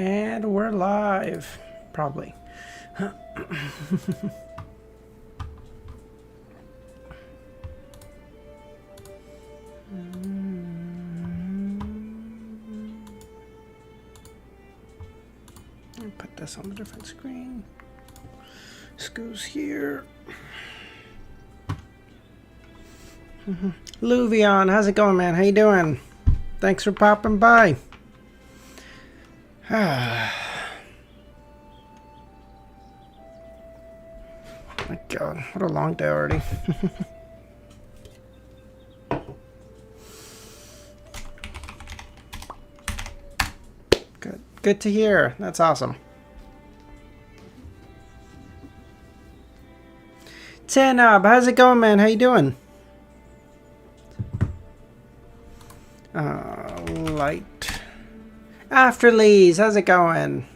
And we're live. Probably. I'll put this on a different screen. This goes here. Luvion, how's it going, man? How you doing? Thanks for popping by. My God, what a long day already. Good to hear. That's awesome. Tanab, how's it going, man? How you doing? Light. Afterlees, how's it going?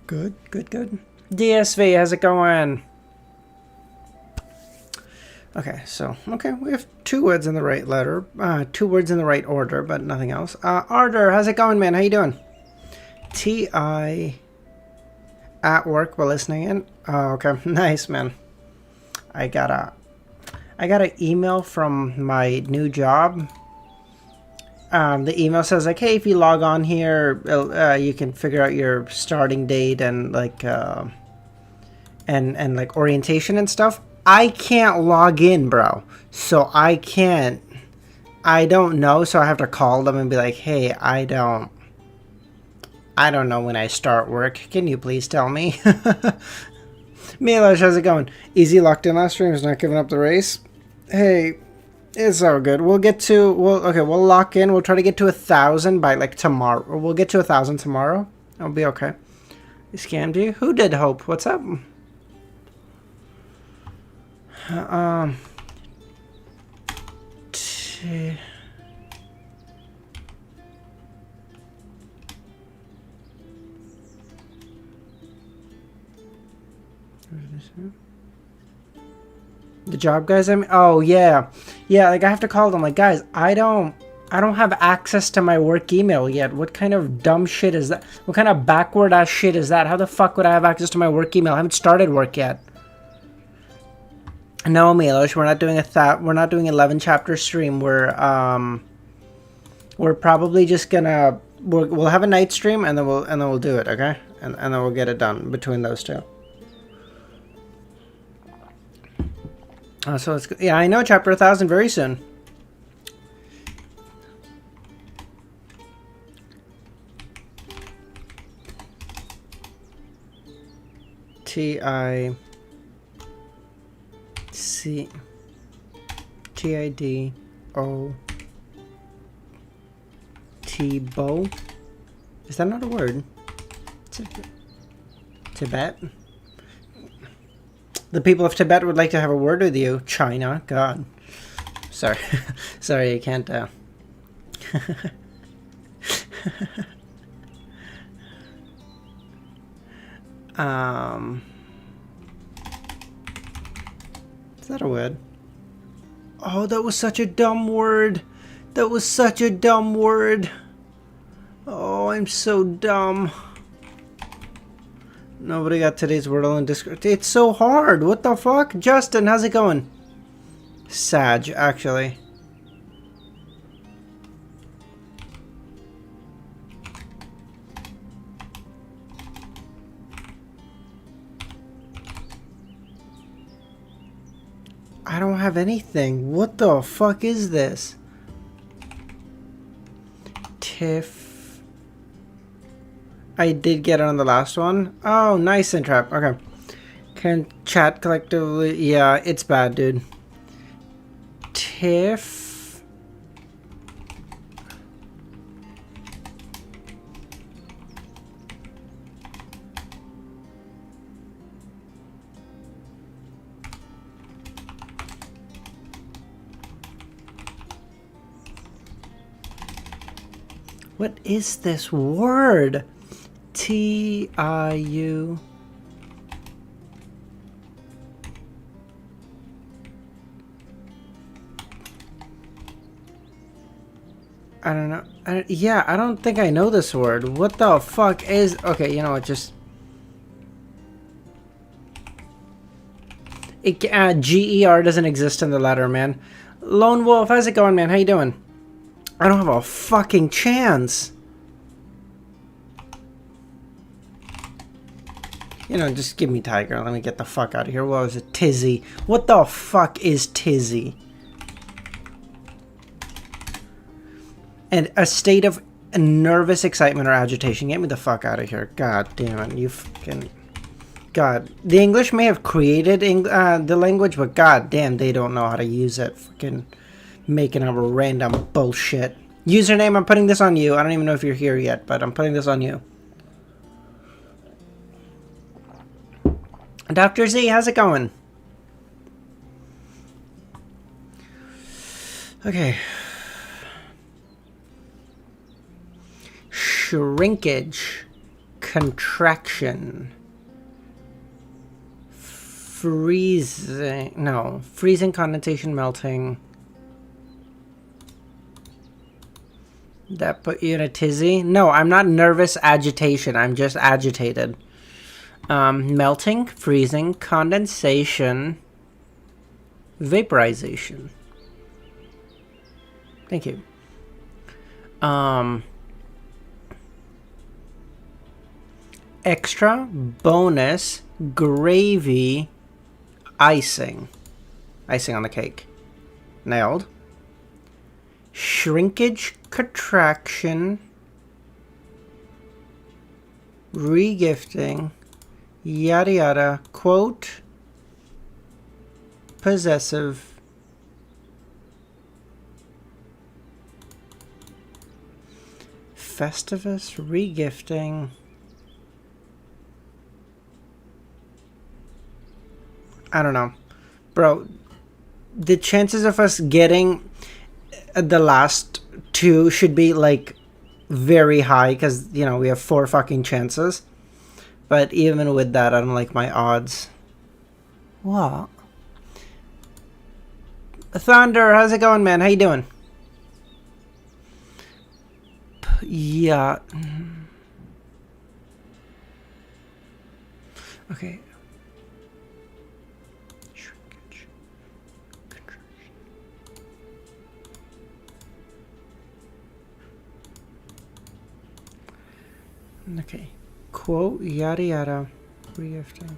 Good. DSV, how's it going? Okay, we have two words in the right letter, two words in the right order, but nothing else. Ardor, how's it going, man? How you doing? T.I. at work while listening in. Oh, okay, nice, man. I got an email from my new job. The email says like, hey, if you log on here, you can figure out your starting date and like and like orientation and stuff. I can't log in, bro. So I don't know, so I have to call them and be like, hey, I don't know when I start work. Can you please tell me? Milosh, how's it going? Easy locked in last stream, is not giving up the race. Hey, it's all good. We'll lock in. We'll try to get to 1,000 by like tomorrow. We'll get to 1,000 tomorrow. I'll be okay. They scammed you? Who did Hope? What's up? The job guys, I mean, oh yeah, like I have to call them like, guys, I don't have access to my work email yet. What kind of dumb shit is that? What kind of backward ass shit is that? How the fuck would I have access to my work email? I haven't started work yet. No, Milosh, we're not doing 11 chapter stream. We're probably just gonna we'll have a night stream and then we'll do it, okay? And then we'll get it done between those two. So let's go. Yeah, I know, chapter 1,000 very soon. TIDO T-Bo. Is that not a word? Tibet? The people of Tibet would like to have a word with you. China. God. Sorry. Sorry, I can't. Is that a word? Oh, that was such a dumb word. That was such a dumb word. Oh, I'm so dumb. Nobody got today's Wordle in Discord. It's so hard. What the fuck? Justin, how's it going? Sag, actually. I don't have anything. What the fuck is this? Tiff. I did get it on the last one. Oh, nice entrap. Okay. Can chat collectively. Yeah, it's bad, dude. Tiff. What is this word? T-I-U. I don't know. Yeah, I don't think I know this word. What the fuck is... Okay, you know what, just... G-E-R doesn't exist in the letter, man. Lone Wolf, how's it going, man? How you doing? I don't have a fucking chance. You know, just give me Tiger. Let me get the fuck out of here. What was it? Tizzy. What the fuck is Tizzy? And a state of nervous excitement or agitation. Get me the fuck out of here. God damn it. You fucking... God. The English may have created the language, but god damn, they don't know how to use it. Fucking making up random bullshit. Username, I'm putting this on you. I don't even know if you're here yet, but I'm putting this on you. Dr. Z, how's it going? Okay. Shrinkage. Contraction. Freezing. No. Freezing, condensation, melting. That put you in a tizzy? No, I'm not nervous agitation. I'm just agitated. Melting, freezing, condensation, vaporization. Thank you. Extra, bonus, gravy, icing. Icing on the cake. Nailed. Shrinkage, contraction, regifting, yada yada, quote, possessive, festivus, regifting, I don't know. Bro, the chances of us getting the last two should be like very high because, you know, we have 4 fucking chances. But even with that, I don't like my odds. What? Thunder, how's it going, man? How you doing? Yeah. Okay. Okay. Quote, yada yada, regifting.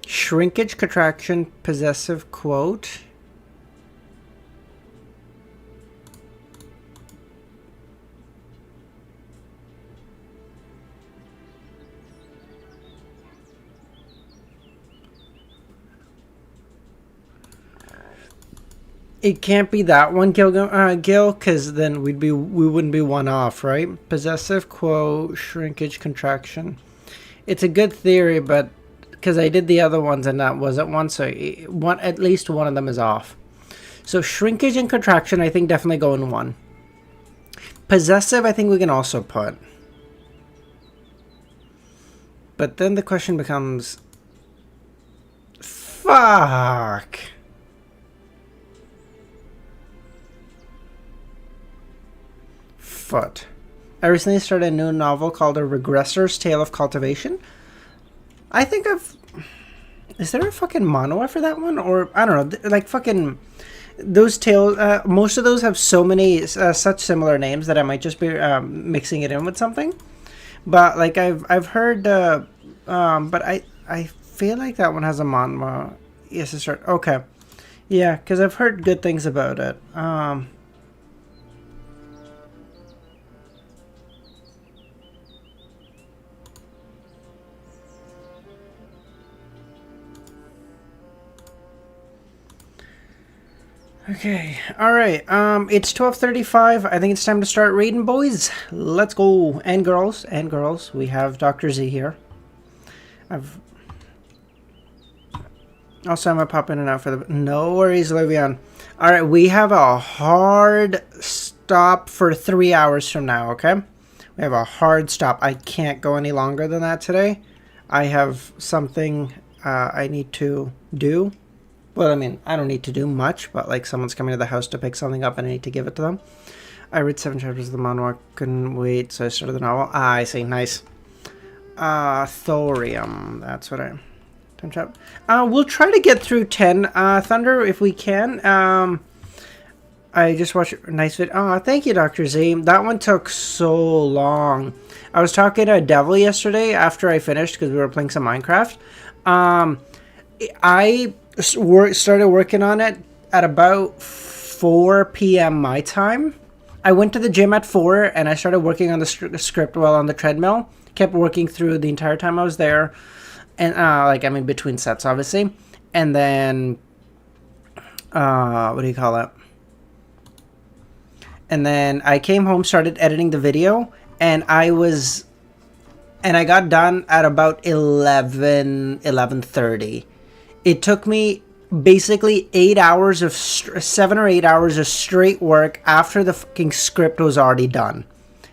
Shrinkage, contraction, possessive, quote. It can't be that one, Gil, because then we wouldn't be one off, right? Possessive, quote, shrinkage, contraction. It's a good theory, but because I did the other ones and that wasn't one, so at least one of them is off. So shrinkage and contraction, I think definitely go in one. Possessive, I think we can also put. But then the question becomes, fuck. Foot. I recently started a new novel called A Regressor's Tale of Cultivation. I think is there a fucking manhwa for that one? Or, I don't know, like fucking... Those tales, most of those have so many, such similar names that I might just be mixing it in with something. But, like, I've heard, but I feel like that one has a manhwa. Yes, it's right. Okay. Yeah, because I've heard good things about it. Okay, alright, it's 12:35. I think it's time to start reading, boys. Let's go. And girls, we have Dr. Z here. Also, I'm gonna pop in and out for the... No worries, Livian. Alright, we have a hard stop for 3 hours from now, okay? We have a hard stop. I can't go any longer than that today. I have something I need to do. Well, I mean, I don't need to do much, but like someone's coming to the house to pick something up and I need to give it to them. I read 7 chapters of the manhwa, couldn't wait, so I started the novel. Ah, I see, nice. Thorium, that's what I... Time trap. We'll try to get through 10, Thunder, if we can. I just watched a nice video. Oh, thank you, Dr. Z. That one took so long. I was talking to Devil yesterday after I finished because we were playing some Minecraft. I started working on it at about 4 p.m. my time. I went to the gym at 4 and I started working on the script while on the treadmill. Kept working through the entire time I was there. And, like, I mean, between sets, obviously. And then, what do you call it? And then I came home, started editing the video, and I got done at about 11:30. It took me basically 7 or 8 hours of straight work after the fucking script was already done.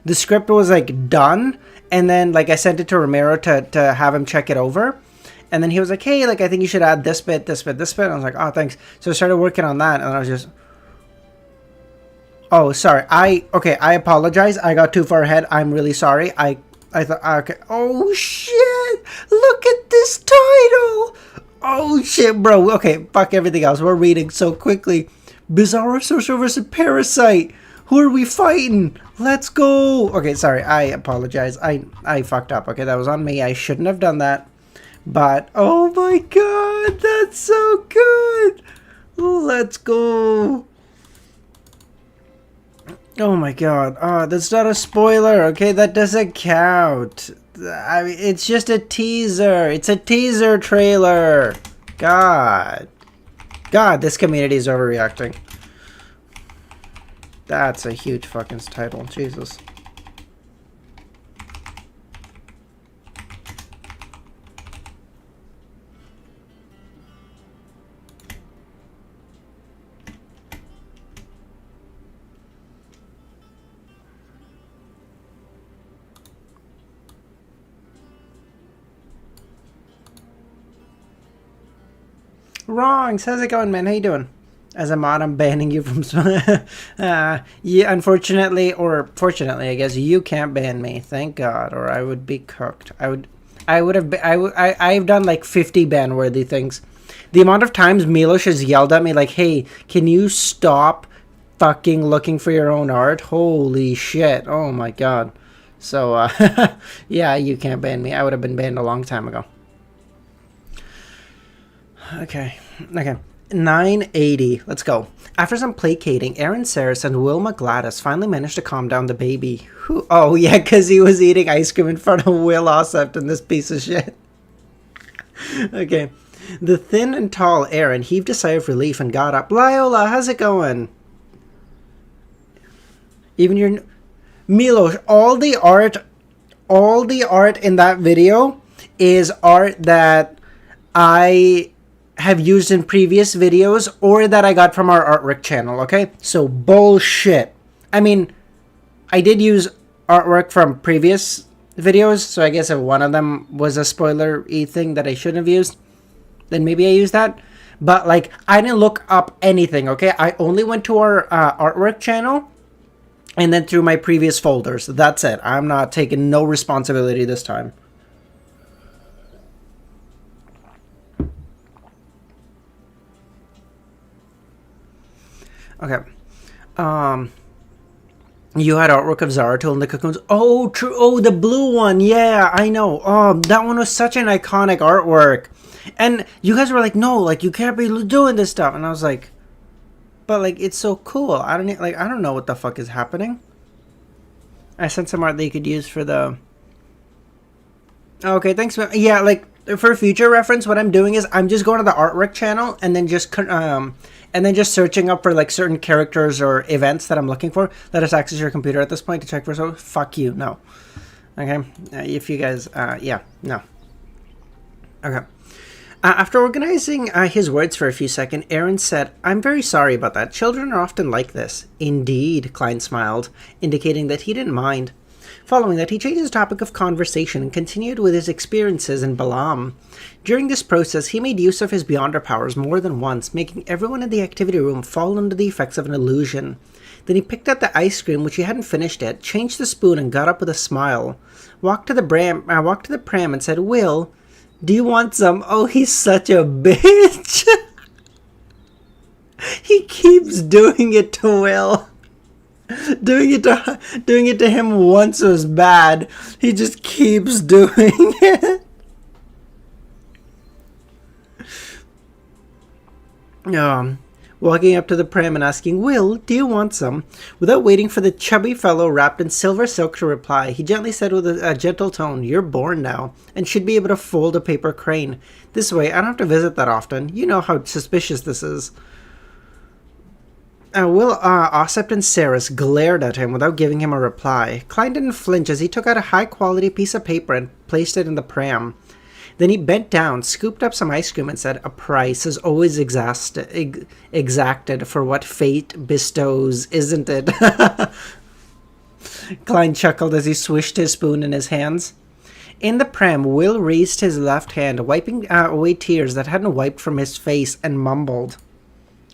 The script was, like, done, and then, like, I sent it to Romero to have him check it over. And then he was like, hey, like, I think you should add this bit, this bit, this bit. And I was like, oh, thanks. So I started working on that, and I was just... Oh, sorry. I apologize. I got too far ahead. I'm really sorry. I thought, okay. Oh, shit. Look at this title. Oh, shit, bro. Okay, fuck everything else. We're reading so quickly. Bizarro, sorcerer versus parasite. Who are we fighting? Let's go. Okay, sorry. I apologize. I fucked up. Okay, that was on me. I shouldn't have done that. But, oh my god. That's so good. Let's go. Oh my god. Oh, that's not a spoiler, okay? That doesn't count. I mean, it's just a teaser. It's a teaser trailer. God. God, this community is overreacting. That's a huge fucking title. Jesus. Wrongs, how's it going, man? How you doing? As a mod, I'm banning you from... yeah, unfortunately, or fortunately, I guess, you can't ban me. Thank God, or I would be cooked. I've done like 50 ban-worthy things. The amount of times Milos has yelled at me like, hey, can you stop fucking looking for your own art? Holy shit. Oh my God. So, yeah, you can't ban me. I would have been banned a long time ago. Okay. 980. Let's go. After some placating, Aaron Saris and Wilma Gladys finally managed to calm down the baby. Oh, yeah, because he was eating ice cream in front of Will Ossept and this piece of shit. Okay. The thin and tall Aaron heaved a sigh of relief and got up. Liola, how's it going? Even your... Milos, all the art in that video is art that I have used in previous videos or that I got from our artwork channel, okay? So bullshit. I mean, I did use artwork from previous videos, so I guess if one of them was a spoiler-y thing that I shouldn't have used, then maybe I used that. But, like, I didn't look up anything, okay? I only went to our artwork channel and then through my previous folders. That's it. I'm not taking no responsibility this time. Okay. You had artwork of Zaratul and the Cocoons. Oh, true. Oh, the blue one. Yeah, I know. Oh, that one was such an iconic artwork. And you guys were like, no, like, you can't be doing this stuff. And I was like, but, like, it's so cool. I don't know what the fuck is happening. I sent some art that you could use for the... Okay, thanks. Yeah, like, for future reference, what I'm doing is I'm just going to the artwork channel and then just searching up for like certain characters or events that I'm looking for. Let us access your computer at this point to check for so. Fuck you, no. Okay, if you guys, yeah, no. Okay. After organizing his words for a few seconds, Aaron said, "I'm very sorry about that. Children are often like this." "Indeed," Klein smiled, indicating that he didn't mind. Following that, he changed his topic of conversation and continued with his experiences in Balaam. During this process, he made use of his Beyonder powers more than once, making everyone in the activity room fall under the effects of an illusion. Then he picked up the ice cream, which he hadn't finished yet, changed the spoon, and got up with a smile. Walked to the pram and said, "Will, do you want some?" Oh, he's such a bitch. He keeps doing it to Will. Doing it to him once was bad. He just keeps doing it. Walking up to the pram and asking, "Will, do you want some?" Without waiting for the chubby fellow wrapped in silver silk to reply, he gently said with a gentle tone, "You're born now, and should be able to fold a paper crane. This way, I don't have to visit that often. You know how suspicious this is." Will, Ossip, and Saris glared at him without giving him a reply. Klein didn't flinch as he took out a high-quality piece of paper and placed it in the pram. Then he bent down, scooped up some ice cream, and said, "A price is always exacted for what fate bestows, isn't it?" Klein chuckled as he swished his spoon in his hands. In the pram, Will raised his left hand, wiping away tears that hadn't wiped from his face, and mumbled,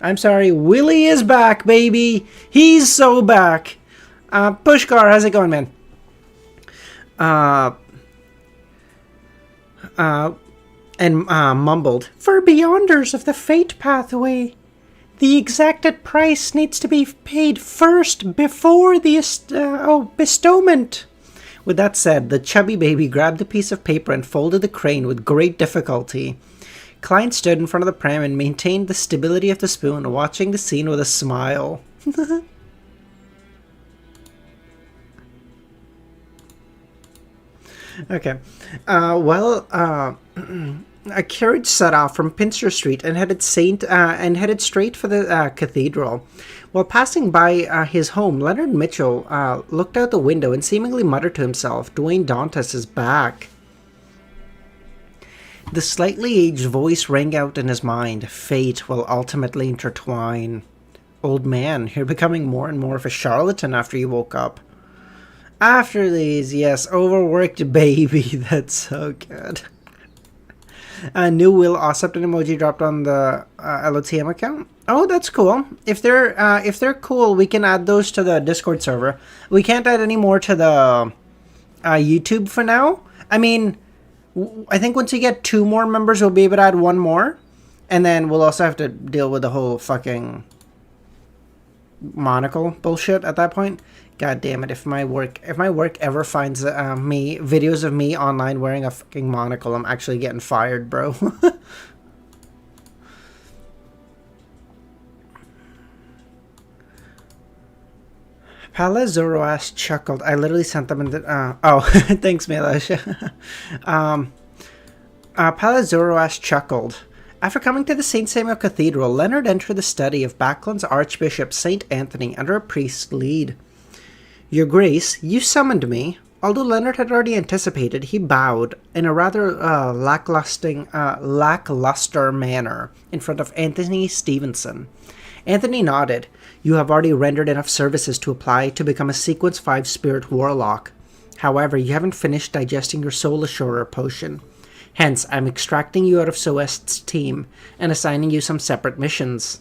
"I'm sorry, Willie is back, baby! He's so back! Pushkar, how's it going, man?" Mumbled, "For Beyonders of the Fate Pathway, the exacted price needs to be paid first before the bestowment." With that said, the chubby baby grabbed a piece of paper and folded the crane with great difficulty. Klein stood in front of the pram and maintained the stability of the spoon, watching the scene with a smile. Okay. A carriage set off from Pinster Street and headed straight for the cathedral. While passing by his home, Leonard Mitchell looked out the window and seemingly muttered to himself, "Dwayne Dantas is back." The slightly aged voice rang out in his mind, "Fate will ultimately intertwine." "Old man, you're becoming more and more of a charlatan after you woke up." "After these, yes, overworked baby." That's so good. New Will Ossip and emoji dropped on the LOTM account. Oh, that's cool. If they're cool, we can add those to the Discord server. We can't add any more to the YouTube for now. I mean, I think once we get 2 more members, we'll be able to add 1 more. And then we'll also have to deal with the whole fucking monocle bullshit at that point. God damn it, if my work ever finds me videos of me online wearing a fucking monocle, I'm actually getting fired, bro. Pala Zoroas chuckled. I literally sent them in the... thanks, Milosh. Pala Zoroas chuckled. After coming to the St. Samuel Cathedral, Leonard entered the study of Backland's Archbishop St. Anthony under a priest's lead. "Your Grace, you summoned me." Although Leonard had already anticipated, he bowed in a rather lackluster manner in front of Anthony Stevenson. Anthony nodded. "You have already rendered enough services to apply to become a Sequence 5 Spirit Warlock. However, you haven't finished digesting your Soul Assurer potion. Hence, I'm extracting you out of Soest's team and assigning you some separate missions."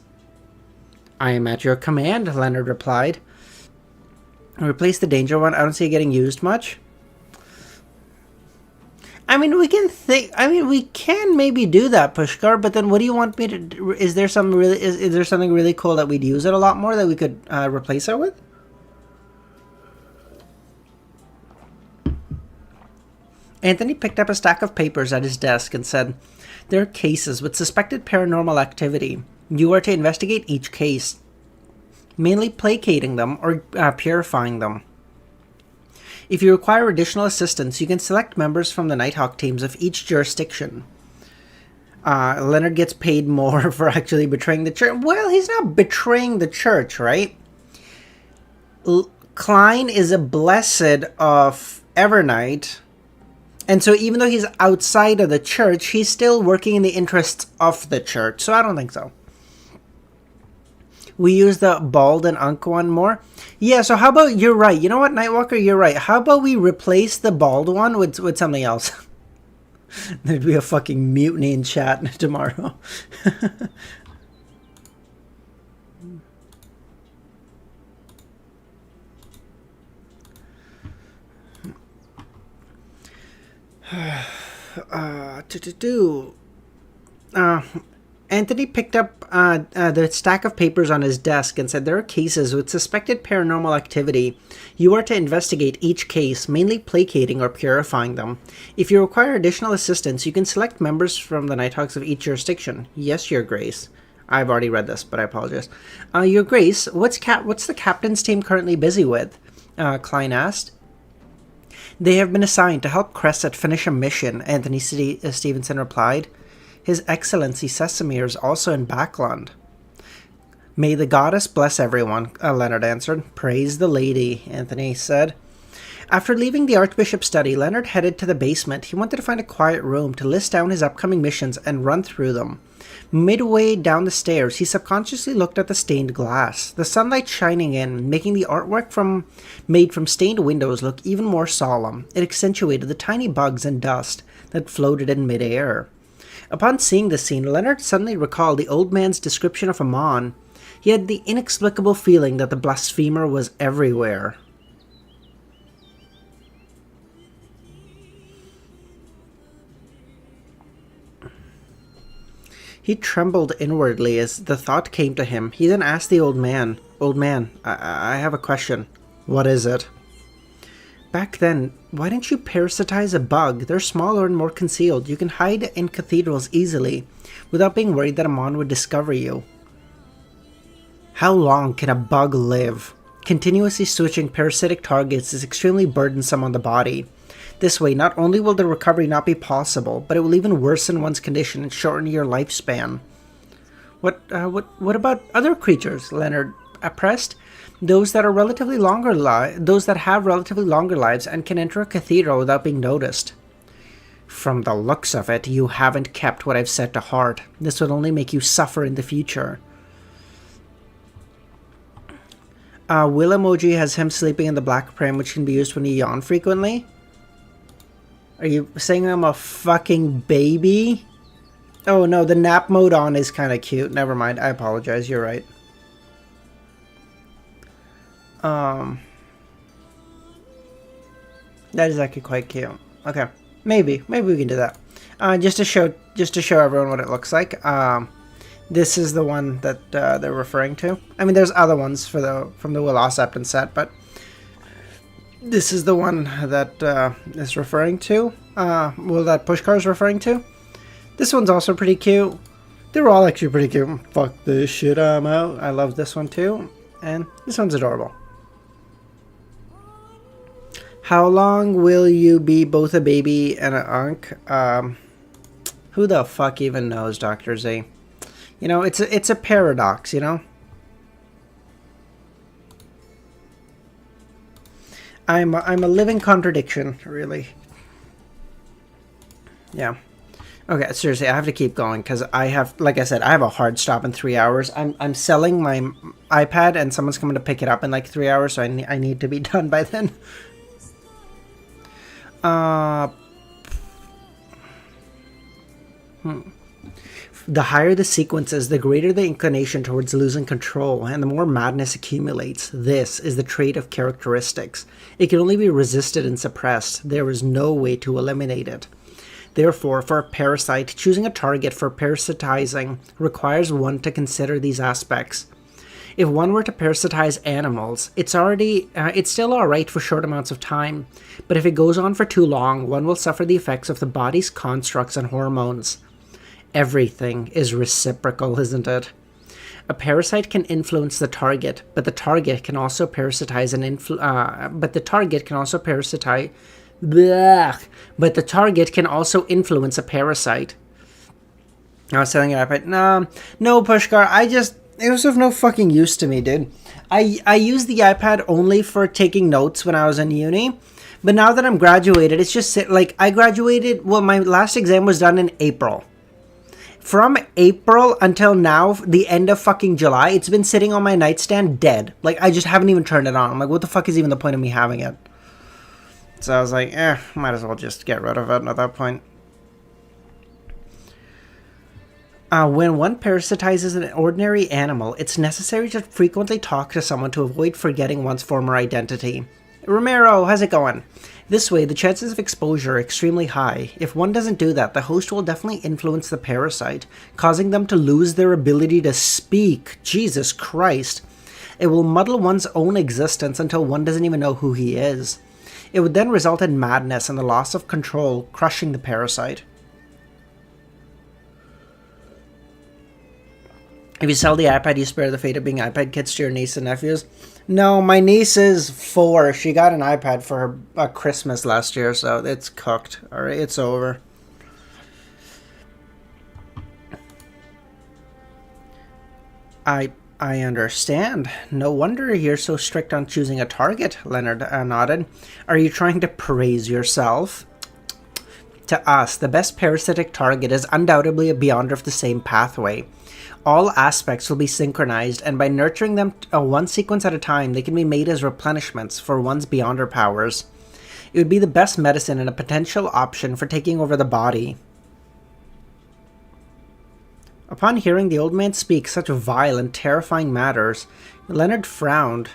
"I am at your command," Leonard replied. "Replace the danger one. I don't see it getting used much." I mean, we can maybe do that, Pushkar, but then what do you want me to do? Is there something really cool that we'd use it a lot more that we could replace it with? Anthony picked up a stack of papers at his desk and said, "There are cases with suspected paranormal activity. You are to investigate each case, mainly placating them or purifying them. If you require additional assistance, you can select members from the Nighthawk teams of each jurisdiction." Leonard gets paid more for actually betraying the church. Well, he's not betraying the church, right? Klein is a blessed of Evernight. And so even though he's outside of the church, he's still working in the interests of the church. So I don't think so. We use the bald and unk one more. Yeah, so how about, you're right. You know what, Nightwalker, you're right. How about we replace the bald one with something else? There'd be a fucking mutiny in chat tomorrow. Anthony picked up the stack of papers on his desk and said there are cases with suspected paranormal activity. You are to investigate each case, mainly placating or purifying them. If you require additional assistance, you can select members from the Nighthawks of each jurisdiction. Yes, Your Grace. I've already read this, but I apologize. Your Grace, what's the captain's team currently busy with? Klein asked. They have been assigned to help Cresset finish a mission, Anthony Stevenson replied. His Excellency Sesamir is also in Backland. May the goddess bless everyone, Leonard answered. Praise the lady, Anthony said. After leaving the Archbishop's study, Leonard headed to the basement. He wanted to find a quiet room to list down his upcoming missions and run through them. Midway down the stairs, he subconsciously looked at the stained glass, the sunlight shining in, making the artwork made from stained windows look even more solemn. It accentuated the tiny bugs and dust that floated in midair. Upon seeing the scene, Leonard suddenly recalled the old man's description of Amon. He had the inexplicable feeling that the blasphemer was everywhere. He trembled inwardly as the thought came to him. He then asked the old man, Old man, I have a question. What is it? Back then, why didn't you parasitize a bug? They're smaller and more concealed. You can hide in cathedrals easily, without being worried that Amon would discover you. How long can a bug live? Continuously switching parasitic targets is extremely burdensome on the body. This way, not only will the recovery not be possible, but it will even worsen one's condition and shorten your lifespan. What about other creatures? Leonard pressed. Those that have relatively longer lives and can enter a cathedral without being noticed. From the looks of it, you haven't kept what I've said to heart. This will only make you suffer in the future. Will emoji has him sleeping in the black pram, which can be used when you yawn frequently. Are you saying I'm a fucking baby? Oh no, the nap mode on is kind of cute. Never mind, I apologize, you're right. That is actually quite cute. Okay, maybe we can do that. Just to show everyone what it looks like. This is the one that they're referring to. I mean, there's other ones from the Will Oscepton set, but this is the one that is referring to. That Pushkar is referring to. This one's also pretty cute. They're all actually pretty cute. Fuck this shit, I'm out. I love this one too, and this one's adorable. How long will you be both a baby and an unk? Who the fuck even knows, Dr. Z? You know, it's a paradox, you know? I'm a living contradiction, really. Yeah. Okay, seriously, I have to keep going because I have, like I said, I have a hard stop in 3 hours. I'm selling my iPad and someone's coming to pick it up in like 3 hours, so I need to be done by then. The higher the sequences, the greater the inclination towards losing control, and the more madness accumulates. This is the trait of characteristics. It can only be resisted and suppressed. There is no way to eliminate it. Therefore, for a parasite, choosing a target for parasitizing requires one to consider these aspects. If one were to parasitize animals, it's still alright for short amounts of time, but if it goes on for too long, one will suffer the effects of the body's constructs and hormones. Everything is reciprocal, isn't it? A parasite can influence the target, but the target can also parasitize but the target can also influence a parasite. I was telling you, no, Pushkar, it was of no fucking use to me, dude. I used the iPad only for taking notes when I was in uni, but now that I'm graduated, it's just like I graduated. Well, my last exam was done in April. From April until now, the end of fucking July, it's been sitting on my nightstand dead. Like, I just haven't even turned it on. I'm like, what the fuck is even the point of me having it? So I was like, might as well just get rid of it at that point. When one parasitizes an ordinary animal, it's necessary to frequently talk to someone to avoid forgetting one's former identity. Romero, how's it going? This way, the chances of exposure are extremely high. If one doesn't do that, the host will definitely influence the parasite, causing them to lose their ability to speak. Jesus Christ. It will muddle one's own existence until one doesn't even know who he is. It would then result in madness and the loss of control, crushing the parasite. If you sell the iPad, you spare the fate of being iPad kids to your niece and nephews. No, my niece is 4. She got an iPad for her Christmas last year, so it's cooked. Alright, it's over. I understand. No wonder you're so strict on choosing a target, Leonard nodded. Are you trying to praise yourself? To us, the best parasitic target is undoubtedly a Beyonder of the same pathway. All aspects will be synchronized, and by nurturing them one sequence at a time, they can be made as replenishments for one's Beyonder powers. It would be the best medicine and a potential option for taking over the body. Upon hearing the old man speak such vile and terrifying matters, Leonard frowned.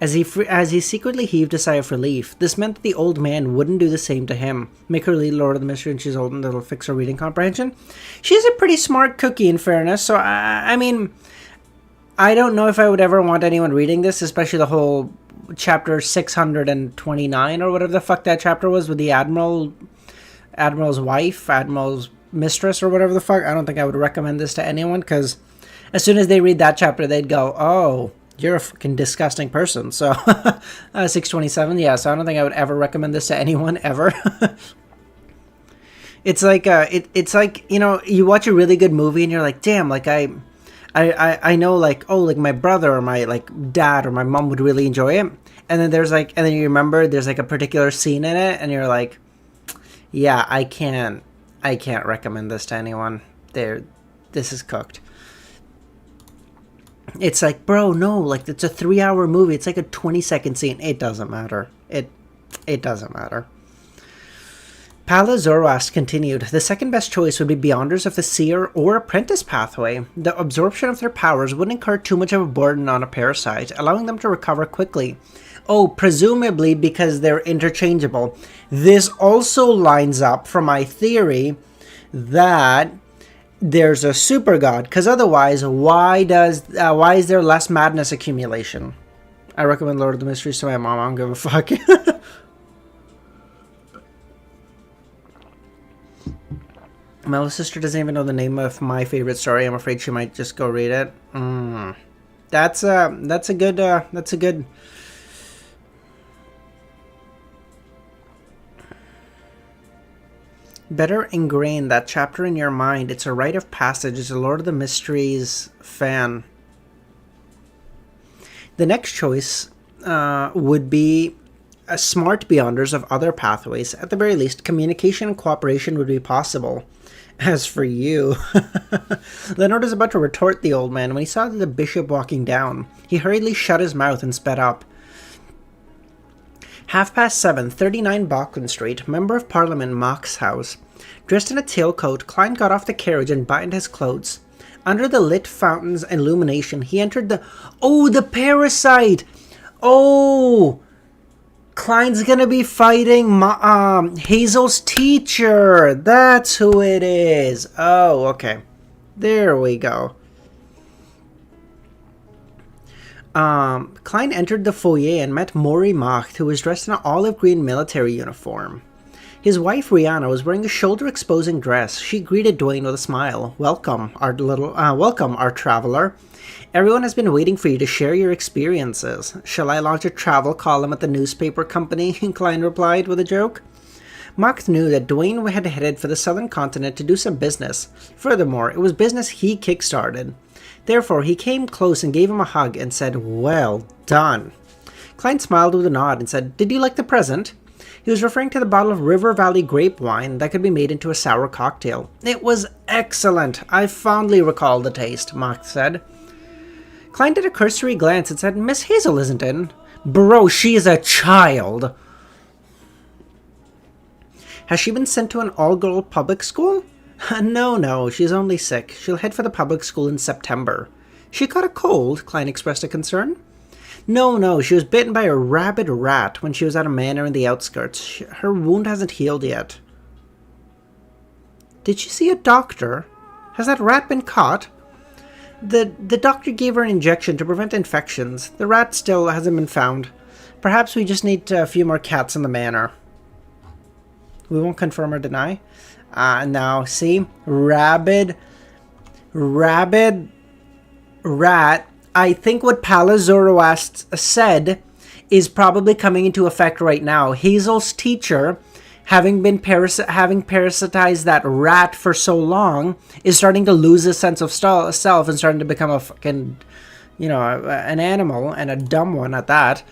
As he secretly heaved a sigh of relief, this meant that the old man wouldn't do the same to him. Make her lead Lord of the Mystery and she's old and that'll fix her reading comprehension. She's a pretty smart cookie, in fairness, so I mean, I don't know if I would ever want anyone reading this, especially the whole chapter 629 or whatever the fuck that chapter was with the Admiral's wife, Admiral's mistress or whatever the fuck. I don't think I would recommend this to anyone, because as soon as they read that chapter, they'd go, oh, you're a fucking disgusting person. So 627, yeah, so I don't think I would ever recommend this to anyone ever. It's like it's like, you know, you watch a really good movie and you're like, damn, like I know, like, oh, like my brother or my like dad or my mom would really enjoy it. And then and then you remember there's like a particular scene in it and you're like, yeah, I can't recommend this to anyone. This is cooked. It's like, bro, no, like, it's a 3-hour movie. It's like a 20-second scene. It doesn't matter. It doesn't matter. Pala Zoroast continued, the second best choice would be Beyonders of the Seer or Apprentice pathway. The absorption of their powers wouldn't incur too much of a burden on a parasite, allowing them to recover quickly. Oh, presumably because they're interchangeable. This also lines up from my theory that there's a super god, because otherwise, why is there less madness accumulation? I recommend Lord of the Mysteries to my mom. I don't give a fuck. My little sister doesn't even know the name of my favorite story. I'm afraid she might just go read it. That's a good. Better ingrain that chapter in your mind. It's a rite of passage as a Lord of the Mysteries fan. The next choice would be smart Beyonders of other pathways. At the very least, communication and cooperation would be possible. As for you... Leonard was about to retort the old man when he saw the bishop walking down. He hurriedly shut his mouth and sped up. 7:30, 39 Balkland Street, Member of Parliament Mock's house. Dressed in a tailcoat, Klein got off the carriage and buttoned his clothes. Under the lit fountain's illumination, he entered the... Oh, the parasite! Oh! Klein's gonna be fighting Hazel's teacher! That's who it is! Oh, okay. There we go. Klein entered the foyer and met Maury Macht, who was dressed in an olive green military uniform. His wife Rihanna was wearing a shoulder-exposing dress. She greeted Dwayne with a smile. Welcome, our traveler. Everyone has been waiting for you to share your experiences. Shall I launch a travel column at the newspaper company? Klein replied with a joke. Macht knew that Dwayne had headed for the southern continent to do some business. Furthermore, it was business he kick-started. Therefore, he came close and gave him a hug and said, well done. Klein smiled with a nod and said, did you like the present? He was referring to the bottle of River Valley grape wine that could be made into a sour cocktail. It was excellent. I fondly recall the taste, Max said. Klein did a cursory glance and said, Miss Hazel isn't in. Bro, she's a child. Has she been sent to an all-girl public school? No, she's only sick. She'll head for the public school in September. She caught a cold, Klein expressed a concern. No, she was bitten by a rabid rat when she was at a manor in the outskirts. Her wound hasn't healed yet. Did she see a doctor? Has that rat been caught? The doctor gave her an injection to prevent infections. The rat still hasn't been found. Perhaps we just need a few more cats in the manor. We won't confirm or deny. Now, see? Rabid rat. I think what Palazoroast said is probably coming into effect right now. Hazel's teacher, having parasitized that rat for so long, is starting to lose his sense of self and starting to become a fucking, an animal, and a dumb one at that.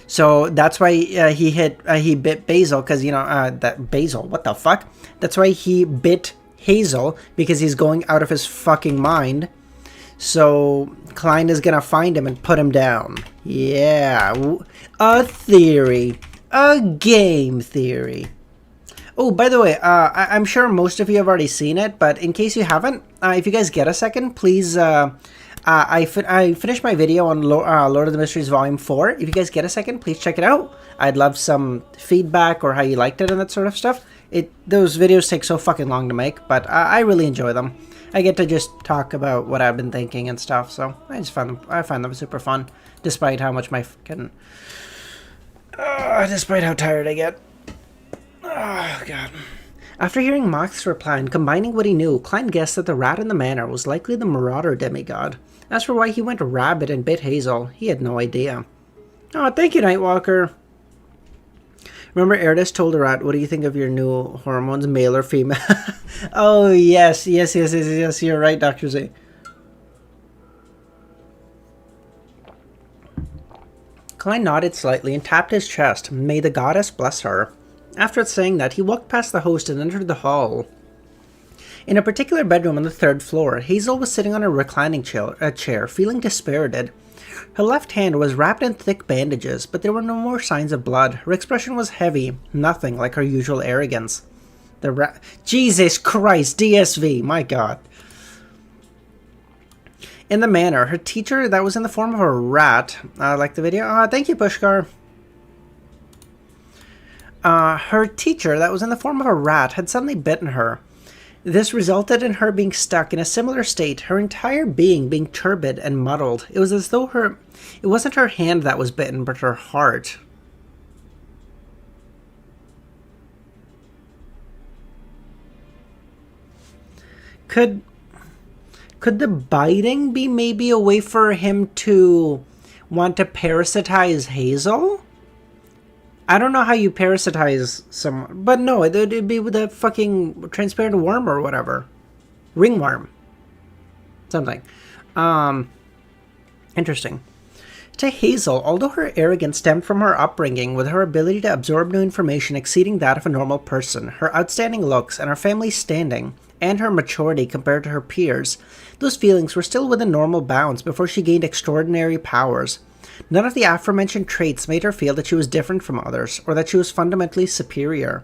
So that's why he bit Basil, because, that Basil, what the fuck? That's why he bit Hazel, because he's going out of his fucking mind. So Klein is going to find him and put him down. Yeah, a theory. A game theory. Oh, by the way, I'm sure most of you have already seen it, but in case you haven't, if you guys get a second, please... I finished my video on Lord of the Mysteries Volume 4. If you guys get a second, please check it out. I'd love some feedback or how you liked it and that sort of stuff. Those videos take so fucking long to make, but I really enjoy them. I get to just talk about what I've been thinking and stuff, so I find them super fun, despite how much my fucking... despite how tired I get. Oh, God. After hearing Mox's reply and combining what he knew, Klein guessed that the rat in the manor was likely the marauder demigod. As for why he went rabid and bit Hazel, he had no idea. Oh, thank you, Nightwalker. Remember Erdis told the rat, what do you think of your new hormones, male or female? Oh, yes, you're right, Dr. Z. Klein nodded slightly and tapped his chest. May the goddess bless her. After saying that, he walked past the host and entered the hall. In a particular bedroom on the 3rd floor, Hazel was sitting on a reclining chair, feeling dispirited. Her left hand was wrapped in thick bandages, but there were no more signs of blood. Her expression was heavy, nothing like her usual arrogance. Jesus Christ, DSV, my God. In the manor, her teacher that was in the form of a rat, like the video, thank you, Pushkar. Her teacher that was in the form of a rat had suddenly bitten her. This resulted in her being stuck in a similar state, her entire being being turbid and muddled. It was as though it wasn't her hand that was bitten, but her heart. Could the biting be maybe a way for him to want to parasitize Hazel? I don't know how you parasitize someone, but no, it'd be with a fucking transparent worm or whatever. Ringworm. Something. Interesting. To Hazel, although her arrogance stemmed from her upbringing, with her ability to absorb new information exceeding that of a normal person, her outstanding looks, and her family's standing, and her maturity compared to her peers, those feelings were still within normal bounds before she gained extraordinary powers. None of the aforementioned traits made her feel that she was different from others, or that she was fundamentally superior.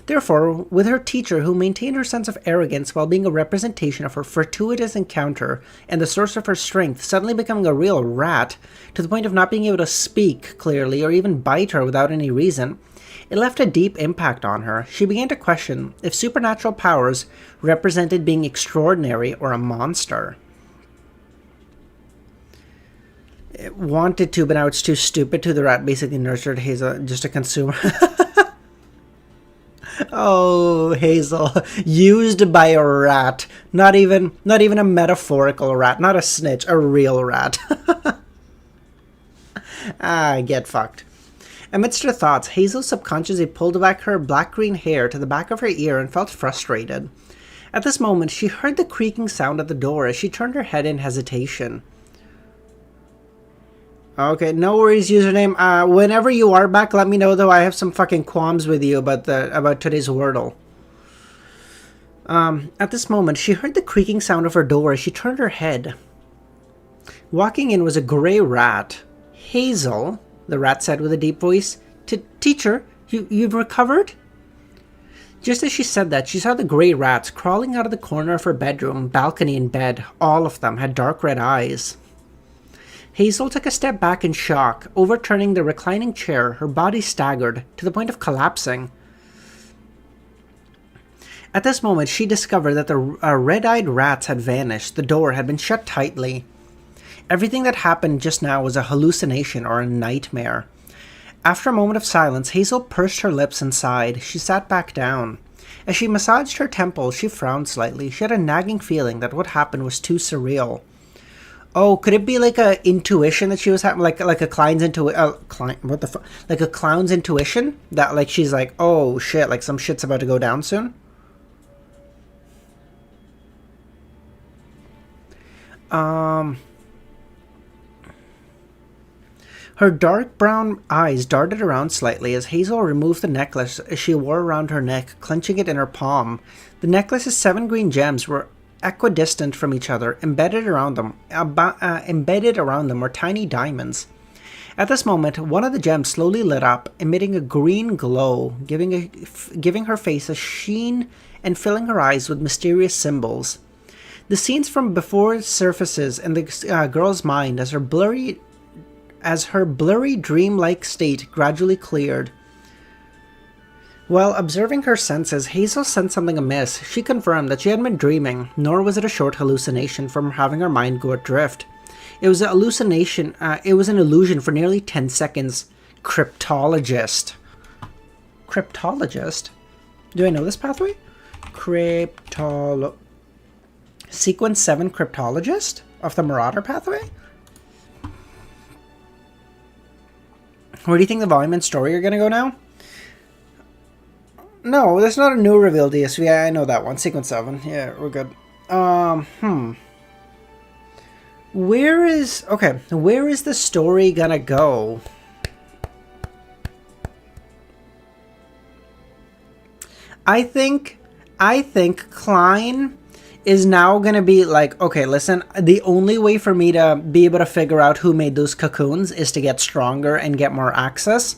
Therefore, with her teacher who maintained her sense of arrogance while being a representation of her fortuitous encounter and the source of her strength suddenly becoming a real rat, to the point of not being able to speak clearly or even bite her without any reason, it left a deep impact on her. She began to question if supernatural powers represented being extraordinary or a monster. It wanted to, but now it's too stupid to. The rat basically nurtured Hazel just to consume. Oh, Hazel, used by a rat. Not even a metaphorical rat, not a snitch, a real rat. Get fucked. Amidst her thoughts, Hazel subconsciously pulled back her black-green hair to the back of her ear and felt frustrated. At this moment, she heard the creaking sound at the door as she turned her head in hesitation. Okay, no worries, username. Whenever you are back, let me know, though. I have some fucking qualms with you about today's Wordle. At this moment, she heard the creaking sound of her door as she turned her head. Walking in was a gray rat. Hazel, the rat said with a deep voice. Teacher, you've recovered? Just as she said that, she saw the gray rats crawling out of the corner of her bedroom, balcony, and bed. All of them had dark red eyes. Hazel took a step back in shock, overturning the reclining chair. Her body staggered, to the point of collapsing. At this moment, she discovered that the red-eyed rats had vanished. The door had been shut tightly. Everything that happened just now was a hallucination or a nightmare. After a moment of silence, Hazel pursed her lips and sighed. She sat back down. As she massaged her temples, she frowned slightly. She had a nagging feeling that what happened was too surreal. Oh, could it be like a intuition that she was having, like a Klein's like a clown's intuition that like she's like, oh shit, like some shit's about to go down soon. Her dark brown eyes darted around slightly as Hazel removed the necklace she wore around her neck, clenching it in her palm. The necklace's 7 green gems were equidistant from each other. Embedded around them were tiny diamonds. At this moment, one of the gems slowly lit up, emitting a green glow, giving her face a sheen and filling her eyes with mysterious symbols. The scenes from before surfaces in the girl's mind as her blurry dreamlike state gradually cleared. While observing her senses, Hazel sensed something amiss. She confirmed that she hadn't been dreaming, nor was it a short hallucination from having her mind go adrift. It was an hallucination. It was an illusion for nearly 10 seconds. Cryptologist. Cryptologist? Do I know this pathway? Sequence 7 Cryptologist? Of the Marauder pathway? Where do you think the volume and story are going to go now? No, that's not a new reveal, DSV. I know that one. Sequence 7. Yeah, we're good. Where is the story gonna go? I think Klein is now gonna be like, okay, listen, the only way for me to be able to figure out who made those cocoons is to get stronger and get more access.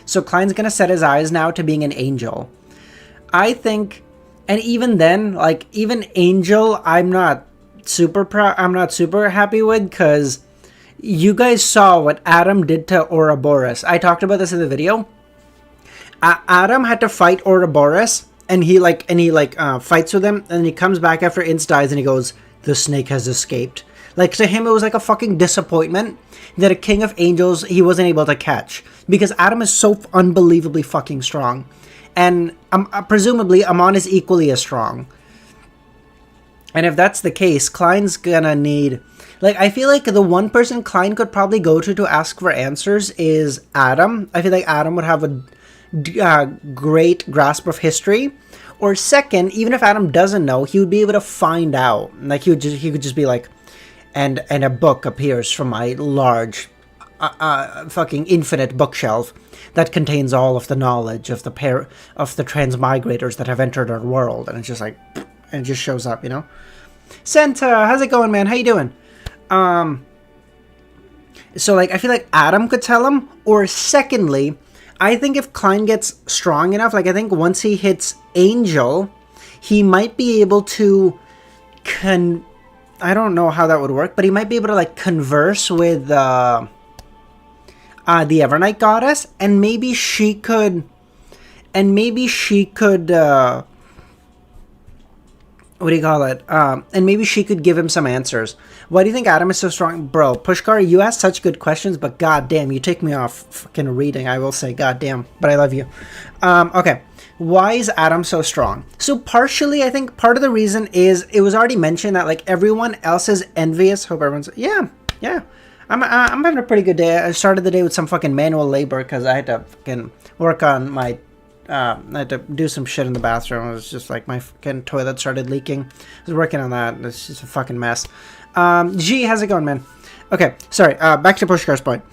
So Klein's gonna set his eyes now to being an angel. I think, and even then, like, even Angel, I'm not super happy with, because you guys saw what Adam did to Ouroboros. I talked about this in the video. Adam had to fight Ouroboros, and he fights with him, and he comes back after Ince dies, and he goes, "The snake has escaped." Like, to him, it was like a fucking disappointment that a king of angels he wasn't able to catch, because Adam is so unbelievably fucking strong. And presumably, Amon is equally as strong. And if that's the case, Klein's gonna need... Like, I feel like the one person Klein could probably go to ask for answers is Adam. I feel like Adam would have a great grasp of history. Or second, even if Adam doesn't know, he would be able to find out. Like, he could just be like, and a book appears from my large... fucking infinite bookshelf that contains all of the knowledge of the transmigrators that have entered our world, and it's just like, and it just shows up, you know. Santa, how's it going, man? How you doing? So like, I feel like Adam could tell him, or secondly, I think if Klein gets strong enough, like I think once he hits Angel, he might be able to I don't know how that would work, but he might be able to like converse with the Evernight goddess, and maybe she could what do you call it? And maybe she could give him some answers. Why do you think Adam is so strong? Bro, Pushkar, you ask such good questions, but goddamn, you take me off fucking reading, I will say, goddamn, but I love you. Okay, why is Adam so strong? So partially, I think part of the reason is, it was already mentioned that like everyone else is envious. Hope everyone's, yeah. I'm having a pretty good day. I started the day with some fucking manual labor because I had to fucking work on my... I had to do some shit in the bathroom. It was just like my fucking toilet started leaking. I was working on that. It's just a fucking mess. G, how's it going, man? Okay, sorry. Back to Pushkar's point.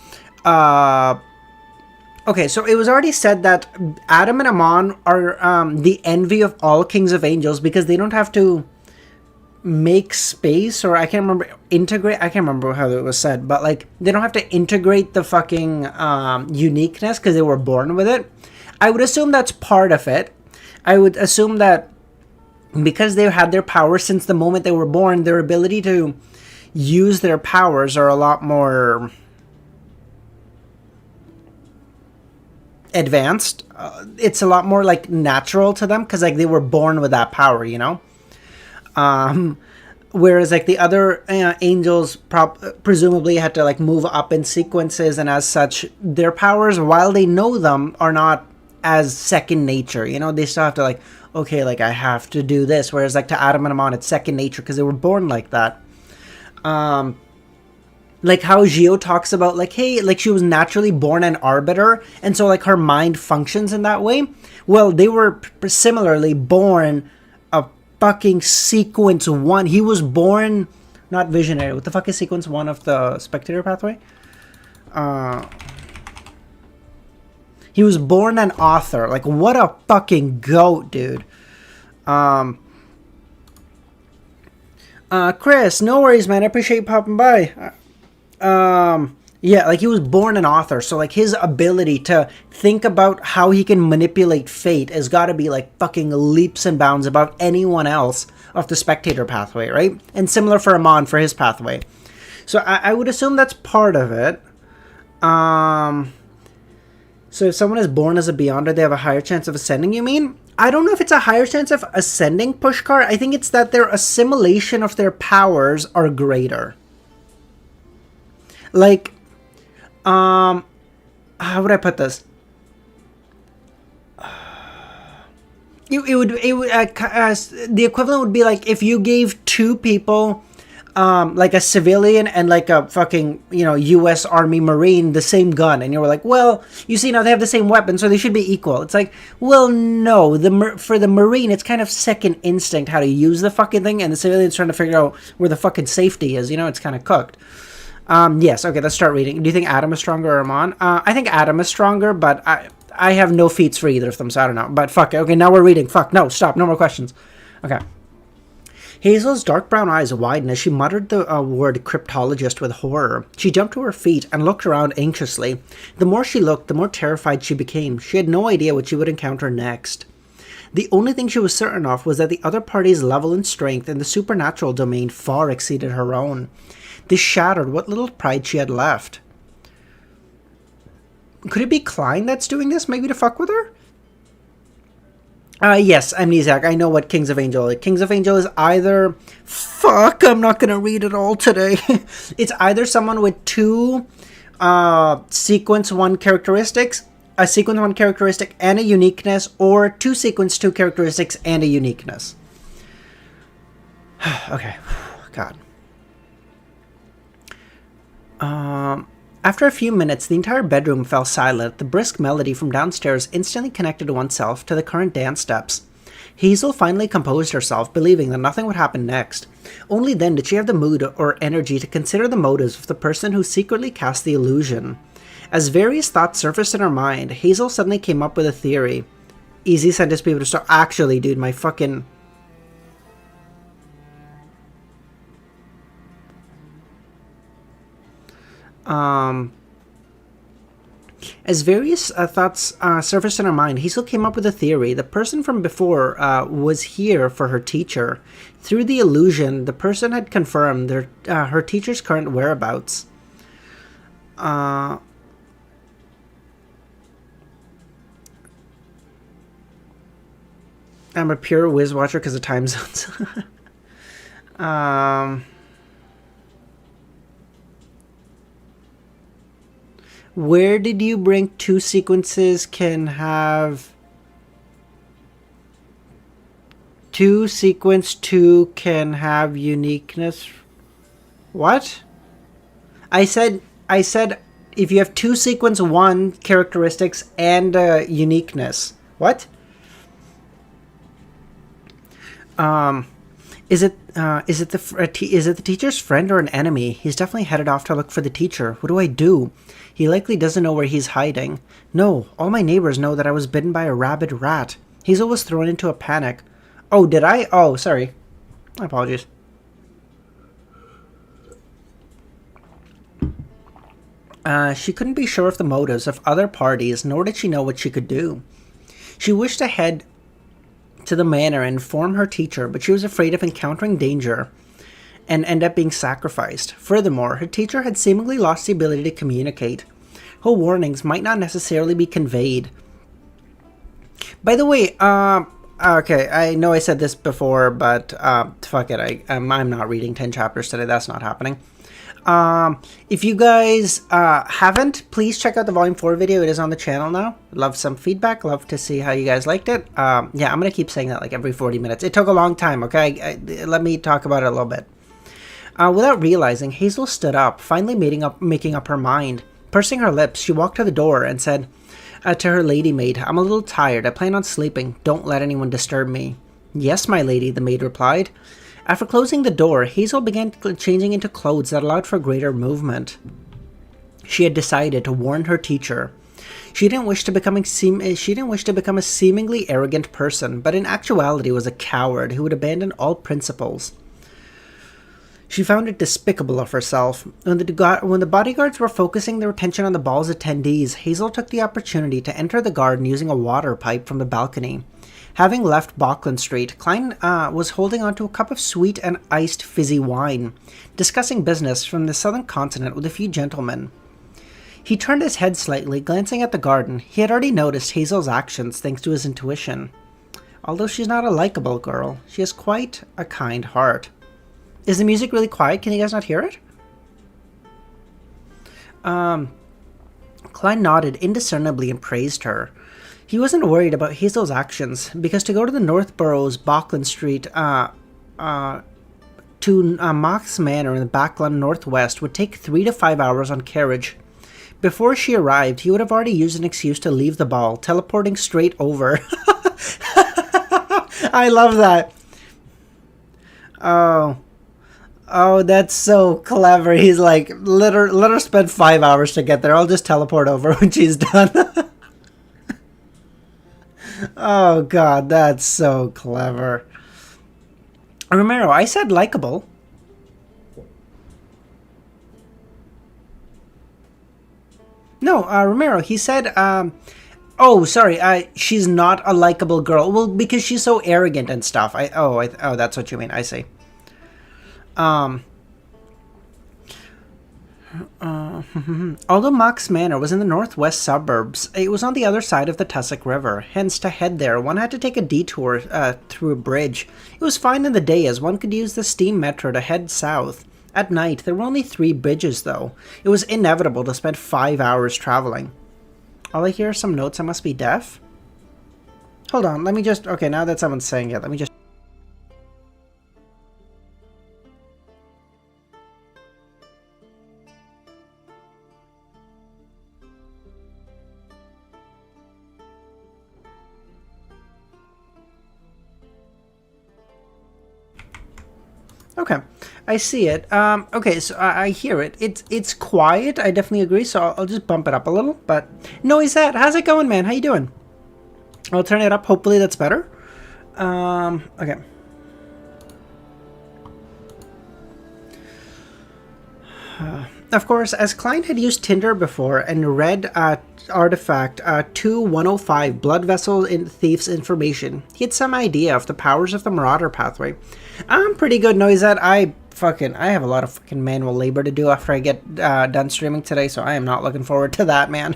Okay, so it was already said that Adam and Amon are the envy of all kings of angels because they don't have to make space, or I can't remember, integrate. I can't remember how it was said, but like they don't have to integrate the fucking uniqueness because they were born with it. I would assume that's part of it. I would assume that because they had their powers since the moment they were born, their ability to use their powers are a lot more advanced. It's a lot more like natural to them because like they were born with that power, you know. Whereas like the other angels presumably had to like move up in sequences, and as such their powers, while they know them, are not as second nature, you know. They still have to like, okay, like I have to do this, whereas like to Adam and Amon it's second nature because they were born like that. Like how Gio talks about like, hey, like she was naturally born an arbiter, and so like her mind functions in that way. Well, they were similarly born a fucking sequence 1. He was born not visionary. What the fuck is sequence 1 of the spectator pathway? He was born an author. Like what a fucking goat, dude. Chris, no worries, man. I appreciate you popping by. Yeah, like he was born an author, so like his ability to think about how he can manipulate fate has got to be like fucking leaps and bounds above anyone else of the spectator pathway, right? And similar for Amon for his pathway. So I would assume that's part of it. So if someone is born as a Beyonder, they have a higher chance of ascending, you mean? I don't know if it's a higher chance of ascending, Pushkar. I think it's that their assimilation of their powers are greater. Like, how would I put this? It would the equivalent would be like if you gave 2 people, like a civilian and like a fucking, you know, U.S. Army Marine, the same gun, and you were like, well, you see, now they have the same weapon, so they should be equal. It's like, well, no, for the Marine, it's kind of second instinct how to use the fucking thing, and the civilian's trying to figure out where the fucking safety is. You know, it's kind of cooked. Yes, okay, let's start reading. Do you think Adam is stronger or Amon? I think Adam is stronger, but I have no feats for either of them, so I don't know. But fuck it. Okay, now we're reading. Fuck, no, stop. No more questions. Okay. Hazel's dark brown eyes widened as she muttered the word cryptologist with horror. She jumped to her feet and looked around anxiously. The more she looked, the more terrified she became. She had no idea what she would encounter next. The only thing she was certain of was that the other party's level and strength in the supernatural domain far exceeded her own. This shattered what little pride she had left. Could it be Klein that's doing this? Maybe to fuck with her? Yes, Amnesiac. I know what Kings of Angel is. Kings of Angel is either... Fuck, I'm not going to read it all today. It's either someone with 2 sequence 1 characteristics, a sequence 1 characteristic and a uniqueness, or 2 sequence 2 characteristics and a uniqueness. Okay. God. After a few minutes, the entire bedroom fell silent. The brisk melody from downstairs instantly connected oneself to the current dance steps. Hazel finally composed herself, believing that nothing would happen next. Only then did she have the mood or energy to consider the motives of the person who secretly cast the illusion. As various thoughts surfaced in her mind, Hazel suddenly came up with a theory. Easy sentence people to start. Actually, dude, my fucking... As various thoughts surfaced in her mind, Hazel came up with a theory. The person from before was here for her teacher. Through the illusion, the person had confirmed her teacher's current whereabouts. I'm a pure whiz watcher because of time zones. Where did you bring 2 sequences can have... 2 sequence 2 can have uniqueness? What? I said if you have 2 sequence 1 characteristics and uniqueness. What? Is it... Is it the teacher's friend or an enemy? He's definitely headed off to look for the teacher. What do I do? He likely doesn't know where he's hiding. No, all my neighbors know that I was bitten by a rabid rat. Hazel was thrown into a panic. Oh, did I? Oh, sorry. My apologies. She couldn't be sure of the motives of other parties, nor did she know what she could do. She wished to head to the manor and inform her teacher, but she was afraid of encountering danger and end up being sacrificed. Furthermore, her teacher had seemingly lost the ability to communicate. Her warnings might not necessarily be conveyed. By the way, okay, I know I said this before, but fuck it, I'm not reading 10 chapters today, that's not happening. If you guys haven't, please check out the Volume 4 video. It is on the channel now. Love some feedback. Love to see how you guys liked it. Yeah, I'm going to keep saying that like every 40 minutes. It took a long time, okay? Let me talk about it a little bit. Without realizing, Hazel stood up, finally making up her mind. Pursing her lips, she walked to the door and said to her lady maid, "I'm a little tired. I plan on sleeping. Don't let anyone disturb me." "Yes, my lady," the maid replied. After closing the door, Hazel began changing into clothes that allowed for greater movement. She had decided to warn her teacher. She didn't wish to become a seemingly arrogant person, but in actuality was a coward who would abandon all principles. She found it despicable of herself. When the bodyguards were focusing their attention on the ball's attendees, Hazel took the opportunity to enter the garden using a water pipe from the balcony. Having left Bauckland Street, Klein was holding onto a cup of sweet and iced fizzy wine, discussing business from the southern continent with a few gentlemen. He turned his head slightly, glancing at the garden. He had already noticed Hazel's actions thanks to his intuition. Although she's not a likable girl, she has quite a kind heart. Is the music really quiet? Can you guys not hear it? Klein nodded indiscernibly and praised her. He wasn't worried about Hazel's actions, because to go to the North Borough's Bauckland Street to Mock's Manor in the Backland Northwest would take 3 to 5 hours on carriage. Before she arrived, he would have already used an excuse to leave the ball, teleporting straight over. I love that. Oh, that's so clever. He's like, let her spend 5 hours to get there. I'll just teleport over when she's done. Oh, God, that's so clever. Romero, I said likable. No, Romero, he said, oh, sorry, she's not a likable girl. Well, because she's so arrogant and stuff. Oh, that's what you mean. I see. Although Mock's Manor was in the northwest suburbs, it was on the other side of the Tussock River. Hence, to head there, one had to take a detour through a bridge. It was fine in the day, as one could use the steam metro to head south. At night, there were only 3 bridges, though. It was inevitable to spend 5 hours traveling. All I hear are some notes. I must be deaf? Hold on, let me just... Okay, now that someone's saying it, let me just... Okay, I see it. Okay, so I hear it. It's quiet. I definitely agree. So I'll just bump it up a little. But Noisette, how's it going, man? How you doing? I'll turn it up. Hopefully that's better. Okay. Of course, as Klein had used Tinder before and read artifact 2105 blood vessel in thief's information, he had some idea of the powers of the marauder pathway. I'm pretty good, Noisette. I have a lot of fucking manual labor to do after I get done streaming today, so I am not looking forward to that, man.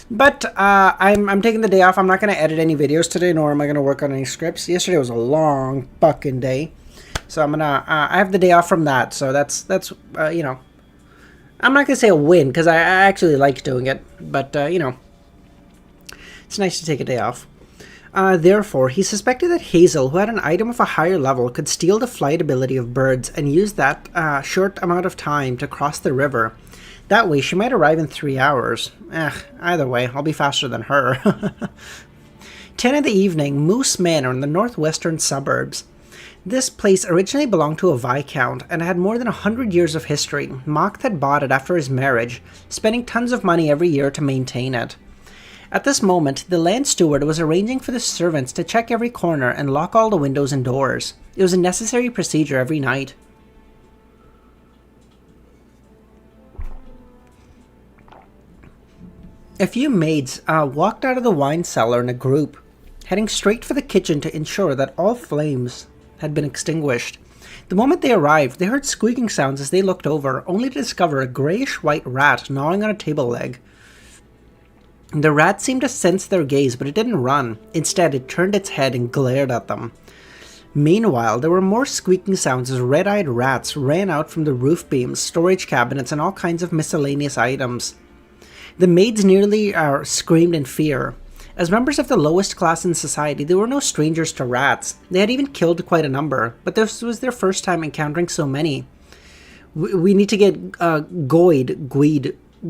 But I'm taking the day off. I'm not going to edit any videos today, nor am I going to work on any scripts. Yesterday was a long fucking day, so I'm gonna I have the day off from that. So that's you know. I'm not going to say a win, because I actually like doing it, but, you know, it's nice to take a day off. Therefore, he suspected that Hazel, who had an item of a higher level, could steal the flight ability of birds and use that short amount of time to cross the river. That way, she might arrive in 3 hours. Either way, I'll be faster than her. 10 in the evening, Moose Manor in the northwestern suburbs. This place originally belonged to a viscount and had more than 100 years of history. Mock had bought it after his marriage, spending tons of money every year to maintain it. At this moment, the land steward was arranging for the servants to check every corner and lock all the windows and doors. It was a necessary procedure every night. A few maids walked out of the wine cellar in a group, heading straight for the kitchen to ensure that all flames had been extinguished. The moment they arrived, they heard squeaking sounds as they looked over, only to discover a grayish-white rat gnawing on a table leg. The rat seemed to sense their gaze, but it didn't run. Instead, it turned its head and glared at them. Meanwhile, there were more squeaking sounds as red-eyed rats ran out from the roof beams, storage cabinets, and all kinds of miscellaneous items. The maids nearly screamed in fear. As members of the lowest class in society, they were no strangers to rats. They had even killed quite a number, but this was their first time encountering so many. We need to get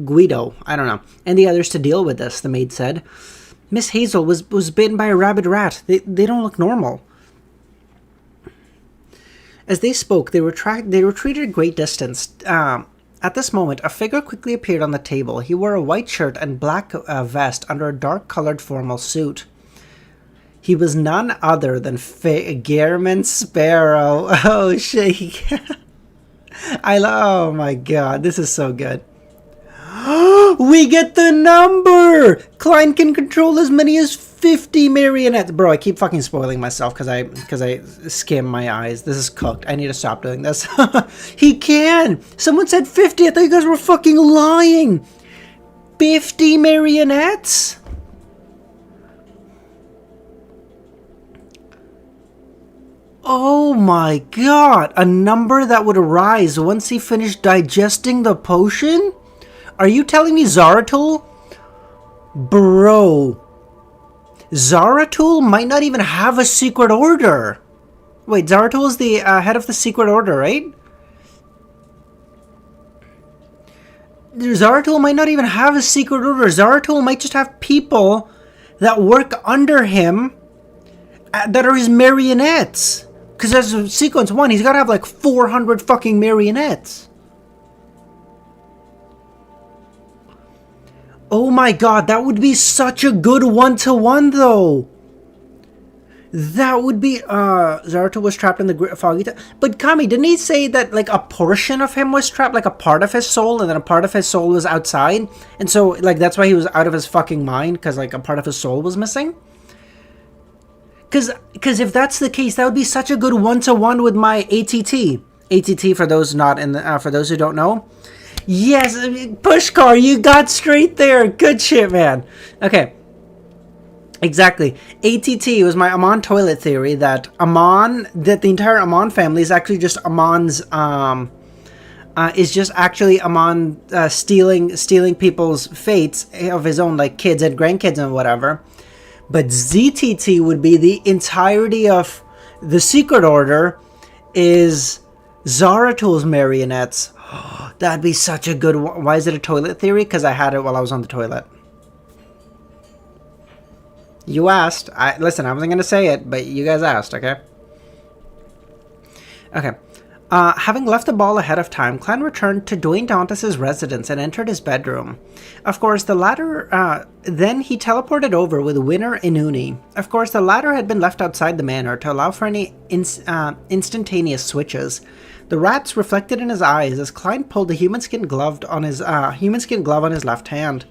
Guido, I don't know, and the others to deal with this, the maid said. Miss Hazel was bitten by a rabid rat. They don't look normal. As they spoke, they retreated a great distance. At this moment, a figure quickly appeared on the table. He wore a white shirt and black vest under a dark-colored formal suit. He was none other than Gehrman Sparrow. Oh, shit. Oh, my God. This is so good. We get the number! Klein can control as many as 50 marionettes. Bro, I keep fucking spoiling myself because I skim my eyes. This is cooked. I need to stop doing this. He can! Someone said 50. I thought you guys were fucking lying. 50 marionettes? Oh my god. A number that would arise once he finished digesting the potion? Are you telling me Zaratul? Bro. Zaratul might not even have a secret order. Wait, Zaratul is the head of the secret order, right? Zaratul might not even have a secret order. Zaratul might just have people that work under him that are his marionettes. Because as sequence 1, he's got to have like 400 fucking marionettes. Oh my god, that would be such a good one-to-one, though. That would be, Zaratul was trapped in the foggy but Kami, didn't he say that, like, a portion of him was trapped, like a part of his soul, and then a part of his soul was outside? And so, like, that's why he was out of his fucking mind, because, like, a part of his soul was missing? Because if that's the case, that would be such a good one-to-one with my ATT. ATT, for those not in the, for those who don't know. Yes, Pushkar, you got straight there. Good shit, man. Okay. Exactly. ATT was my Amon toilet theory that the entire Amon family is actually just Amon's, is just actually Amon, stealing people's fates of his own, like kids and grandkids and whatever. But ZTT would be the entirety of the secret order is Zaratul's marionettes. That'd be such a good one. Why is it a toilet theory? Because I had it while I was on the toilet. You asked. Listen, I wasn't going to say it, but you guys asked, okay? Okay. Having left the ball ahead of time, Klein returned to Dwayne Dantas' residence and entered his bedroom. Of course, the latter, then he teleported over with Winner Inuni. Of course, the latter had been left outside the manor to allow for any instantaneous switches. The rats reflected in his eyes as Klein pulled the human skin glove on his left hand.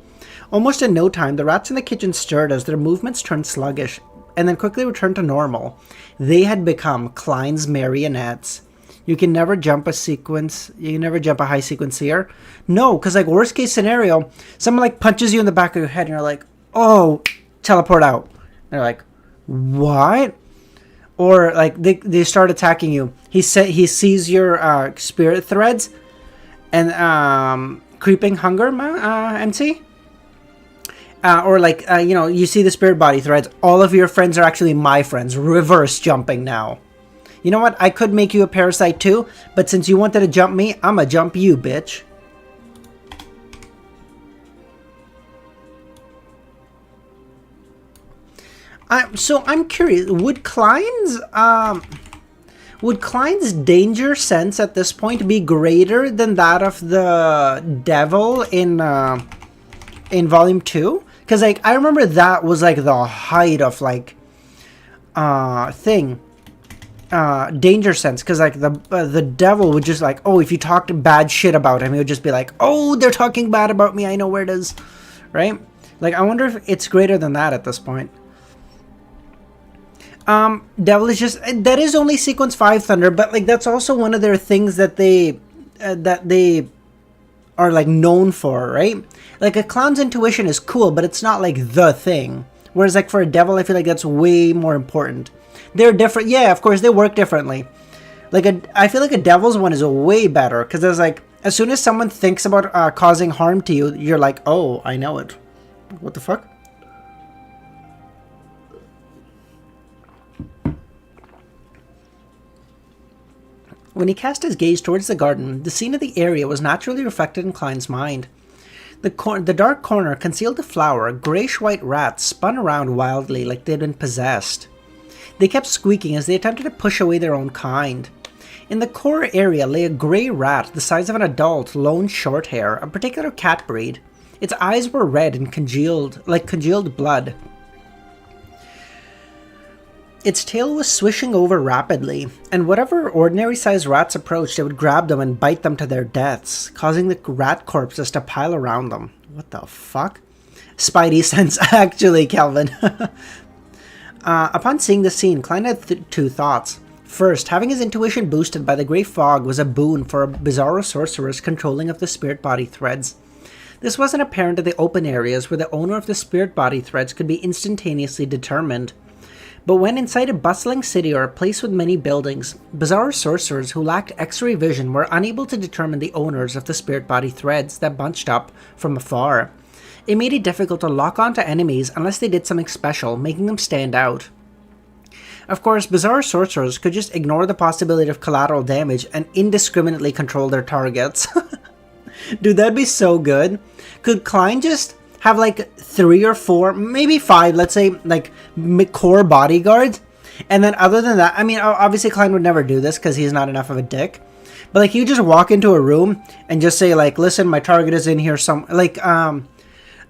Almost in no time, the rats in the kitchen stirred as their movements turned sluggish, and then quickly returned to normal. They had become Klein's marionettes. You can never jump a sequence. You can never jump a high sequence here. No, because like worst case scenario, someone like punches you in the back of your head and you're like, oh, teleport out. And they're like, what? Or like they start attacking you. He sees your spirit threads and creeping hunger, MC. Or like you see the spirit body threads. All of your friends are actually my friends. Reverse jumping now. You know what? I could make you a parasite too, but since you wanted to jump me, I'ma jump you, bitch. So I'm curious, would Klein's Would Klein's danger sense at this point be greater than that of the devil in Volume 2? Because, like, I remember that was, like, the height of, like, danger sense. Because, like, the devil would just, like, oh, if you talked bad shit about him, he would just be like, oh, they're talking bad about me, I know where it is. Right? Like, I wonder if it's greater than that at this point. Devil is just, that is only sequence 5 Thunder, but like that's also one of their things that they are like known for, right? Like a clown's intuition is cool, but it's not like the thing. Whereas like for a devil, I feel like that's way more important. They're different, yeah, of course they work differently. Like I feel like a devil's one is way better because there's like as soon as someone thinks about causing harm to you, you're like, oh, I know it. What the fuck? When he cast his gaze towards the garden, the scene of the area was naturally reflected in Klein's mind. The dark corner concealed a flower. Grayish-white rats spun around wildly like they had been possessed. They kept squeaking as they attempted to push away their own kind. In the core area lay a gray rat the size of an adult lone shorthair, a particular cat breed. Its eyes were red and congealed blood. Its tail was swishing over rapidly, and whatever ordinary-sized rats approached, it would grab them and bite them to their deaths, causing the rat corpses to pile around them. What the fuck? Spidey sense, actually, Calvin. Upon seeing the scene, Klein had two thoughts. First, having his intuition boosted by the grey fog was a boon for a Bizarro sorcerer's controlling of the spirit body threads. This wasn't apparent in the open areas where the owner of the spirit body threads could be instantaneously determined. But when inside a bustling city or a place with many buildings, Bizarro sorcerers who lacked X-ray vision were unable to determine the owners of the spirit body threads that bunched up from afar. It made it difficult to lock onto enemies unless they did something special, making them stand out. Of course, Bizarro sorcerers could just ignore the possibility of collateral damage and indiscriminately control their targets. Dude, that'd be so good. Could Klein just have like 3 or 4, maybe 5, let's say, like core bodyguards, and then other than that, I mean, obviously Klein would never do this because he's not enough of a dick, but like you just walk into a room and just say like, listen, my target is in here oh,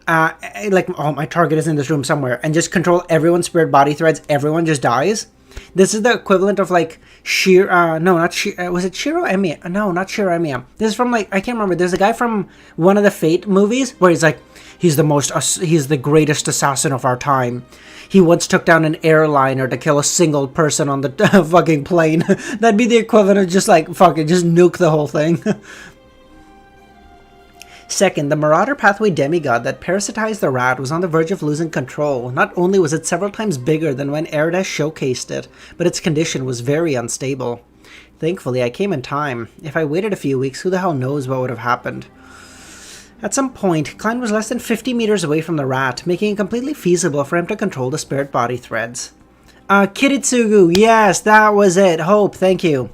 my target is in this room somewhere, and just control everyone's spirit body threads, everyone just dies. This is the equivalent of like was it Shiro Emiya? No, not Shiro Emiya. This is from like, I can't remember, there's a guy from one of the Fate movies where he's like, he's the greatest assassin of our time. He once took down an airliner to kill a single person on the fucking plane. That'd be the equivalent of just like, fucking just nuke the whole thing. Second, the Marauder Pathway demigod that parasitized the rat was on the verge of losing control. Not only was it several times bigger than when Erdes showcased it, but its condition was very unstable. Thankfully, I came in time. If I waited a few weeks, who the hell knows what would have happened. At some point, Klein was less than 50 meters away from the rat, making it completely feasible for him to control the spirit body threads. Kiritsugu, yes, that was it. Hope, thank you.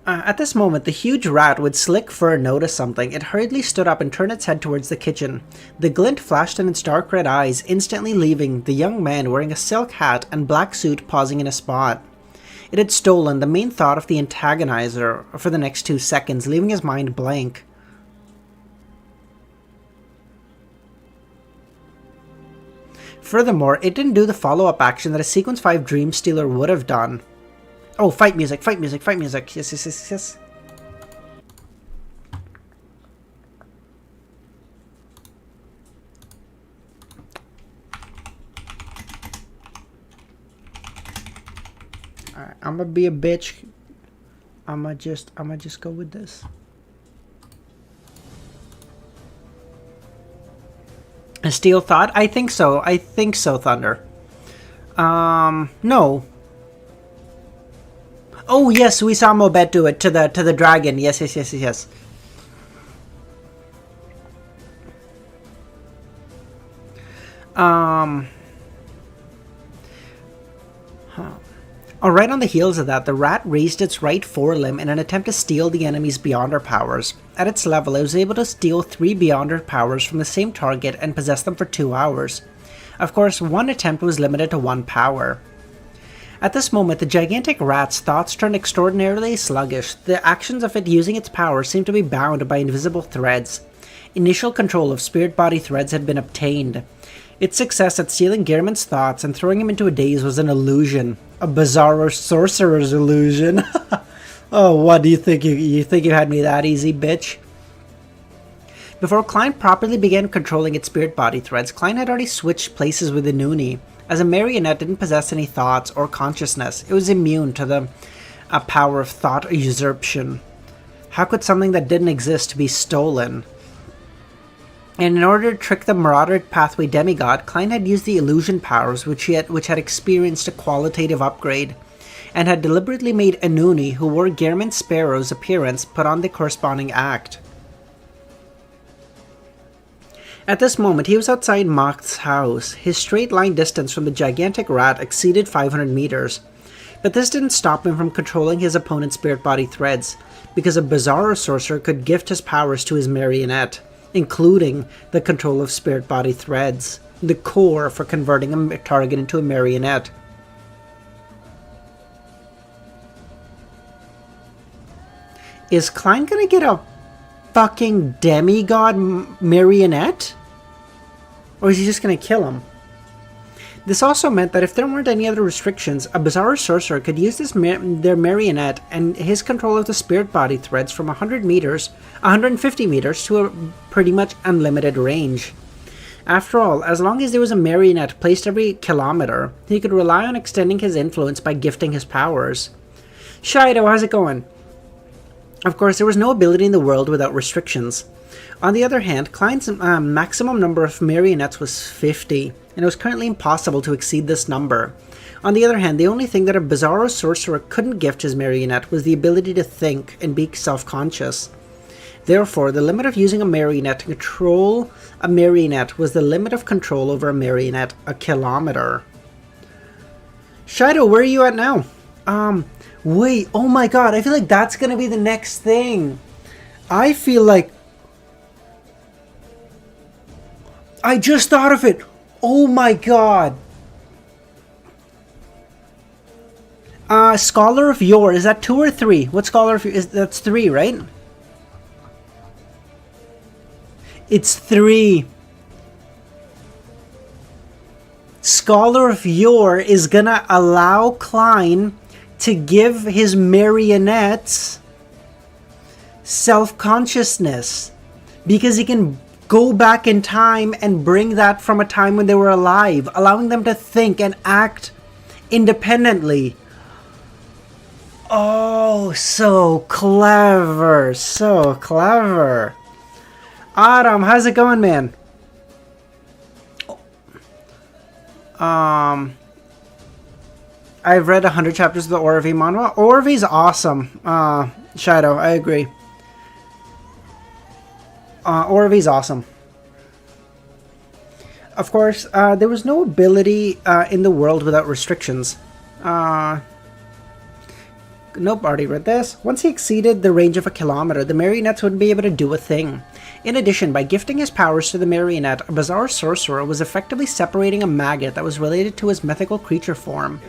At this moment, the huge rat with slick fur noticed something. It hurriedly stood up and turned its head towards the kitchen. The glint flashed in its dark red eyes, instantly leaving the young man wearing a silk hat and black suit pausing in a spot. It had stolen the main thought of the antagonizer for the next 2 seconds, leaving his mind blank. Furthermore, it didn't do the follow-up action that a Sequence 5 Dream Stealer would have done. Oh, fight music, fight music, fight music. Yes, yes, yes, yes. Alright, I'm gonna be a bitch. I'm gonna just go with this. A Steel Thought? I think so. I think so, Thunder. No. Oh yes, we saw Mobet do it to the dragon. Yes, yes, yes, yes. Alright, on the heels of that, the rat raised its right forelimb in an attempt to steal the enemy's Beyonder powers. At its level, it was able to steal 3 Beyonder powers from the same target and possess them for 2 hours. Of course, one attempt was limited to 1 power. At this moment, the gigantic rat's thoughts turned extraordinarily sluggish. The actions of it using its power seemed to be bound by invisible threads. Initial control of spirit body threads had been obtained. Its success at stealing Gehrman's thoughts and throwing him into a daze was an illusion. A Bizarro sorcerer's illusion. Oh, what do you think? You think you had me that easy, bitch? Before Klein properly began controlling its spirit body threads, Klein had already switched places with Inuni. As a marionette didn't possess any thoughts or consciousness, it was immune to the power of thought usurpation. How could something that didn't exist be stolen? And in order to trick the Marauder Pathway demigod, Klein had used the illusion powers which had experienced a qualitative upgrade, and had deliberately made Inuni, who wore Gehrman Sparrow's appearance, put on the corresponding act. At this moment, he was outside Moth's house. His straight-line distance from the gigantic rat exceeded 500 meters. But this didn't stop him from controlling his opponent's spirit body threads, because a Bizarro sorcerer could gift his powers to his marionette, including the control of spirit body threads, the core for converting a target into a marionette. Is Klein gonna get a fucking demigod marionette? Or is he just gonna kill him? This also meant that if there weren't any other restrictions, a Bizarro sorcerer could use their marionette and his control of the spirit body threads from 150 meters to a pretty much unlimited range. After all, as long as there was a marionette placed every kilometer, he could rely on extending his influence by gifting his powers. Shido, how's it going? Of course, there was no ability in the world without restrictions. On the other hand, Klein's maximum number of marionettes was 50, and it was currently impossible to exceed this number. On the other hand, the only thing that a Bizarro sorcerer couldn't gift his marionette was the ability to think and be self-conscious. Therefore, the limit of using a marionette to control a marionette was the limit of control over a marionette, a kilometer. Shido, where are you at now? Wait, oh my god, I feel like that's gonna be the next thing. I feel like... I just thought of it! Oh my god! Scholar of Yore, is that 2 or 3? What Scholar of Yore? That's 3, right? It's 3. Scholar of Yore is gonna allow Klein to give his marionettes self-consciousness, because he can go back in time and bring that from a time when they were alive, allowing them to think and act independently. Oh, so clever, so clever. Adam, how's it going, man? I've read 100 chapters of the ORV manhwa. ORV's awesome. Shadow, I agree. ORV's awesome. Of course, there was no ability in the world without restrictions. Nope, already read this. Once he exceeded the range of a kilometer, the marionettes wouldn't be able to do a thing. In addition, by gifting his powers to the marionette, a Bizarro sorcerer was effectively separating a maggot that was related to his mythical creature form.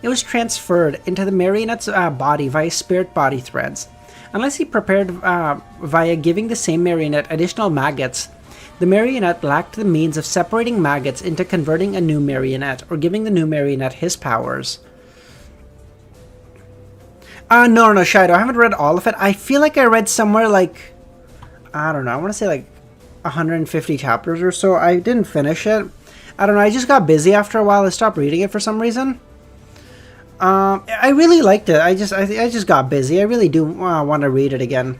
It was transferred into the marionette's body via spirit body threads. Unless he prepared via giving the same marionette additional maggots, the marionette lacked the means of separating maggots into converting a new marionette or giving the new marionette his powers. No, Shido, I haven't read all of it. I feel like I read somewhere like, I don't know, I want to say like 150 chapters or so. I didn't finish it. I don't know, I just got busy after a while. I stopped reading it for some reason. I really liked it. I just got busy. I really do want to read it again.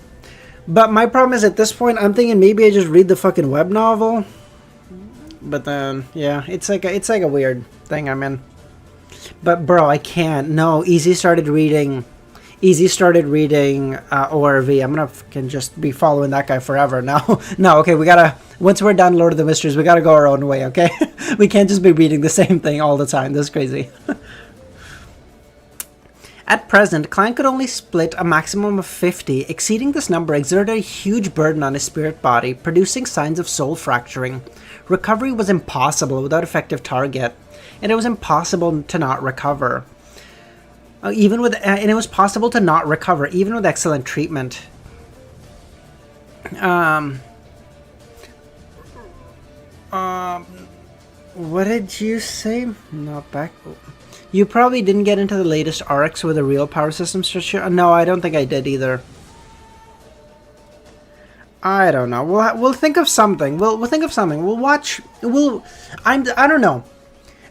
But my problem is at this point, I'm thinking maybe I just read the fucking web novel. But then, yeah, it's like a weird thing I'm in. But bro, I can't. No, Easy started reading ORV. I'm gonna fucking just be following that guy forever now. No, okay, we gotta, once we're done Lord of the Mysteries, we gotta go our own way, okay? We can't just be reading the same thing all the time. That's crazy. At present, Klein could only split a maximum of 50. Exceeding this number exerted a huge burden on his spirit body, producing signs of soul fracturing. Recovery was impossible without effective target, and it was impossible to not recover. Even with, and it was possible to not recover, even with excellent treatment. What did you say? Not back. You probably didn't get into the latest RX with a real power system structure. No, I don't think I did either. I don't know. We'll think of something. We'll think of something. We'll watch. I don't know.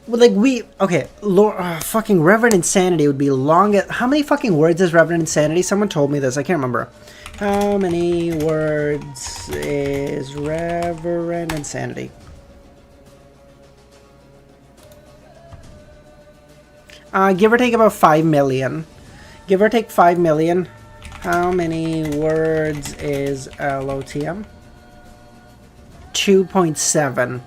Like okay. Lord, fucking Reverend Insanity would be long. How many fucking words is Reverend Insanity? Someone told me this. I can't remember. How many words is Reverend Insanity? Give or take about 5 million. Give or take 5 million. How many words is LOTM? 2.7.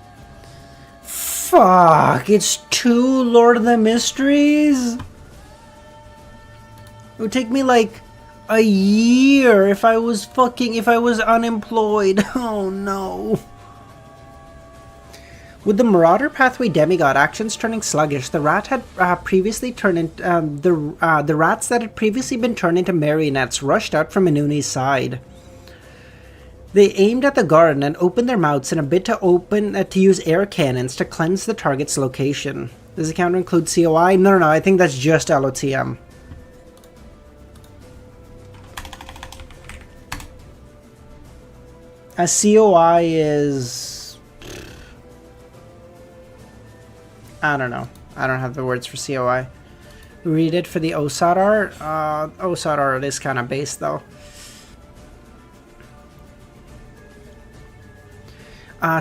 Fuck, it's 2 Lord of the Mysteries? It would take me like a year if I was unemployed. Oh no. With the Marauder Pathway Demigod actions turning sluggish, the rat had previously turned into the rats that had previously been turned into marionettes rushed out from Inuni's side. They aimed at the garden and opened their mouths in a bid to use air cannons to cleanse the target's location. Does the counter include COI? No, I think that's just LOTM. A COI is... I don't know. I don't have the words for COI. Read it for the OSAD art. OSAD art is kind of base though.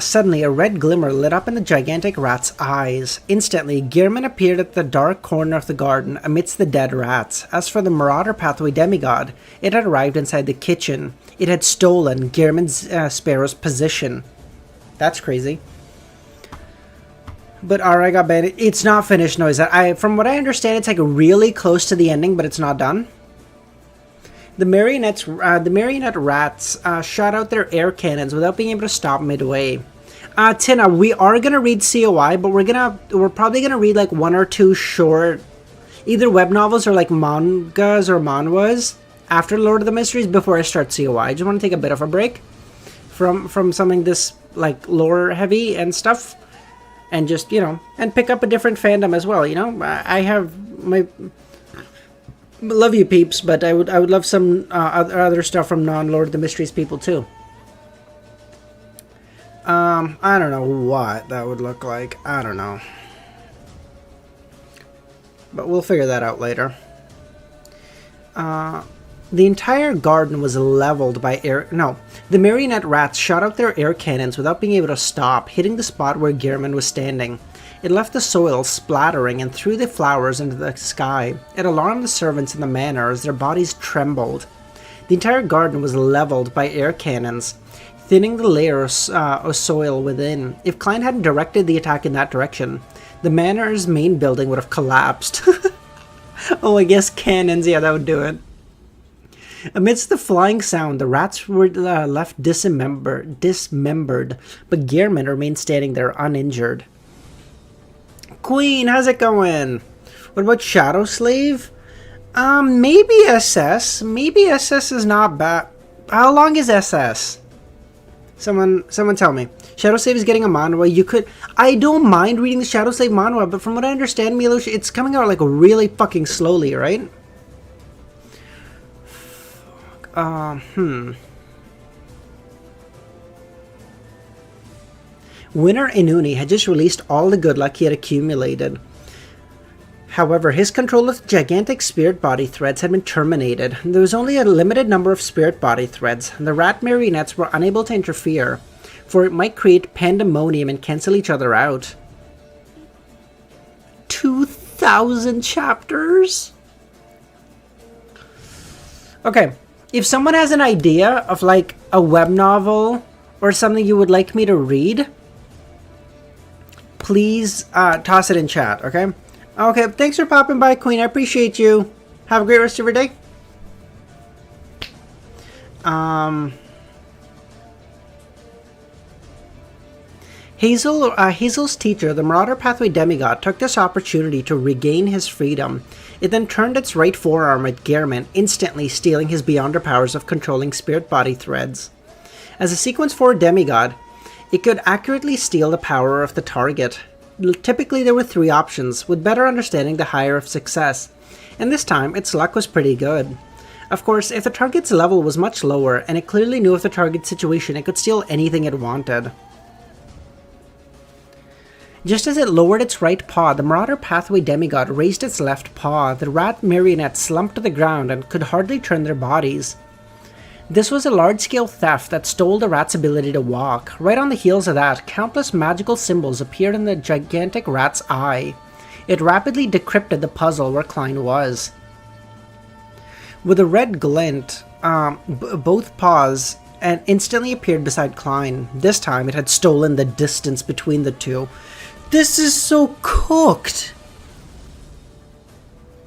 Suddenly, a red glimmer lit up in the gigantic rat's eyes. Instantly, Gehrman appeared at the dark corner of the garden amidst the dead rats. As for the Marauder Pathway Demigod, it had arrived inside the kitchen. It had stolen Gehrman's Sparrow's position. That's crazy. But alright, got banned. It's not finished, noise. From what I understand, it's like really close to the ending, but it's not done. The marionette rats shot out their air cannons without being able to stop midway. Tina, we are gonna read COI, but we're probably gonna read like 1 or 2 short, either web novels or like mangas or manhwas after Lord of the Mysteries before I start COI. I just want to take a bit of a break from something this like lore heavy and stuff. And just, and pick up a different fandom as well, I have my... Love you, peeps, but I would love some other stuff from non-Lord of the Mysteries people, too. I don't know what that would look like. I don't know. But we'll figure that out later. The entire garden was leveled by the marionette rats shot out their air cannons without being able to stop, hitting the spot where Gehrman was standing. It left the soil splattering and threw the flowers into the sky. It alarmed the servants in the manor as their bodies trembled. The entire garden was leveled by air cannons, thinning the layer of soil within. If Klein hadn't directed the attack in that direction, the manor's main building would have collapsed. Oh, I guess cannons, yeah, that would do it. Amidst the flying sound, the rats were left dismembered, but Gehrman remained standing there uninjured. Queen, how's it going? What about Shadow Slave? Maybe SS. Maybe SS is not bad. How long is SS? Someone tell me. Shadow Slave is getting a manhwa. I don't mind reading the Shadow Slave manhwa, but from what I understand, Milos, it's coming out like really fucking slowly, right? Winner Inuni had just released all the good luck he had accumulated. However, his control of gigantic spirit body threads had been terminated. There was only a limited number of spirit body threads. The rat marionettes were unable to interfere, for it might create pandemonium and cancel each other out. 2,000 chapters? Okay. If someone has an idea of like a web novel or something you would like me to read, please toss it in chat, okay? Okay, thanks for popping by, Queen. I appreciate you. Have a great rest of your day. Hazel's teacher, the Marauder Pathway Demigod, took this opportunity to regain his freedom. It then turned its right forearm at Gehrman, instantly stealing his Beyonder powers of controlling spirit body threads. As a Sequence 4 Demigod, it could accurately steal the power of the target. Typically there were 3 options, with better understanding the higher of success, and this time its luck was pretty good. Of course, if the target's level was much lower, and it clearly knew of the target's situation, it could steal anything it wanted. Just as it lowered its right paw, the Marauder Pathway Demigod raised its left paw. The rat marionettes slumped to the ground and could hardly turn their bodies. This was a large-scale theft that stole the rat's ability to walk. Right on the heels of that, countless magical symbols appeared in the gigantic rat's eye. It rapidly decrypted the puzzle where Klein was. With a red glint, both paws and instantly appeared beside Klein. This time it had stolen the distance between the two. This is so cooked!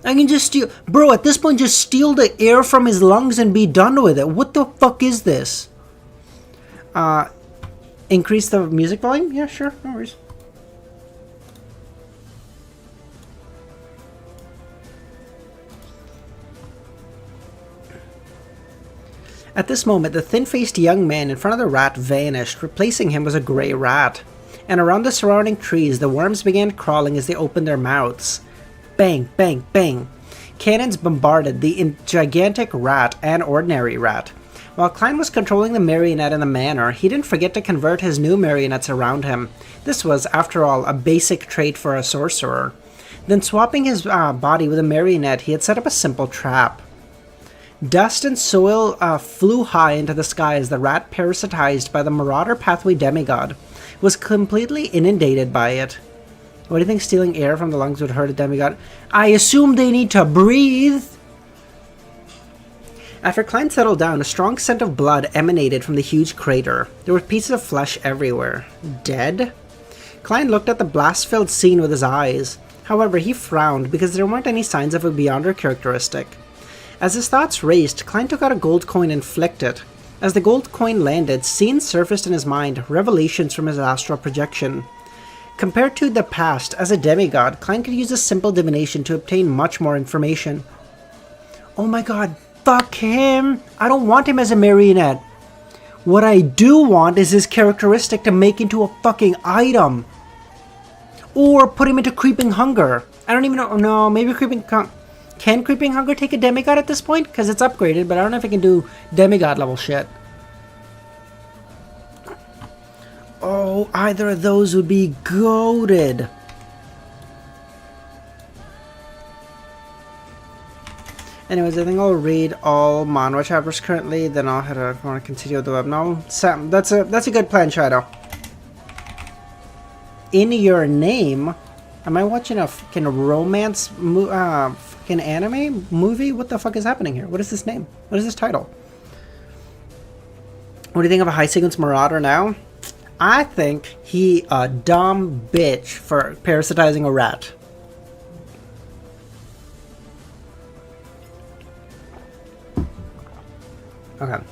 I can just steal... Bro, at this point, just steal the air from his lungs and be done with it. What the fuck is this? Increase the music volume? Yeah, sure. No worries. At this moment, the thin-faced young man in front of the rat vanished. Replacing him was a grey rat. And around the surrounding trees, the worms began crawling as they opened their mouths. Bang, bang, bang. Cannons bombarded the gigantic rat and ordinary rat. While Klein was controlling the marionette in the manor, he didn't forget to convert his new marionettes around him. This was, after all, a basic trait for a sorcerer. Then swapping his body with a marionette, he had set up a simple trap. Dust and soil flew high into the sky as the rat, parasitized by the Marauder Pathway Demigod, was completely inundated by it. What do you think stealing air from the lungs would hurt a demigod? I assume they need to breathe! After Klein settled down, a strong scent of blood emanated from the huge crater. There were pieces of flesh everywhere. Dead? Klein looked at the blast-filled scene with his eyes. However, he frowned because there weren't any signs of a Beyonder characteristic. As his thoughts raced, Klein took out a gold coin and flicked it. As the gold coin landed, scenes surfaced in his mind, revelations from his astral projection. Compared to the past, as a demigod, Klein could use a simple divination to obtain much more information. Oh my god, fuck him! I don't want him as a marionette! What I do want is his characteristic to make into a fucking item! Or put him into Creeping Hunger. I don't even know, no, maybe Can Creeping Hunger take a demigod at this point? Because it's upgraded, but I don't know if it can do demigod level shit. Oh, either of those would be goated. Anyways, I think I'll read all manhwa chapters currently, then I'll head out if I want to continue with the web novel. Sam, that's a good plan, Shadow. In Your Name? Am I watching a fucking romance fucking anime movie? What the fuck is happening here? What is this name? What is this title? What do you think of a high sequence marauder now? I think he a dumb bitch for parasitizing a rat. Okay.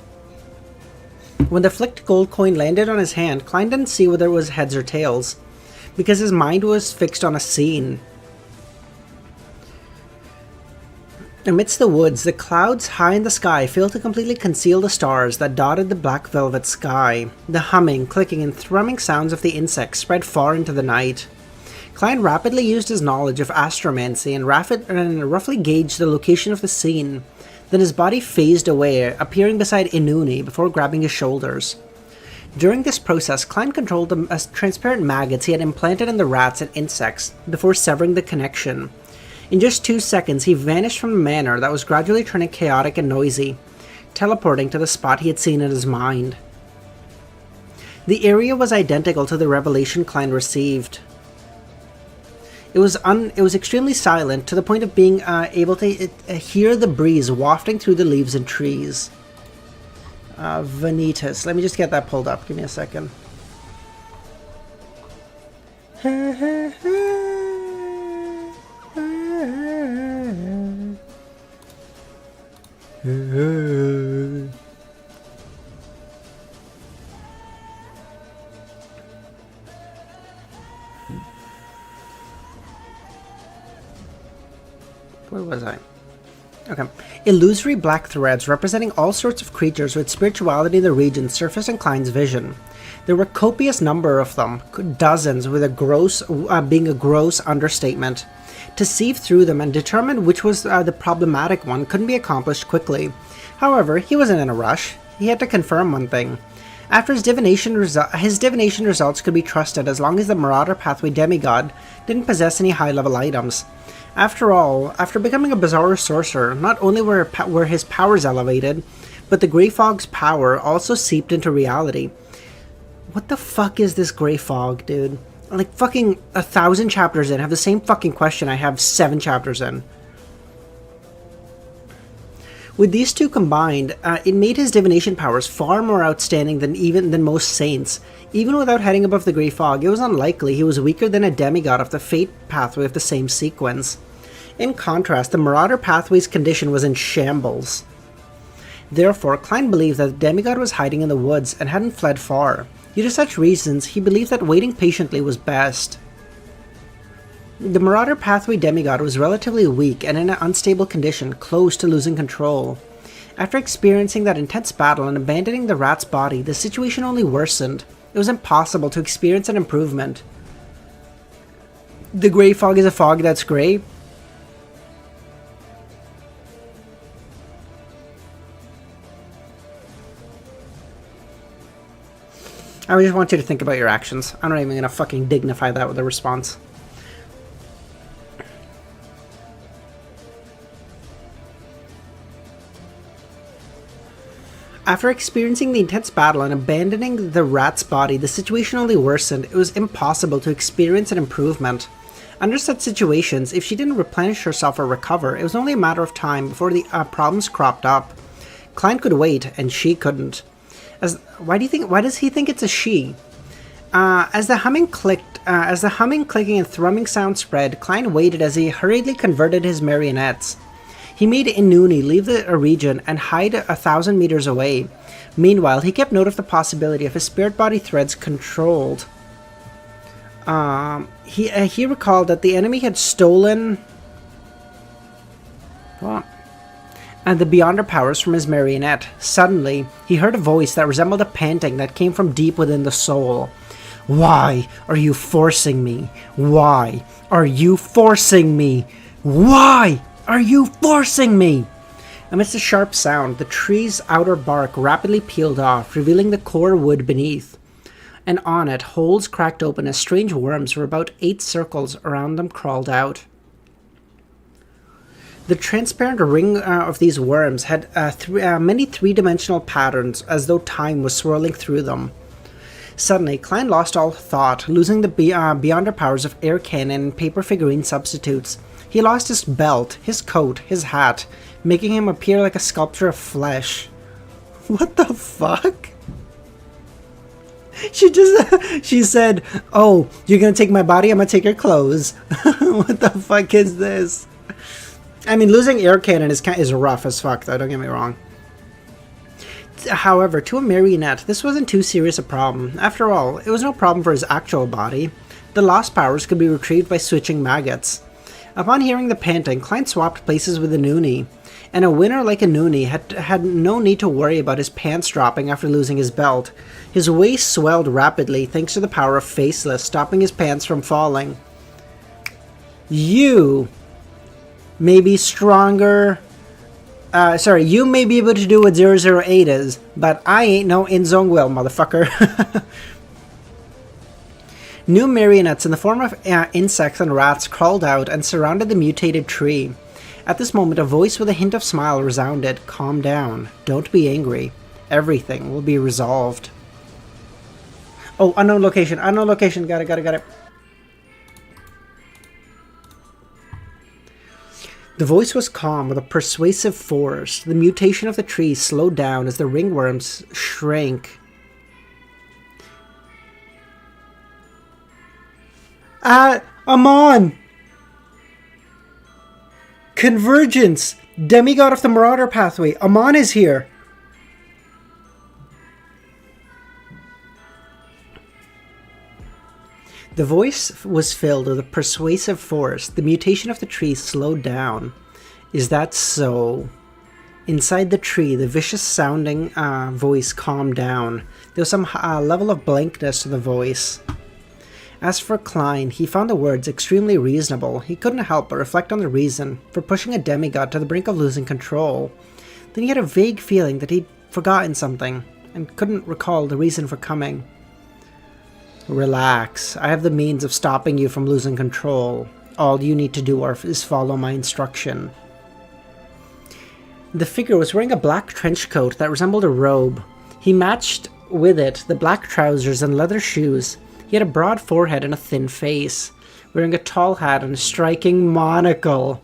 When the flicked gold coin landed on his hand, Klein didn't see whether it was heads or tails, because his mind was fixed on a scene. Amidst the woods, the clouds high in the sky failed to completely conceal the stars that dotted the black velvet sky. The humming, clicking, and thrumming sounds of the insects spread far into the night. Klein rapidly used his knowledge of astromancy and roughly gauged the location of the scene. Then his body phased away, appearing beside Inuni before grabbing his shoulders. During this process, Klein controlled the transparent maggots he had implanted in the rats and insects before severing the connection. In just 2 seconds, he vanished from the manor that was gradually turning chaotic and noisy, teleporting to the spot he had seen in his mind. The area was identical to the revelation Klein received. It was extremely silent, to the point of being able to hear the breeze wafting through the leaves and trees. Vanitas. Let me just get that pulled up. Give me a second. Where was I? Okay. Illusory black threads representing all sorts of creatures with spirituality in the region surfaced in Klein's vision. There were copious number of them, dozens, with a gross being a gross understatement. To sieve through them and determine which was the problematic one couldn't be accomplished quickly. However, he wasn't in a rush. He had to confirm one thing. After his divination results could be trusted as long as the Marauder Pathway demigod didn't possess any high-level items. After all, after becoming a Bizarro sorcerer, not only were his powers elevated, but the Grey Fog's power also seeped into reality. What the fuck is this Grey Fog, dude? Like fucking 1,000 chapters in, I have the same fucking question I have 7 chapters in. With these two combined, it made his divination powers far more outstanding than most saints. Even without heading above the Grey Fog, it was unlikely he was weaker than a demigod of the Fate pathway of the same sequence. In contrast, the Marauder pathway's condition was in shambles. Therefore, Klein believed that the demigod was hiding in the woods and hadn't fled far. Due to such reasons, he believed that waiting patiently was best. The Marauder Pathway demigod was relatively weak and in an unstable condition, close to losing control. After experiencing that intense battle and abandoning the rat's body, the situation only worsened. It was impossible to experience an improvement. The Grey Fog is a fog that's grey. I just want you to think about your actions. I'm not even gonna fucking dignify that with a response. After experiencing the intense battle and abandoning the rat's body, the situation only worsened. It was impossible to experience an improvement. Under such situations, if she didn't replenish herself or recover, it was only a matter of time before the problems cropped up. Klein could wait, and she couldn't. Why does he think it's a she? As the humming, clicking, and thrumming sound spread, Klein waited as he hurriedly converted his marionettes. He made Inuni leave the region and hide 1,000 meters away. Meanwhile, he kept note of the possibility of his spirit body threads controlled. He recalled that the enemy had stolen and the Beyonder powers from his marionette. Suddenly, he heard a voice that resembled a panting that came from deep within the soul. Why are you forcing me? Why are you forcing me? Why are you forcing me? Amidst a sharp sound, the tree's outer bark rapidly peeled off, revealing the core wood beneath. And on it, holes cracked open as strange worms for about 8 circles around them crawled out. The transparent ring of these worms had many three-dimensional patterns, as though time was swirling through them. Suddenly, Klein lost all thought, losing the Beyonder powers of air cannon and paper figurine substitutes. He lost his belt, his coat, his hat, making him appear like a sculpture of flesh. What the fuck? She said, "Oh, you're gonna take my body, I'm gonna take your clothes." What the fuck is this? I mean, losing air cannon is rough as fuck, though, don't get me wrong. However, to a marionette, this wasn't too serious a problem. After all, it was no problem for his actual body. The lost powers could be retrieved by switching maggots. Upon hearing the panting, Klein swapped places with Inuni, and a winner like Inuni had no need to worry about his pants dropping after losing his belt. His waist swelled rapidly thanks to the power of Faceless, stopping his pants from falling. You may be stronger. You may be able to do what 008 is, but I ain't no Inzongwell, motherfucker. New marionettes in the form of insects and rats crawled out and surrounded the mutated tree. At this moment, a voice with a hint of smile resounded. Calm down. Don't be angry. Everything will be resolved. Oh, unknown location. Unknown location. Got it. The voice was calm with a persuasive force. The mutation of the tree slowed down as the ringworms shrank. Amon! Convergence! Demigod of the Marauder Pathway! Amon is here! The voice was filled with a persuasive force. The mutation of the tree slowed down. Is that so? Inside the tree, the vicious-sounding voice calmed down. There was some level of blankness to the voice. As for Klein, he found the words extremely reasonable. He couldn't help but reflect on the reason for pushing a demigod to the brink of losing control. Then he had a vague feeling that he'd forgotten something, and couldn't recall the reason for coming. Relax. I have the means of stopping you from losing control. All you need to do is follow my instruction. The figure was wearing a black trench coat that resembled a robe. He matched with it the black trousers and leather shoes. He had a broad forehead and a thin face, wearing a tall hat and a striking monocle.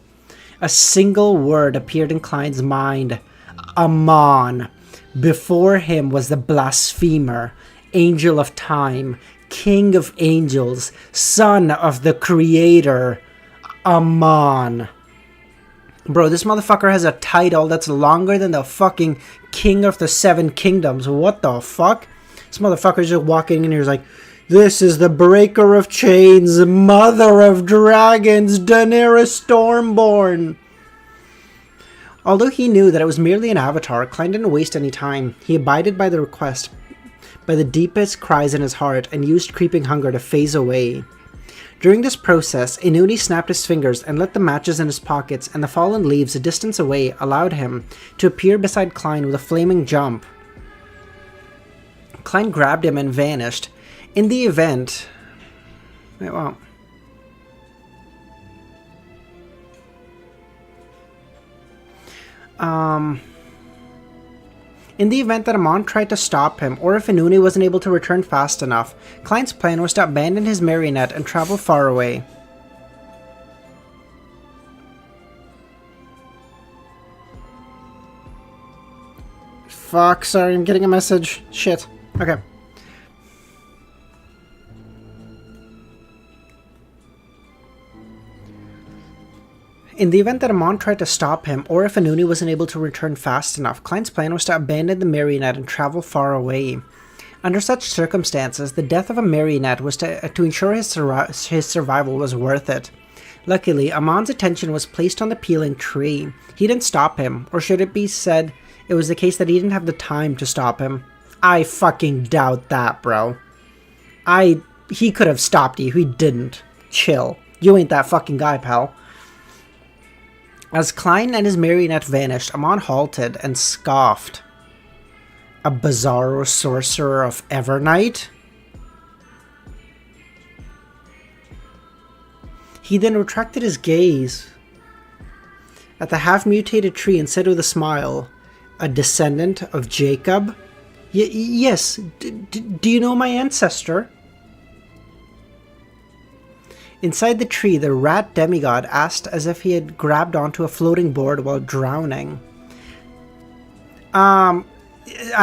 A single word appeared in Klein's mind. Amon. Before him was the blasphemer, angel of time, king of angels, son of the creator, Amon. Bro, this motherfucker has a title that's longer than the fucking king of the seven kingdoms. What the fuck? This motherfucker's just walking in here like, this is the breaker of chains, mother of dragons, Daenerys Stormborn. Although he knew that it was merely an avatar, Klein didn't waste any time. He abided by the request, by the deepest cries in his heart, and used creeping hunger to phase away. During this process, Inuni snapped his fingers and let the matches in his pockets, and the fallen leaves a distance away allowed him to appear beside Klein with a flaming jump. Klein grabbed him and vanished. In the event... Wait, well... In the event that Amon tried to stop him, or if Inuni wasn't able to return fast enough, Klein's plan was to abandon his marionette and travel far away. Fuck, sorry, I'm getting a message. Shit. Okay. In the event that Amon tried to stop him, or if Inuni wasn't able to return fast enough, Klein's plan was to abandon the marionette and travel far away. Under such circumstances, the death of a marionette was to ensure his survival was worth it. Luckily, Amon's attention was placed on the peeling tree. He didn't stop him, or should it be said, it was the case that he didn't have the time to stop him. I fucking doubt that, bro. He could have stopped you, he didn't. Chill. You ain't that fucking guy, pal. As Klein and his marionette vanished, Amon halted and scoffed. A Bizarro sorcerer of Evernight? He then retracted his gaze at the half-mutated tree and said with a smile, a descendant of Jacob? Yes, do you know my ancestor? Inside the tree, the rat demigod asked as if he had grabbed onto a floating board while drowning. I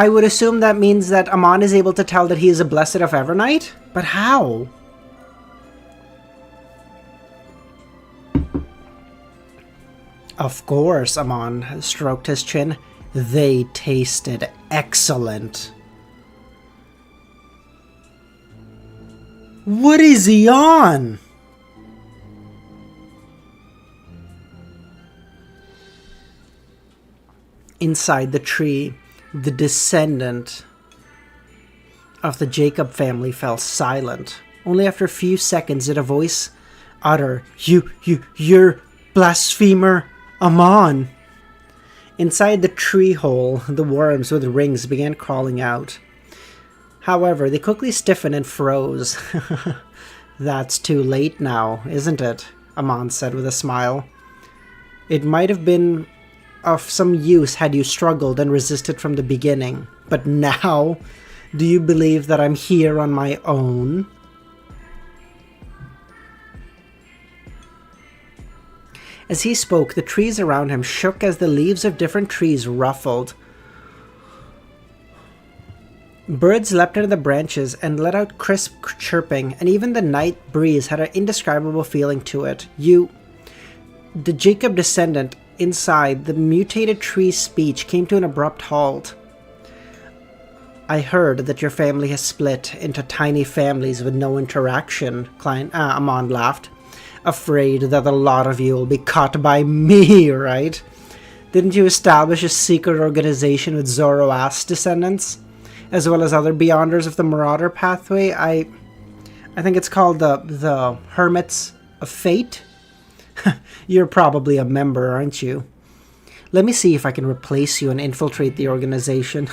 would assume that means that Amon is able to tell that he is a blessed of Evernight? But how? Of course, Amon stroked his chin. They tasted excellent. What is he on? Inside the tree, the descendant of the Jacob family fell silent. Only after a few seconds did a voice utter, You're blasphemer, Amon. Inside the tree hole, the worms with rings began crawling out. However, they quickly stiffened and froze. That's too late now, isn't it? Amon said with a smile. It might have been of some use had you struggled and resisted from the beginning. But now, do you believe that I'm here on my own? As he spoke, the trees around him shook as the leaves of different trees ruffled. Birds leapt into the branches and let out crisp chirping, and even the night breeze had an indescribable feeling to it. The Jacob descendant, inside the mutated tree's speech came to an abrupt halt. I heard that your family has split into tiny families with no interaction, Amon laughed. Afraid that a lot of you will be caught by me, right? Didn't you establish a secret organization with Zoroaster descendants, as well as other Beyonders of the Marauder pathway? I think it's called the Hermits of Fate. You're probably a member, aren't you? Let me see if I can replace you and infiltrate the organization.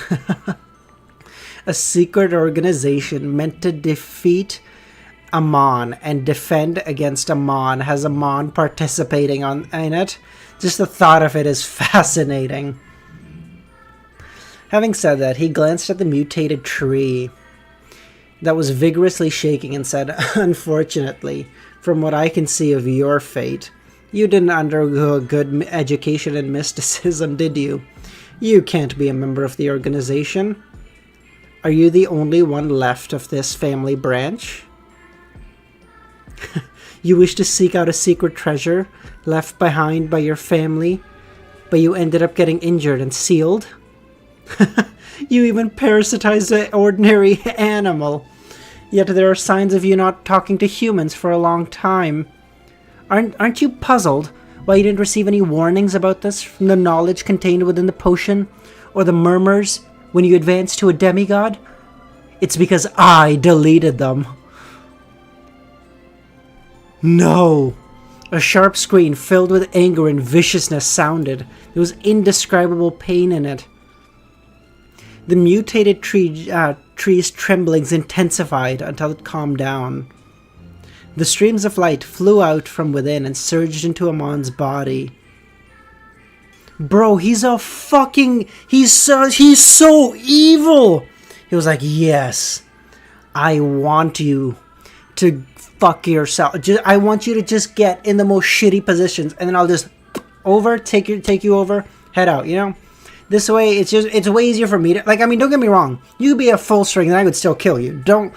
A secret organization meant to defeat Amon and defend against Amon. Has Amon participating in it? Just the thought of it is fascinating. Having said that, he glanced at the mutated tree that was vigorously shaking and said, "Unfortunately, from what I can see of your fate, you didn't undergo a good education in mysticism, did you? You can't be a member of the organization. Are you the only one left of this family branch? You wish to seek out a secret treasure left behind by your family, but you ended up getting injured and sealed? You even parasitized an ordinary animal. Yet there are signs of you not talking to humans for a long time. Aren't you puzzled why you didn't receive any warnings about this from the knowledge contained within the potion, or the murmurs when you advanced to a demigod? It's because I deleted them." No! A sharp scream filled with anger and viciousness sounded. There was indescribable pain in it. The mutated tree's tremblings intensified until it calmed down. The streams of light flew out from within and surged into Amon's body. Bro, he's so evil! He was like, "Yes, I want you to fuck yourself. I want you to just get in the most shitty positions, and then I'll just take you over, head out, you know? This way, it's way easier for me to, like, I mean, don't get me wrong. You could be a full string and I would still kill you. Don't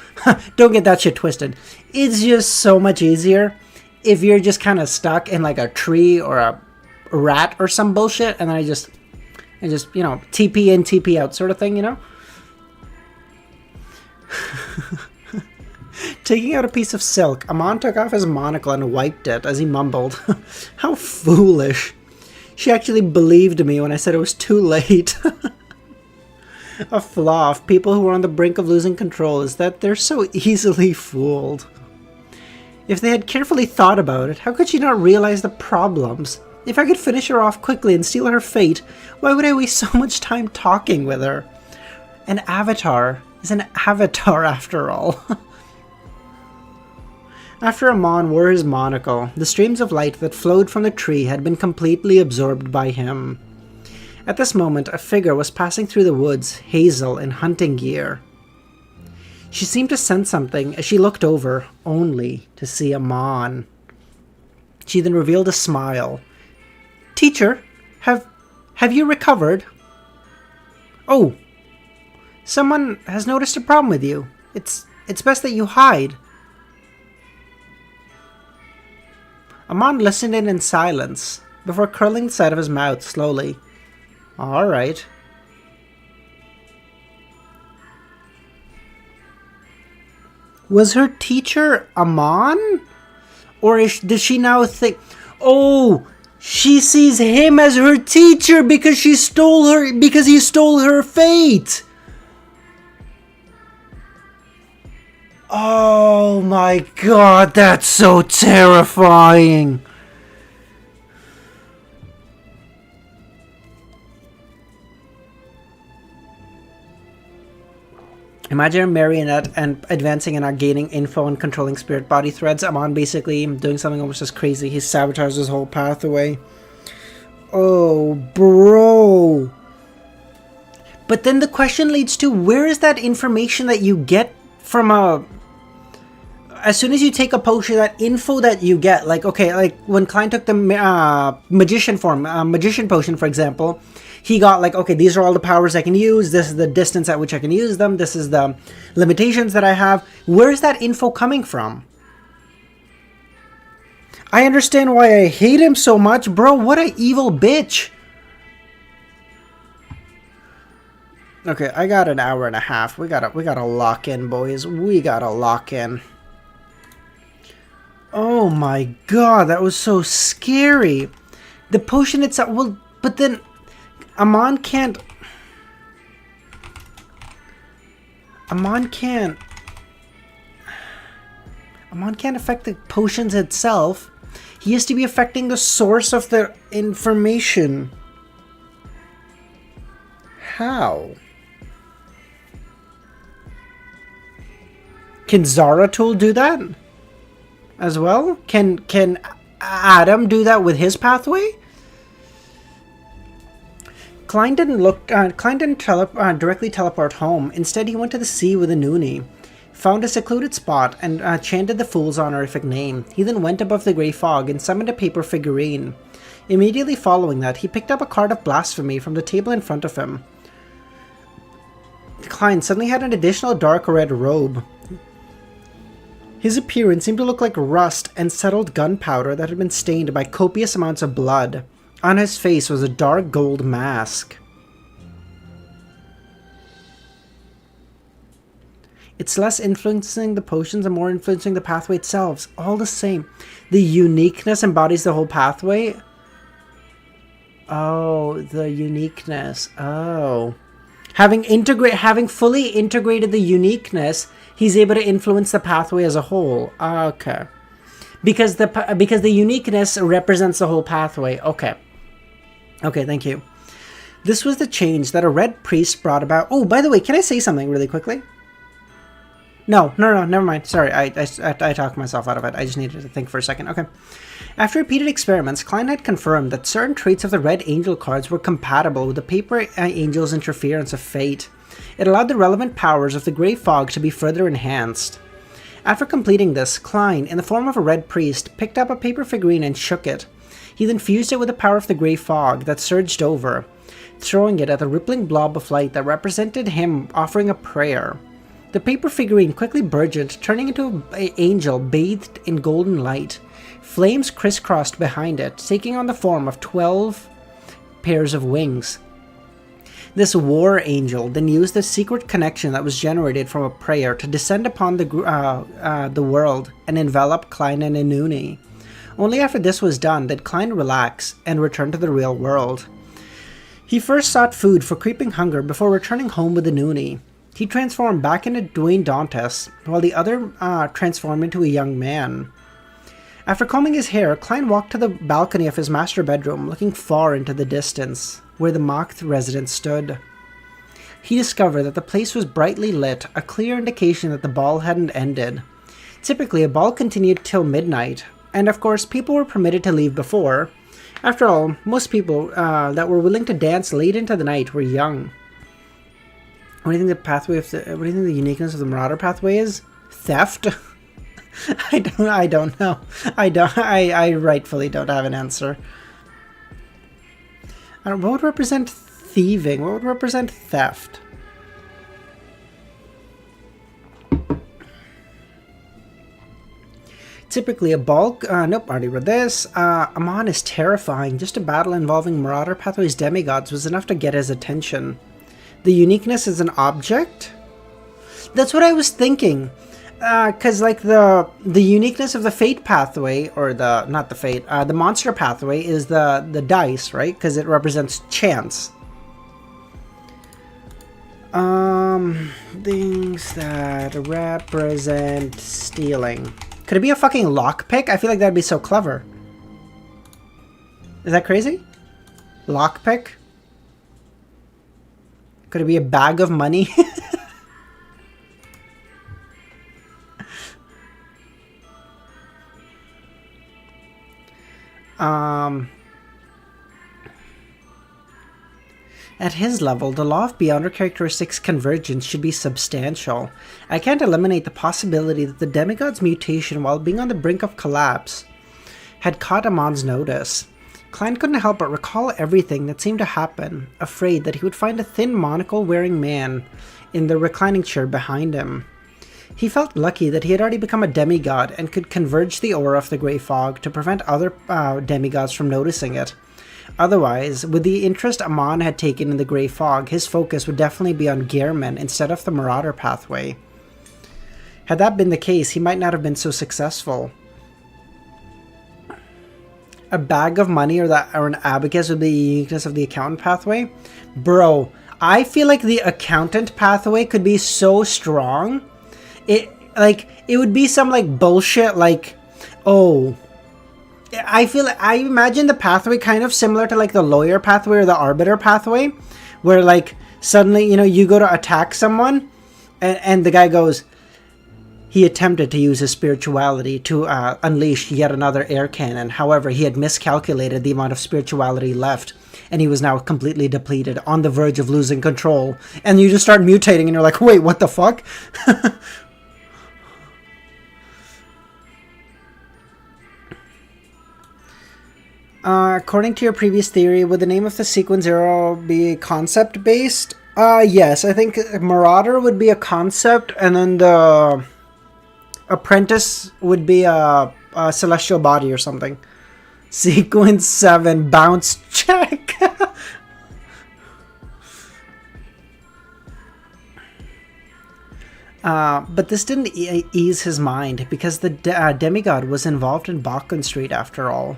get that shit twisted. It's just so much easier if you're just kind of stuck in like a tree or a rat or some bullshit, and then I just, you know, TP in, TP out sort of thing, you know? Taking out a piece of silk, Amon took off his monocle and wiped it as he mumbled, "How foolish. She actually believed me when I said it was too late." A flaw of people who are on the brink of losing control is that they're so easily fooled. If they had carefully thought about it, how could she not realize the problems? If I could finish her off quickly and steal her fate, why would I waste so much time talking with her? An avatar is an avatar after all. After Amon wore his monocle, the streams of light that flowed from the tree had been completely absorbed by him. At this moment, a figure was passing through the woods, Hazel in hunting gear. She seemed to sense something as she looked over, only to see Amon. She then revealed a smile. "Teacher, have you recovered?" "Oh, someone has noticed a problem with you. It's best that you hide." Amon listened in silence, before curling the side of his mouth slowly. "All right." Was her teacher Amon? Or does she now think... Oh, she sees him as her teacher because he stole her fate! Oh my god, that's so terrifying! Imagine a marionette and advancing and not gaining info and controlling spirit body threads. Amon basically doing something almost as crazy. He sabotaged his whole path away. Oh, bro. But then the question leads to, where is that information that you get from a... As soon as you take a potion, that info that you get, like, okay, like when Klein took the magician potion, for example, he got like, okay, these are all the powers I can use, this is the distance at which I can use them, this is the limitations that I have. Where is that info coming from? I understand why I hate him so much, bro. What a evil bitch. Okay, I got an hour and a half. We gotta lock in, boys. We gotta lock in. Oh my god, that was so scary. The potion itself, well, but then Amon can't... Amon can't affect the potions itself. He has to be affecting the source of the information. How? Can Zaratul do that as well? Can Adam do that with his pathway? Klein didn't directly teleport home. Instead, he went to the sea with a noonie, found a secluded spot, and chanted the fool's honorific name. He then went above the grey fog and summoned a paper figurine. Immediately following that, he picked up a card of blasphemy from the table in front of him. Klein suddenly had an additional dark red robe. His appearance seemed to look like rust and settled gunpowder that had been stained by copious amounts of blood. On his face was a dark gold mask. It's less influencing the potions and more influencing the pathway itself. All the same. The uniqueness embodies the whole pathway. Oh, the uniqueness. Oh. Having fully integrated the uniqueness, he's able to influence the pathway as a whole. Okay. Because the uniqueness represents the whole pathway. Okay. Okay, thank you. This was the change that a red priest brought about. Oh, by the way, can I say something really quickly? No, never mind. Sorry, I talked myself out of it. I just needed to think for a second. Okay. After repeated experiments, Klein had confirmed that certain traits of the red angel cards were compatible with the paper angel's interference of fate. It allowed the relevant powers of the grey fog to be further enhanced. After completing this, Klein, in the form of a red priest, picked up a paper figurine and shook it. He then fused it with the power of the grey fog that surged over, throwing it at the rippling blob of light that represented him offering a prayer. The paper figurine quickly burgeoned, turning into an angel bathed in golden light. Flames crisscrossed behind it, taking on the form of 12 pairs of wings. This war angel then used the secret connection that was generated from a prayer to descend upon the world and envelop Klein and Inuni. Only after this was done did Klein relax and return to the real world. He first sought food for creeping hunger before returning home with Inuni. He transformed back into Dwayne Dantes, while the other transformed into a young man. After combing his hair, Klein walked to the balcony of his master bedroom, looking far into the distance, where the mocked residence stood. He discovered that the place was brightly lit, a clear indication that the ball hadn't ended. Typically, a ball continued till midnight, and of course, people were permitted to leave before. After all, most people that were willing to dance late into the night were young. What do you think the uniqueness of the Marauder pathway is? Theft? I don't know. I rightfully don't have an answer. What would represent thieving? What would represent theft? Typically a bulk, nope, already read this. Amon is terrifying. Just a battle involving Marauder Pathway's demigods was enough to get his attention. The uniqueness is an object? That's what I was thinking. Because like the uniqueness of the fate pathway, or the monster pathway is the dice, right? Because it represents chance. Things that represent stealing. Could it be a fucking lockpick? I feel like that'd be so clever. Is that crazy? Lockpick? Could it be a bag of money? At his level, the law of Beyonder characteristics convergence should be substantial. I can't eliminate the possibility that the demigod's mutation, while being on the brink of collapse, had caught Amon's notice. Klein couldn't help but recall everything that seemed to happen, afraid that he would find a thin monocle-wearing man in the reclining chair behind him. He felt lucky that he had already become a demigod and could converge the aura of the grey fog to prevent other demigods from noticing it. Otherwise, with the interest Amon had taken in the grey fog, his focus would definitely be on Gehrman instead of the Marauder pathway. Had that been the case, he might not have been so successful. a bag of money or an abacus would be the uniqueness of the accountant pathway. Bro, I feel like the accountant pathway could be so strong. It would be some like bullshit like, oh, I imagine the pathway kind of similar to like the lawyer pathway or the arbiter pathway, where like suddenly, you go to attack someone and the guy goes, he attempted to use his spirituality to unleash yet another air cannon. However, he had miscalculated the amount of spirituality left, and he was now completely depleted, on the verge of losing control. And you just start mutating, and you're like, wait, what the fuck? According to your previous theory, would the name of the sequence 0 be concept-based? Yes, I think Marauder would be a concept, and then the apprentice would be a celestial body or something. Sequence 7, bounce check. But this didn't ease his mind, because the demigod was involved in Bachman Street after all.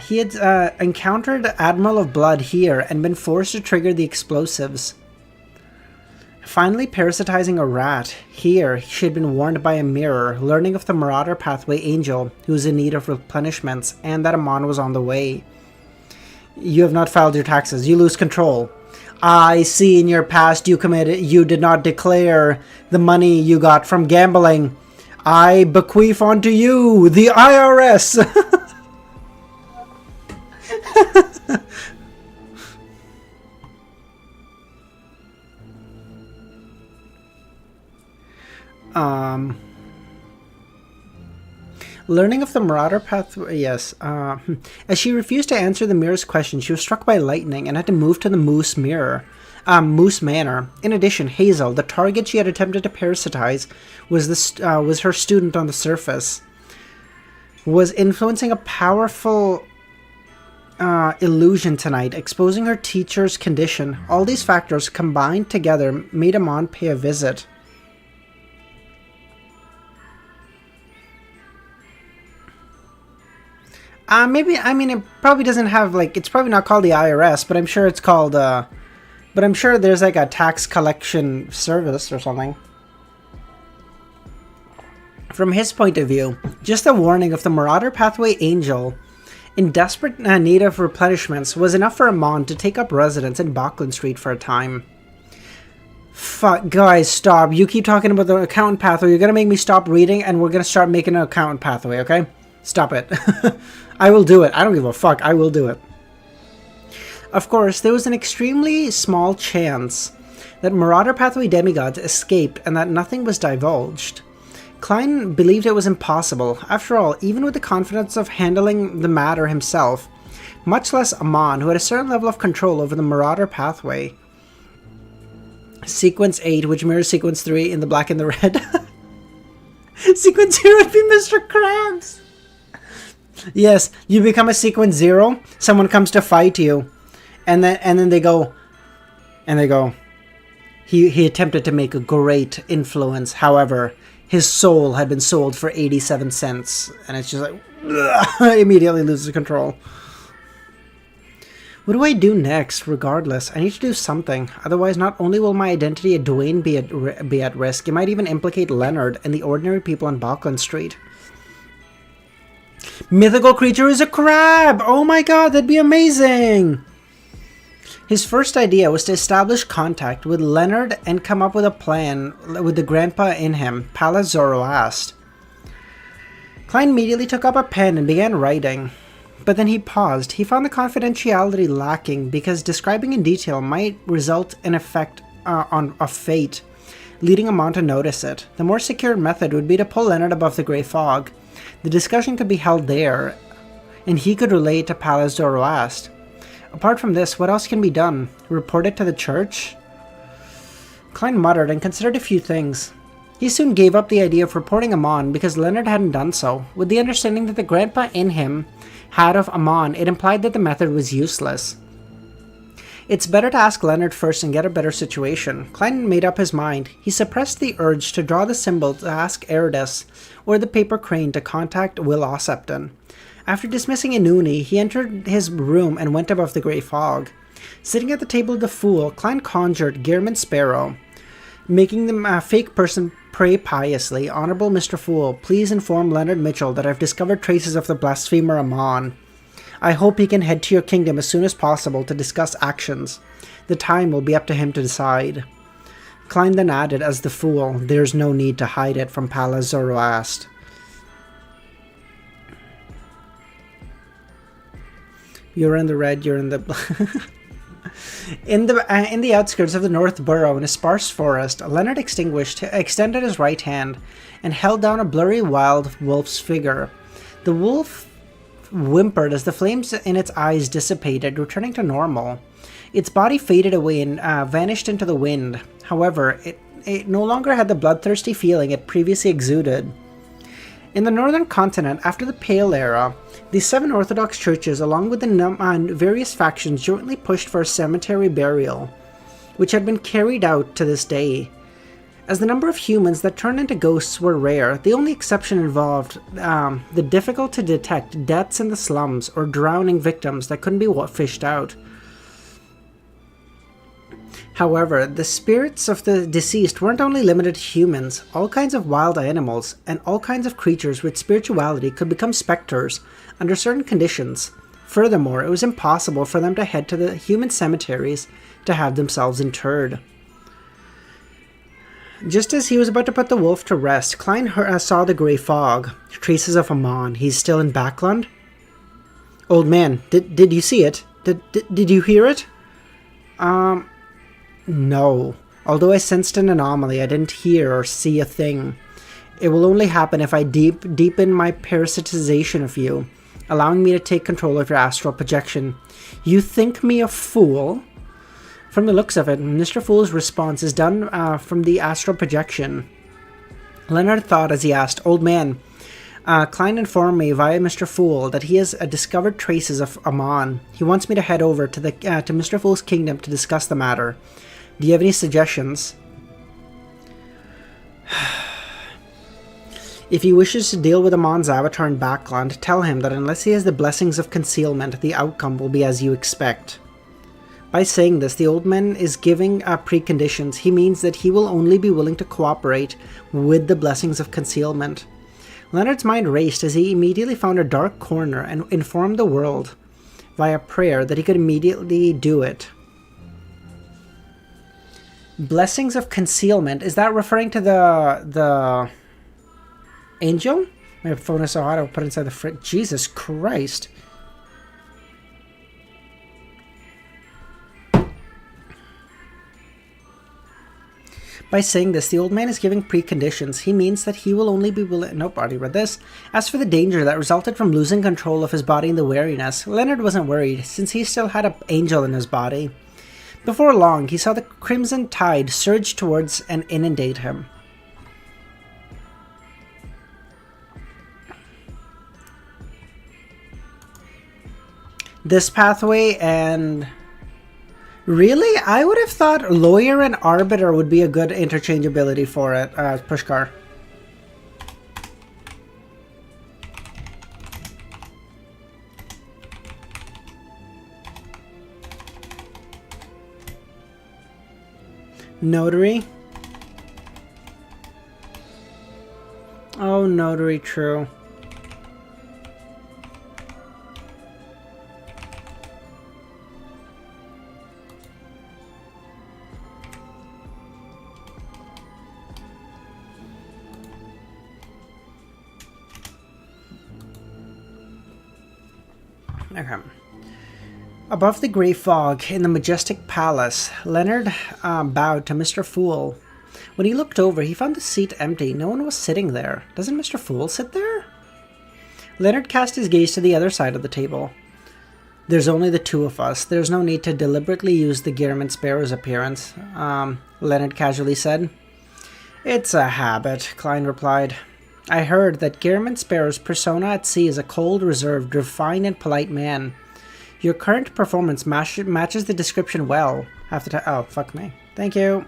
He had encountered Admiral of Blood here and been forced to trigger the explosives. Finally parasitizing a rat, here she had been warned by a mirror, learning of the Marauder Pathway Angel, who was in need of replenishments, and that Amon was on the way. You have not filed your taxes. You lose control. I see in your past you did not declare the money you got from gambling. I bequeath onto you, the IRS! Learning of the Marauder pathway, yes. As she refused to answer the mirror's question, she was struck by lightning and had to move to the Moose Manor. In addition, Hazel, the target she had attempted to parasitize, was her student on the surface. Was influencing a powerful illusion tonight, exposing her teacher's condition. All these factors combined together made Amon pay a visit. It probably doesn't have, like, it's probably not called the IRS, but I'm sure it's called, but I'm sure there's, like, a tax collection service or something. From his point of view, just the warning of the Marauder Pathway Angel, in desperate need of replenishments, was enough for Amon to take up residence in Bachman Street for a time. Fuck, guys, stop. You keep talking about the accountant pathway. You're gonna make me stop reading, and we're gonna start making an accountant pathway, okay? Stop it. I will do it. I don't give a fuck. I will do it. Of course, there was an extremely small chance that Marauder Pathway demigods escaped and that nothing was divulged. Klein believed it was impossible. After all, even with the confidence of handling the matter himself, much less Amon, who had a certain level of control over the Marauder Pathway. Sequence 8, which mirrors Sequence 3 in the black and the red. Sequence 0 would be Mr. Krabs. Yes, you become a Sequence 0, someone comes to fight you, and then they go, he attempted to make a great influence, however, his soul had been sold for 87 cents, and it's just like, immediately loses control. What do I do next? Regardless, I need to do something, otherwise not only will my identity at Dwayne be at risk, it might even implicate Leonard and the ordinary people on Bachman Street. Mythical creature is a crab! Oh my god, that'd be amazing! His first idea was to establish contact with Leonard and come up with a plan with the grandpa in him, Pallas Zoroast. Klein immediately took up a pen and began writing. But then he paused. He found the confidentiality lacking because describing in detail might result in effect on a fate, leading Amon to notice it. The more secure method would be to pull Leonard above the grey fog. The discussion could be held there, and he could relate to Pallas Zoroast. Apart from this, what else can be done? Report it to the church? Klein muttered and considered a few things. He soon gave up the idea of reporting Amon because Leonard hadn't done so. With the understanding that the grandpa in him had of Amon, it implied that the method was useless. It's better to ask Leonard first and get a better situation. Klein made up his mind. He suppressed the urge to draw the symbol to ask Eridus or the paper crane to contact Will Ossepton. After dismissing Inuni, he entered his room and went above the grey fog. Sitting at the table of the fool, Klein conjured Gearman Sparrow, making the fake person pray piously. Honorable Mr. Fool, please inform Leonard Mitchell that I've discovered traces of the blasphemer Amon. I hope he can head to your kingdom as soon as possible to discuss actions. The time will be up to him to decide. Klein then added as the fool, there's no need to hide it from Pallas Zoroast. You're in the red, you're in the... In the outskirts of the North Burrow, in a sparse forest, Leonard extended his right hand and held down a blurry wild wolf's figure. The wolf whimpered as the flames in its eyes dissipated, returning to normal. Its body faded away and vanished into the wind. However, it no longer had the bloodthirsty feeling it previously exuded. In the northern continent, after the Pale Era, the 7 Orthodox churches, along with the various factions, jointly pushed for a cemetery burial, which had been carried out to this day. As the number of humans that turned into ghosts were rare, the only exception involved the difficult-to-detect deaths in the slums or drowning victims that couldn't be fished out. However, the spirits of the deceased weren't only limited to humans. All kinds of wild animals and all kinds of creatures with spirituality could become specters under certain conditions. Furthermore, it was impossible for them to head to the human cemeteries to have themselves interred. Just as he was about to put the wolf to rest, Klein saw the grey fog. Traces of Amon. He's still in Backlund? Old man, did you see it? Did you hear it? No. Although I sensed an anomaly, I didn't hear or see a thing. It will only happen if I deepen my parasitization of you, allowing me to take control of your astral projection. You think me a fool? From the looks of it, Mr. Fool's response is done from the astral projection. Leonard thought as he asked, Old man, Klein informed me via Mr. Fool that he has discovered traces of Amon. He wants me to head over to Mr. Fool's kingdom to discuss the matter. Do you have any suggestions? If he wishes to deal with Amon's avatar in Backlund, tell him that unless he has the blessings of concealment, the outcome will be as you expect. By saying this, the old man is giving preconditions. He means that he will only be willing to cooperate with the blessings of concealment. Leonard's mind raced as he immediately found a dark corner and informed the world via prayer that he could immediately do it. Blessings of concealment, is that referring to the angel? My phone is so hot I'll put it inside the fridge. Jesus Christ. By saying this, the old man is giving preconditions. He means that he will only be willing... Nope, already read this. As for the danger that resulted from losing control of his body in the wariness, Leonard wasn't worried, since he still had an angel in his body. Before long, he saw the crimson tide surge towards and inundate him. This pathway and... Really? I would have thought Lawyer and Arbiter would be a good interchangeability for it, Pushkar. Notary? Oh, Notary, true. Okay. Above the grey fog in the majestic palace, Leonard bowed to Mr. Fool. When he looked over, he found the seat empty. No one was sitting there. Doesn't Mr. Fool sit there? Leonard cast his gaze to the other side of the table. There's only the two of us. There's no need to deliberately use the Gearman Sparrow's appearance, Leonard casually said. It's a habit, Klein replied. I heard that Gearman Sparrow's persona at sea is a cold, reserved, refined, and polite man. Your current performance matches the description well. Have to oh, fuck me. Thank you.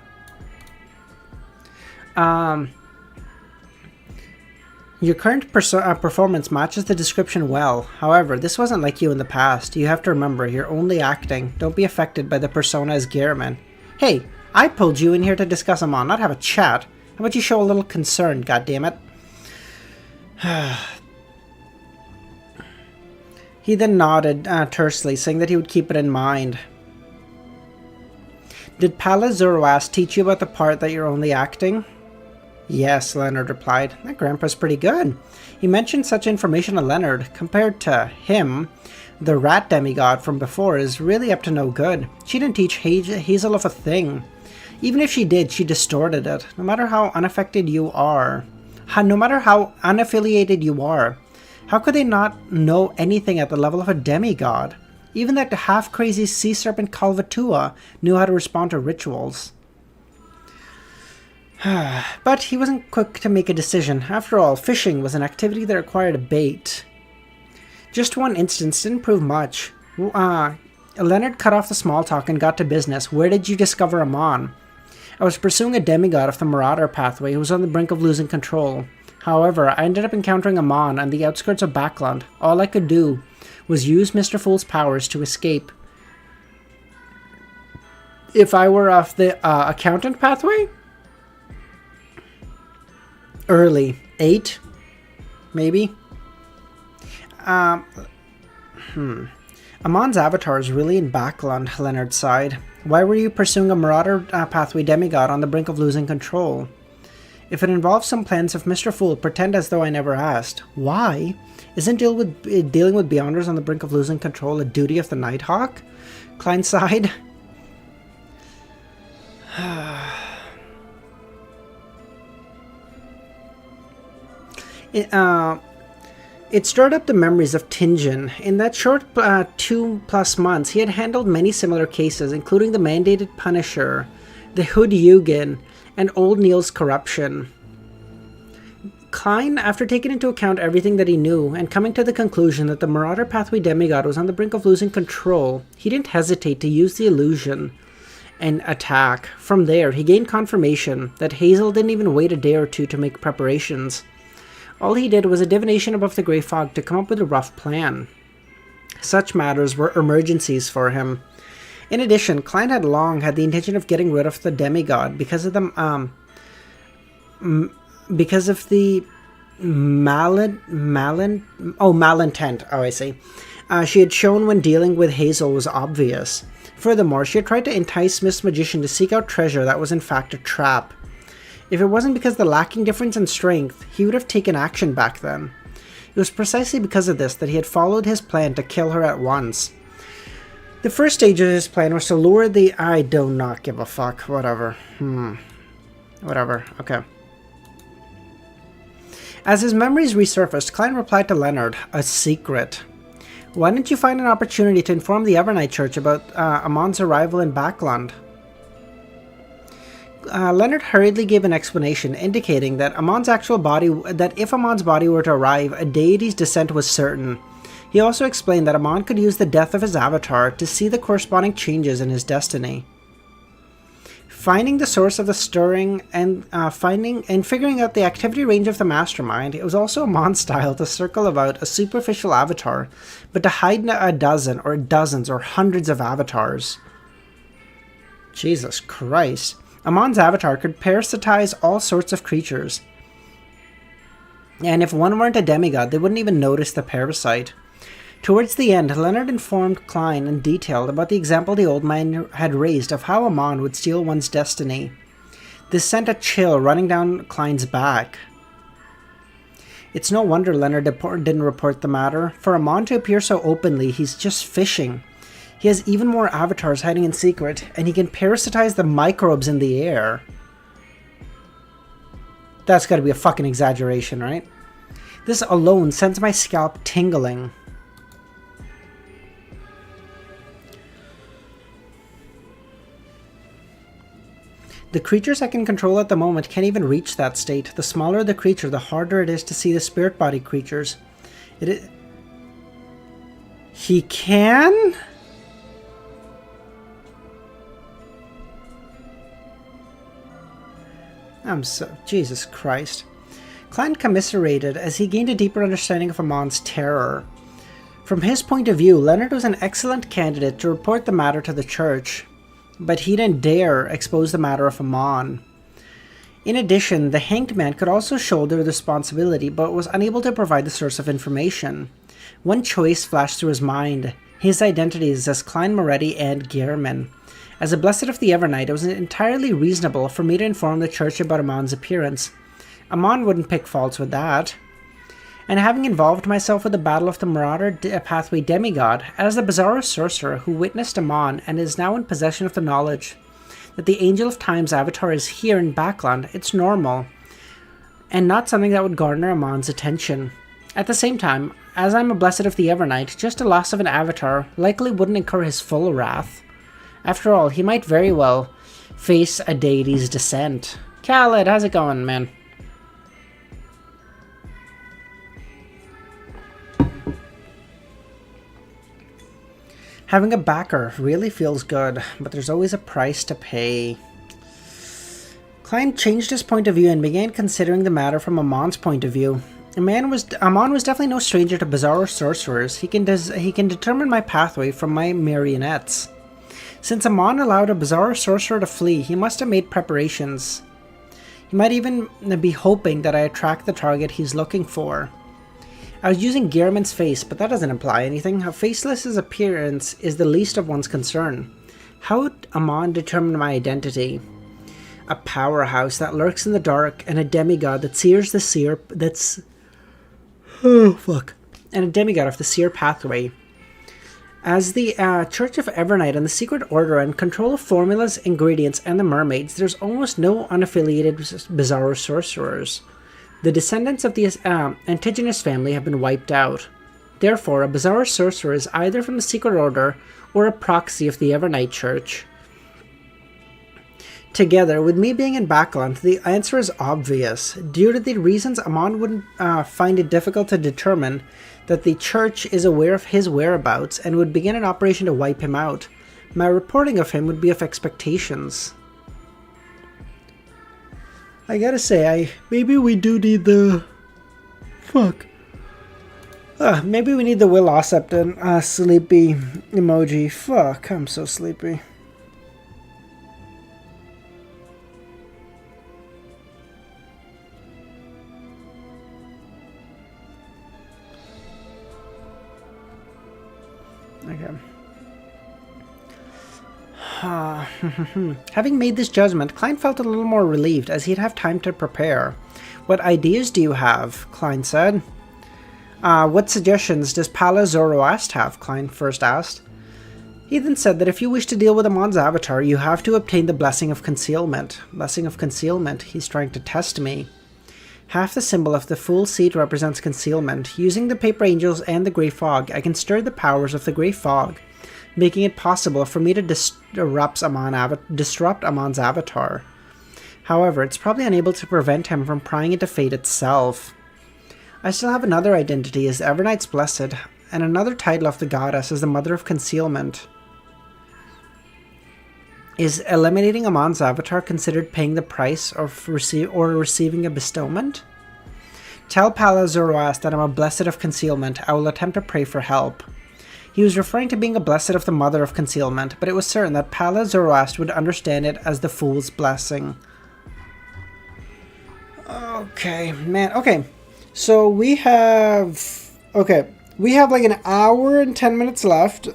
Your current performance matches the description well. However, this wasn't like you in the past. You have to remember, you're only acting. Don't be affected by the persona as Gehrman. Hey, I pulled you in here to discuss Amon, not have a chat. How about you show a little concern, goddammit? He then nodded tersely, saying that he would keep it in mind. Did Pala Zoroas teach you about the part that you're only acting? Yes, Leonard replied. That grandpa's pretty good. He mentioned such information to Leonard. Compared to him, the rat demigod from before is really up to no good. She didn't teach Hazel of a thing. Even if she did, she distorted it. No matter how unaffected you are, no matter how unaffiliated you are, how could they not know anything at the level of a demigod? Even that half-crazy sea serpent Kalvatua knew how to respond to rituals. But he wasn't quick to make a decision. After all, fishing was an activity that required a bait. Just one instance didn't prove much. Leonard cut off the small talk and got to business. Where did you discover Amon? I was pursuing a demigod of the Marauder pathway who was on the brink of losing control. However, I ended up encountering Amon on the outskirts of Backland. All I could do was use Mr. Fool's powers to escape. If I were off the accountant pathway? Early. 8? Maybe? Amon's avatar is really in Backland, Leonard sighed. Why were you pursuing a Marauder pathway demigod on the brink of losing control? If it involves some plans of Mr. Fool, pretend as though I never asked. Why? Isn't dealing with Beyonders on the brink of losing control a duty of the Nighthawk? Klein sighed. It stirred up the memories of Tingen. In that short 2+ months, he had handled many similar cases, including the mandated Punisher, the Hood Yugen, and Old Neil's corruption. Klein, after taking into account everything that he knew, and coming to the conclusion that the Marauder Pathway demigod was on the brink of losing control, he didn't hesitate to use the illusion and attack. From there, he gained confirmation that Hazel didn't even wait a day or two to make preparations. All he did was a divination above the grey fog to come up with a rough plan. Such matters were emergencies for him. In addition, Klein had long had the intention of getting rid of the demigod because of the malintent. Oh, I see. She had shown when dealing with Hazel was obvious. Furthermore, she had tried to entice Miss Magician to seek out treasure that was in fact a trap. If it wasn't because of the lacking difference in strength, he would have taken action back then. It was precisely because of this that he had followed his plan to kill her at once. The first stage of his plan was to lure the... I do not give a fuck. Whatever. Whatever. Okay. As his memories resurfaced, Klein replied to Leonard, a secret. Why didn't you find an opportunity to inform the Evernight Church about Amon's arrival in Backland? Leonard hurriedly gave an explanation, indicating that if Amon's body were to arrive, a deity's descent was certain. He also explained that Amon could use the death of his avatar to see the corresponding changes in his destiny. Finding the source of the stirring and figuring out the activity range of the mastermind, it was also Amon's style to circle about a superficial avatar, but to hide a dozen or dozens or hundreds of avatars. Jesus Christ. Amon's avatar could parasitize all sorts of creatures. And if one weren't a demigod, they wouldn't even notice the parasite. Towards the end, Leonard informed Klein in detail about the example the old man had raised of how Amon would steal one's destiny. This sent a chill running down Klein's back. It's no wonder Leonard didn't report the matter. For Amon to appear so openly, he's just fishing. He has even more avatars hiding in secret, and he can parasitize the microbes in the air. That's gotta be a fucking exaggeration, right? This alone sends my scalp tingling. The creatures I can control at the moment can't even reach that state. The smaller the creature, the harder it is to see the spirit body creatures. He can? Jesus Christ. Klein commiserated as he gained a deeper understanding of Amon's terror. From his point of view, Leonard was an excellent candidate to report the matter to the church, but he didn't dare expose the matter of Amon. In addition, the hanged man could also shoulder the responsibility, but was unable to provide the source of information. One choice flashed through his mind: his identities as Klein Moretti and Gehrman. As a blessed of the Evernight, it was entirely reasonable for me to inform the church about Amon's appearance. Amon wouldn't pick faults with that. And having involved myself with the Battle of the Marauder Pathway Demigod, as the Bizarro sorcerer who witnessed Amon and is now in possession of the knowledge that the Angel of Time's avatar is here in Backland, it's normal, and not something that would garner Amon's attention. At the same time, as I'm a blessed of the Evernight, just a loss of an avatar likely wouldn't incur his full wrath. After all, he might very well face a deity's descent. Khaled, how's it going, man? Having a backer really feels good, but there's always a price to pay. Klein changed his point of view and began considering the matter from Amon's point of view. Amon was definitely no stranger to Bizarro sorcerers. He can determine my pathway from my marionettes. Since Amon allowed a Bizarro sorcerer to flee, he must have made preparations. He might even be hoping that I attract the target he's looking for. I was using Gehrman's face, but that doesn't imply anything. A faceless appearance is the least of one's concern. How would Amon determine my identity? A powerhouse that lurks in the dark, and a demigod that sears the seer and a demigod of the seer pathway. As the Church of Evernight and the Secret Order and control of formulas, ingredients, and the mermaids, there's almost no unaffiliated Bizarro sorcerers. The descendants of the Antigonus family have been wiped out. Therefore, a Bizarro sorcerer is either from the Secret Order or a proxy of the Evernight Church. Together, with me being in Backland, the answer is obvious. Due to the reasons, Amon wouldn't find it difficult to determine that the Church is aware of his whereabouts and would begin an operation to wipe him out. My reporting of him would be of expectations. I gotta say, maybe we do need the... maybe we need the Will Ossepton sleepy emoji. Fuck, I'm so sleepy. Okay. Having made this judgment, Klein felt a little more relieved as he'd have time to prepare. What ideas do you have? Klein said. What suggestions does Pala Zoroast have? Klein first asked. He then said that if you wish to deal with Amon's avatar, you have to obtain the Blessing of Concealment. Blessing of Concealment? He's trying to test me. Half the symbol of the Fool Seat represents concealment. Using the Paper Angels and the Grey Fog, I can stir the powers of the Grey Fog, making it possible for me to disrupt Amon's avatar. However, it's probably unable to prevent him from prying into fate itself. I still have another identity as Evernight's Blessed, and another title of the goddess as the Mother of Concealment. Is eliminating Amon's avatar considered paying the price of receiving a bestowment? Tell Pala Zoroast that I'm a Blessed of Concealment. I will attempt to pray for help. He was referring to being a Blessed of the Mother of Concealment, but it was certain that Pala Zoroast would understand it as the Fool's Blessing. Okay, man. Okay, so we have like an hour and 10 minutes left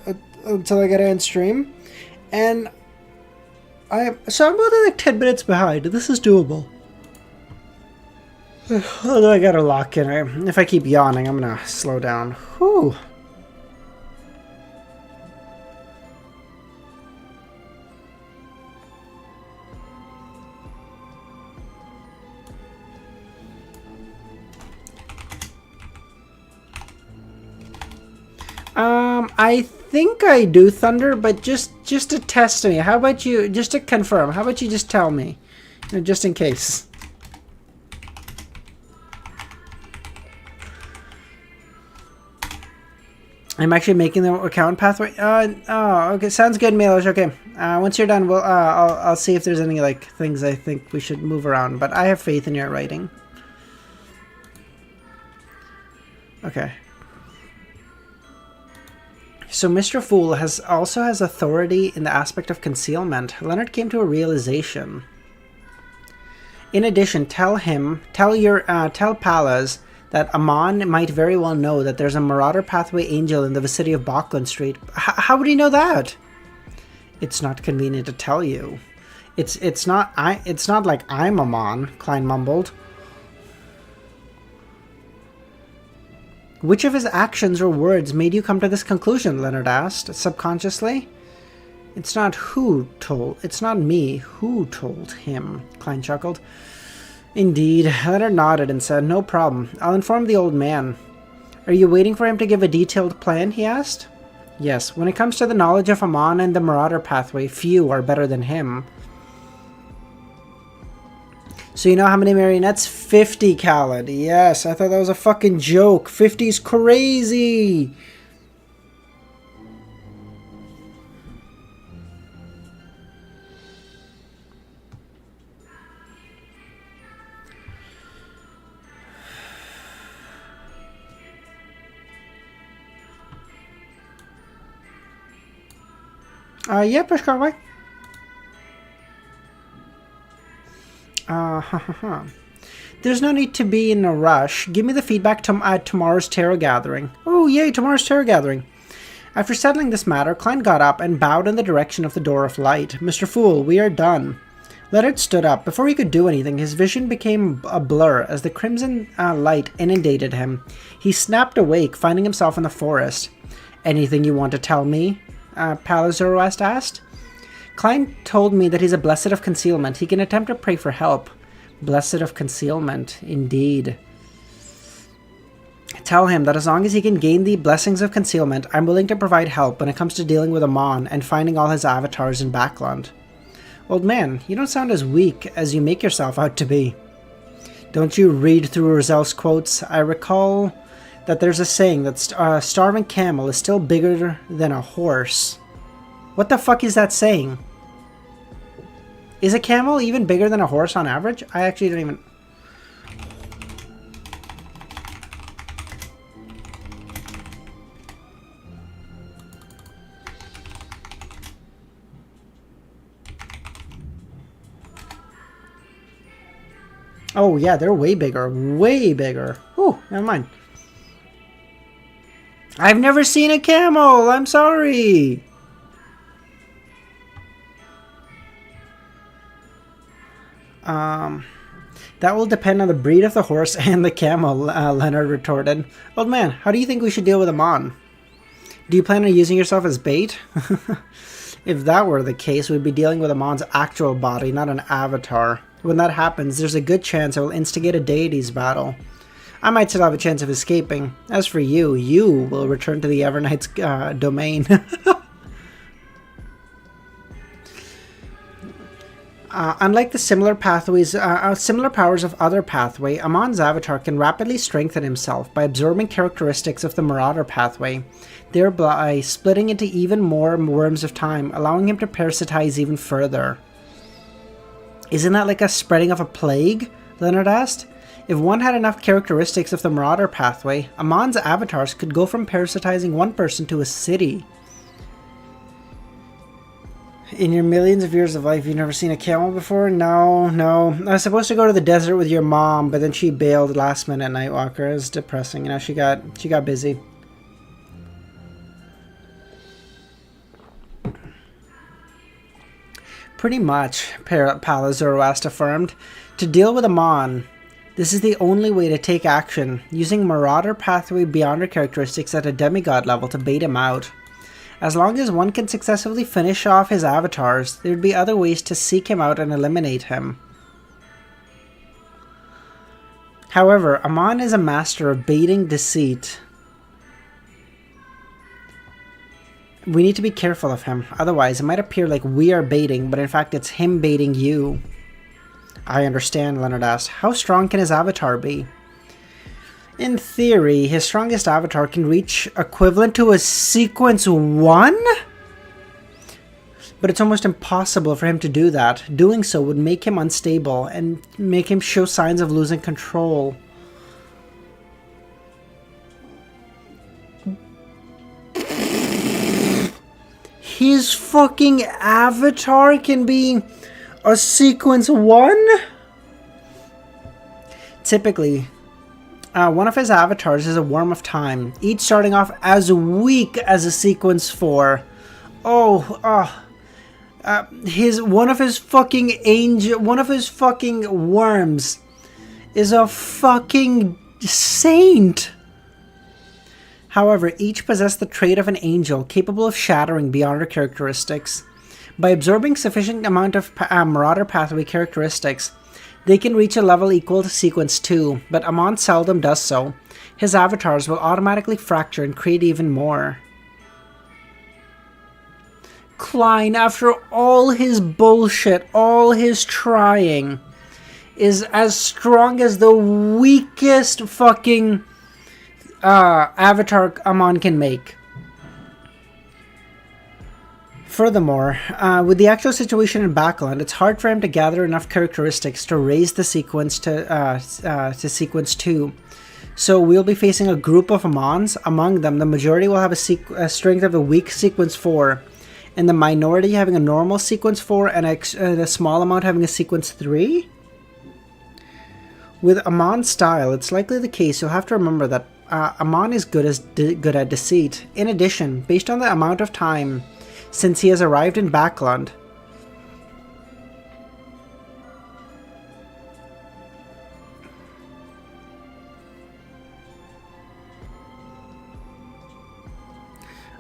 until I get to end stream, and I'm only like 10 minutes behind. This is doable. Although I gotta lock in. If I keep yawning, I'm gonna slow down. Whew. I think I do, Thunder, but just to test me. How about you, just to confirm, how about you just tell me? You know, just in case. I'm actually making the account pathway. Oh, okay. Sounds good, Milos. Okay. Once you're done, I'll see if there's any like things I think we should move around. But I have faith in your writing. Okay. So Mr. Fool also has authority in the aspect of concealment. Leonard came to a realization. In addition, tell Palas that Amon might very well know that there's a Marauder Pathway Angel in the vicinity of Bachland Street. How would he know that? It's not convenient to tell you. It's not like I'm Amon, Klein mumbled. Which of his actions or words made you come to this conclusion? Leonard asked, subconsciously. It's not me who told him, Klein chuckled. Indeed, Leonard nodded and said, no problem. I'll inform the old man. Are you waiting for him to give a detailed plan, he asked. Yes, when it comes to the knowledge of Amon and the Marauder Pathway, few are better than him. So you know how many marionettes? 50, Khaled. Yes, I thought that was a fucking joke. 50's crazy. Yeah, Pushkar, why? There's no need to be in a rush. Give me the feedback at tomorrow's tarot gathering. Oh, yay, tomorrow's tarot gathering. After settling this matter, Klein got up and bowed in the direction of the Door of Light. Mr. Fool, we are done. Leonard stood up. Before he could do anything, his vision became a blur as the crimson light inundated him. He snapped awake, finding himself in the forest. Anything you want to tell me? Palazoroast asked. Klein told me that he's a blessed of concealment. He can attempt to pray for help. Blessed of concealment, indeed. Tell him that as long as he can gain the blessings of concealment, I'm willing to provide help when it comes to dealing with Amon and finding all his avatars in Backland. Old man, you don't sound as weak as you make yourself out to be. Don't you read through Rozelle's quotes? I recall that there's a saying that a starving camel is still bigger than a horse. What the fuck is that saying? Is a camel even bigger than a horse on average? I actually don't even... Oh yeah, they're way bigger. Way bigger. Oh, never mind. I've never seen a camel! I'm sorry! That will depend on the breed of the horse and the camel, Leonard retorted. Old man, how do you think we should deal with Amon? Do you plan on using yourself as bait? If that were the case, we'd be dealing with Amon's actual body, not an avatar. When that happens, there's a good chance I will instigate a deities battle. I might still have a chance of escaping. As for you, you will return to the Everknight's domain. Unlike the similar powers of other pathway, Amon's avatar can rapidly strengthen himself by absorbing characteristics of the Marauder pathway, thereby splitting into even more worms of time, allowing him to parasitize even further. Isn't that like a spreading of a plague? Leonard asked. If one had enough characteristics of the Marauder pathway, Amon's avatars could go from parasitizing one person to a city. In your millions of years of life, you've never seen a camel before? No. I was supposed to go to the desert with your mom, but then she bailed last minute, Nightwalker. It was depressing. You know, she got busy. Pretty much, Palazoroast affirmed. To deal with Amon, this is the only way to take action, using Marauder Pathway Beyonder characteristics at a demigod level to bait him out. As long as one can successfully finish off his avatars, there'd be other ways to seek him out and eliminate him. However, Amon is a master of baiting deceit. We need to be careful of him, otherwise it might appear like we are baiting, but in fact it's him baiting you. I understand, Leonard asked. How strong can his avatar be? In theory, his strongest avatar can reach equivalent to a sequence 1? But it's almost impossible for him to do that. Doing so would make him unstable and make him show signs of losing control. His fucking avatar can be a sequence 1? Typically, one of his avatars is a worm of time, each starting off as weak as a sequence 4. One of his fucking worms is a fucking saint. However, each possess the trait of an angel, capable of shattering beyond her characteristics. By absorbing sufficient amount of Marauder Pathway characteristics, they can reach a level equal to Sequence 2, but Amon seldom does so. His avatars will automatically fracture and create even more. Klein, after all his bullshit, all his trying, is as strong as the weakest fucking avatar Amon can make. Furthermore, with the actual situation in Backland, it's hard for him to gather enough characteristics to raise the sequence to Sequence 2. So we'll be facing a group of Amons. Among them, the majority will have a strength of a weak Sequence 4, and the minority having a normal Sequence 4 and a small amount having a Sequence 3? With Amon's style, it's likely the case you'll have to remember that Amon is good at deceit. In addition, based on the amount of time since he has arrived in Backland,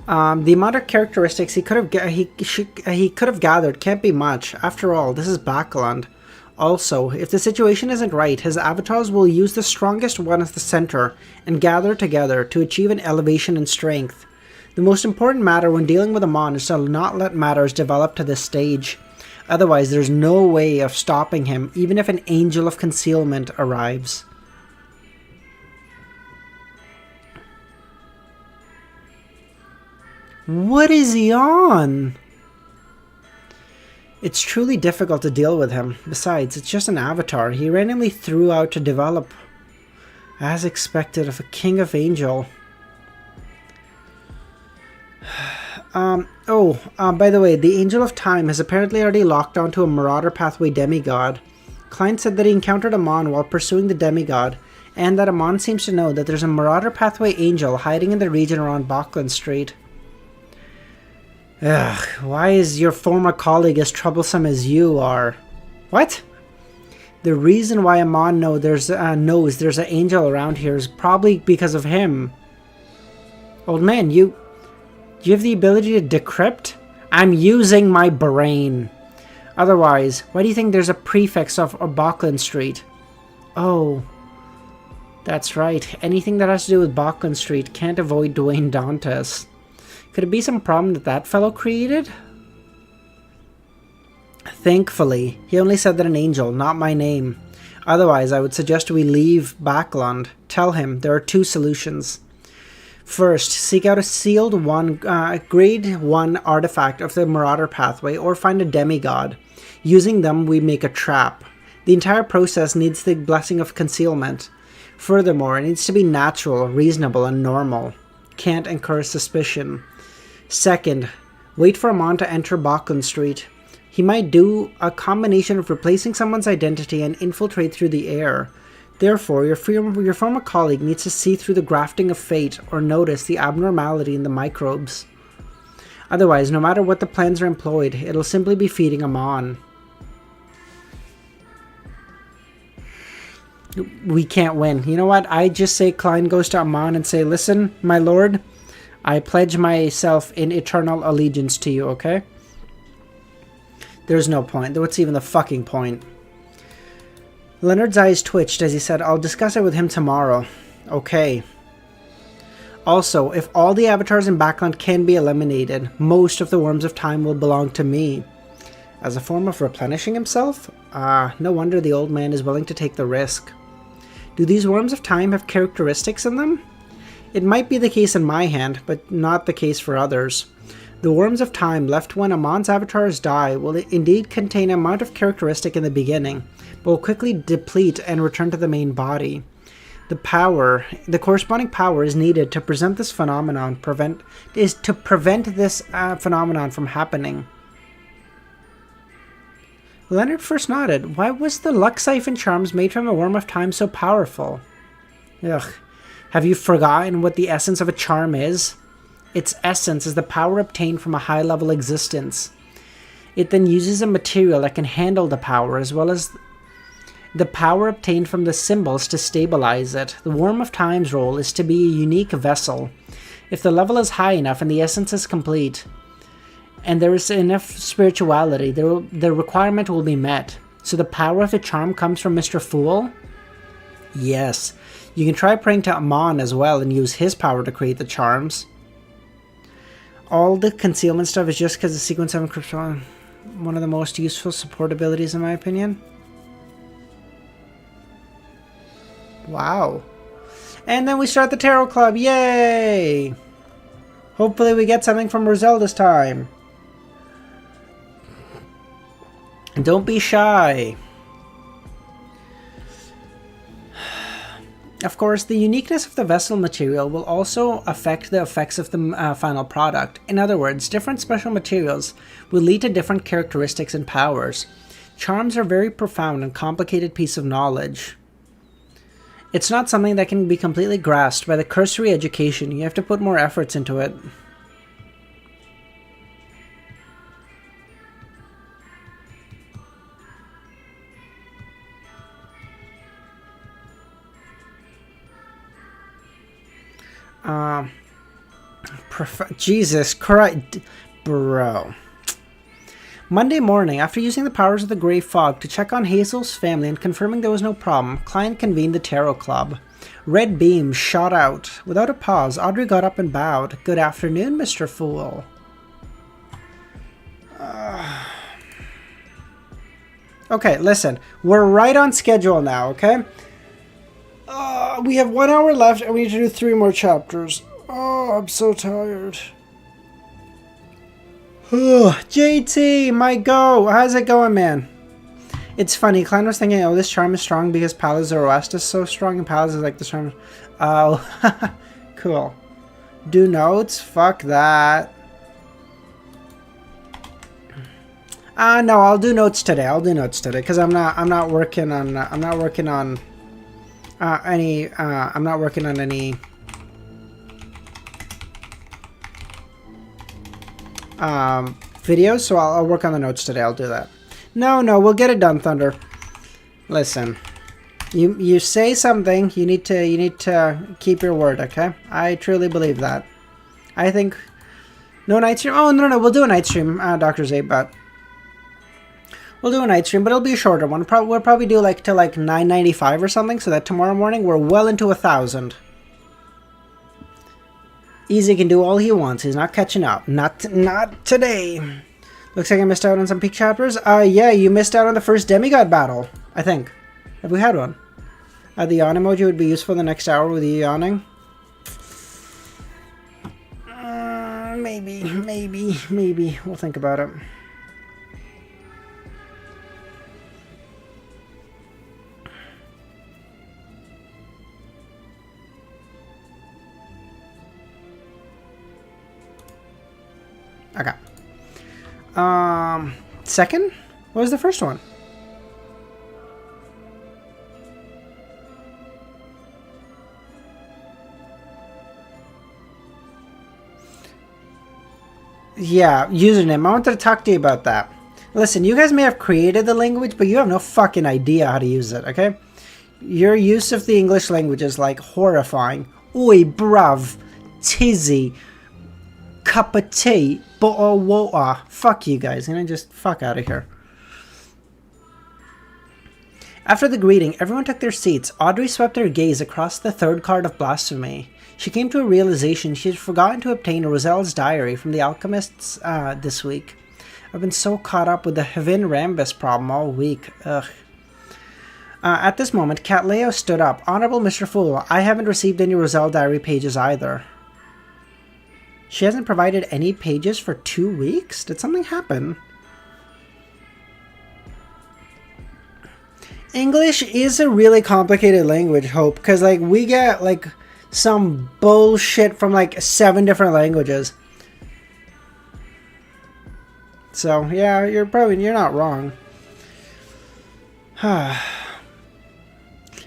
the amount of characteristics he could have gathered can't be much. After all, this is Backland. Also, if the situation isn't right, his avatars will use the strongest one as the center and gather together to achieve an elevation in strength. The most important matter when dealing with Amon is to not let matters develop to this stage. Otherwise, there's no way of stopping him, even if an Angel of Concealment arrives. What is he on? It's truly difficult to deal with him. Besides, it's just an avatar he randomly threw out to develop, as expected of a King of Angel. By the way, the Angel of Time has apparently already locked onto a Marauder Pathway demigod. Klein said that he encountered Amon while pursuing the demigod, and that Amon seems to know that there's a Marauder Pathway angel hiding in the region around Bachland Street. Ugh, why is your former colleague as troublesome as you are? What? The reason why Amon knows there's an angel around here is probably because of him. Old man, do you have the ability to decrypt? I'm using my brain. Otherwise, why do you think there's a prefix of Bachland Street? Oh, that's right. Anything that has to do with Bachland Street can't avoid Dwayne Dantes. Could it be some problem that fellow created? Thankfully, he only said that an angel, not my name. Otherwise, I would suggest we leave Backland. Tell him there are two solutions. First, seek out a sealed grade 1 artifact of the Marauder Pathway or find a demigod. Using them, we make a trap. The entire process needs the blessing of concealment. Furthermore, it needs to be natural, reasonable, and normal. Can't incur suspicion. Second, wait for Amon to enter Bachland Street. He might do a combination of replacing someone's identity and infiltrate through the air. Therefore, your former colleague needs to see through the grafting of fate or notice the abnormality in the microbes. Otherwise, no matter what the plans are employed, it'll simply be feeding Amon. We can't win. You know what? I just say Klein goes to Amon and say, listen, my lord, I pledge myself in eternal allegiance to you, okay? There's no point. What's even the fucking point? Leonard's eyes twitched as he said, I'll discuss it with him tomorrow. Okay. Also, if all the avatars in Backland can be eliminated, most of the Worms of Time will belong to me. As a form of replenishing himself? No wonder the old man is willing to take the risk. Do these worms of time have characteristics in them? It might be the case in my hand, but not the case for others. The worms of time left when Amon's avatars die will indeed contain an amount of characteristic in the beginning, but will quickly deplete and return to the main body. The corresponding power is needed to prevent this phenomenon from happening. Leonard first nodded. Why was the luck siphon charms made from the worm of time so powerful? Ugh. Have you forgotten what the essence of a charm is? Its essence is the power obtained from a high-level existence. It then uses a material that can handle the power, as well as the power obtained from the symbols to stabilize it. The Worm of Time's role is to be a unique vessel. If the level is high enough and the essence is complete, and there is enough spirituality, the requirement will be met. So the power of the charm comes from Mr. Fool? Yes. You can try praying to Amon as well and use his power to create the charms. All the concealment stuff is just because the sequence 7 crypto, one of the most useful support abilities in my opinion. Wow. And then we start the Tarot Club. Yay! Hopefully we get something from Roselle this time. And don't be shy. Of course, the uniqueness of the vessel material will also affect the effects of the final product. In other words, different special materials will lead to different characteristics and powers. Charms are a very profound and complicated piece of knowledge. It's not something that can be completely grasped by the cursory education. You have to put more efforts into it. Jesus Christ, bro. Monday morning, after using the powers of the Grey Fog to check on Hazel's family and confirming there was no problem, Klein convened the Tarot Club. Red beams shot out. Without a pause, Audrey got up and bowed. Good afternoon, Mr. Fool. Okay, listen. We're right on schedule now, okay? We have 1 hour left and we need to do 3 more chapters. Oh, I'm so tired. JT, my go. How's it going, man? It's funny. Klein was thinking, oh, this charm is strong because Palo Zoroaster is so strong and Palo is like the charm. Oh, cool. Do notes? Fuck that. No, I'll do notes today. I'll do notes today because I'm not working on any videos, so I'll work on the notes today. I'll do that. No, we'll get it done, Thunder. Listen, you say something, you need to keep your word, okay? I truly believe that. I think no night stream. Oh no, we'll do a night stream, Dr. Zabe, but we'll do a night stream, but it'll be a shorter one. We'll probably do like to 9:95 or something, so that tomorrow morning we're well into 1,000. Easy can do all he wants. He's not catching up. Not today. Looks like I missed out on some peak chapters. Yeah, you missed out on the first DEMI-GOD battle, I think. Have we had one? The yawn emoji would be useful the next hour with you yawning. Maybe. We'll think about it. Okay. Second? What was the first one? Yeah, username. I wanted to talk to you about that. Listen, you guys may have created the language, but you have no fucking idea how to use it, okay? Your use of the English language is like horrifying. Oi, bruv. Tizzy. Cup of tea. Bottle of water. Fuck you guys. And I just fuck out of here. After the greeting, everyone took their seats. Audrey swept her gaze across the third card of blasphemy. She came to a realization she had forgotten to obtain Roselle's diary from the alchemists this week. I've been so caught up with the Hevin Rambus problem all week. Ugh. At this moment, Cat Leo stood up. Honorable Mr. Fool, I haven't received any Roselle diary pages either. She hasn't provided any pages for 2 weeks? Did something happen? English is a really complicated language, Hope, because like we get like some bullshit from like 7 different languages. So yeah, you're not wrong.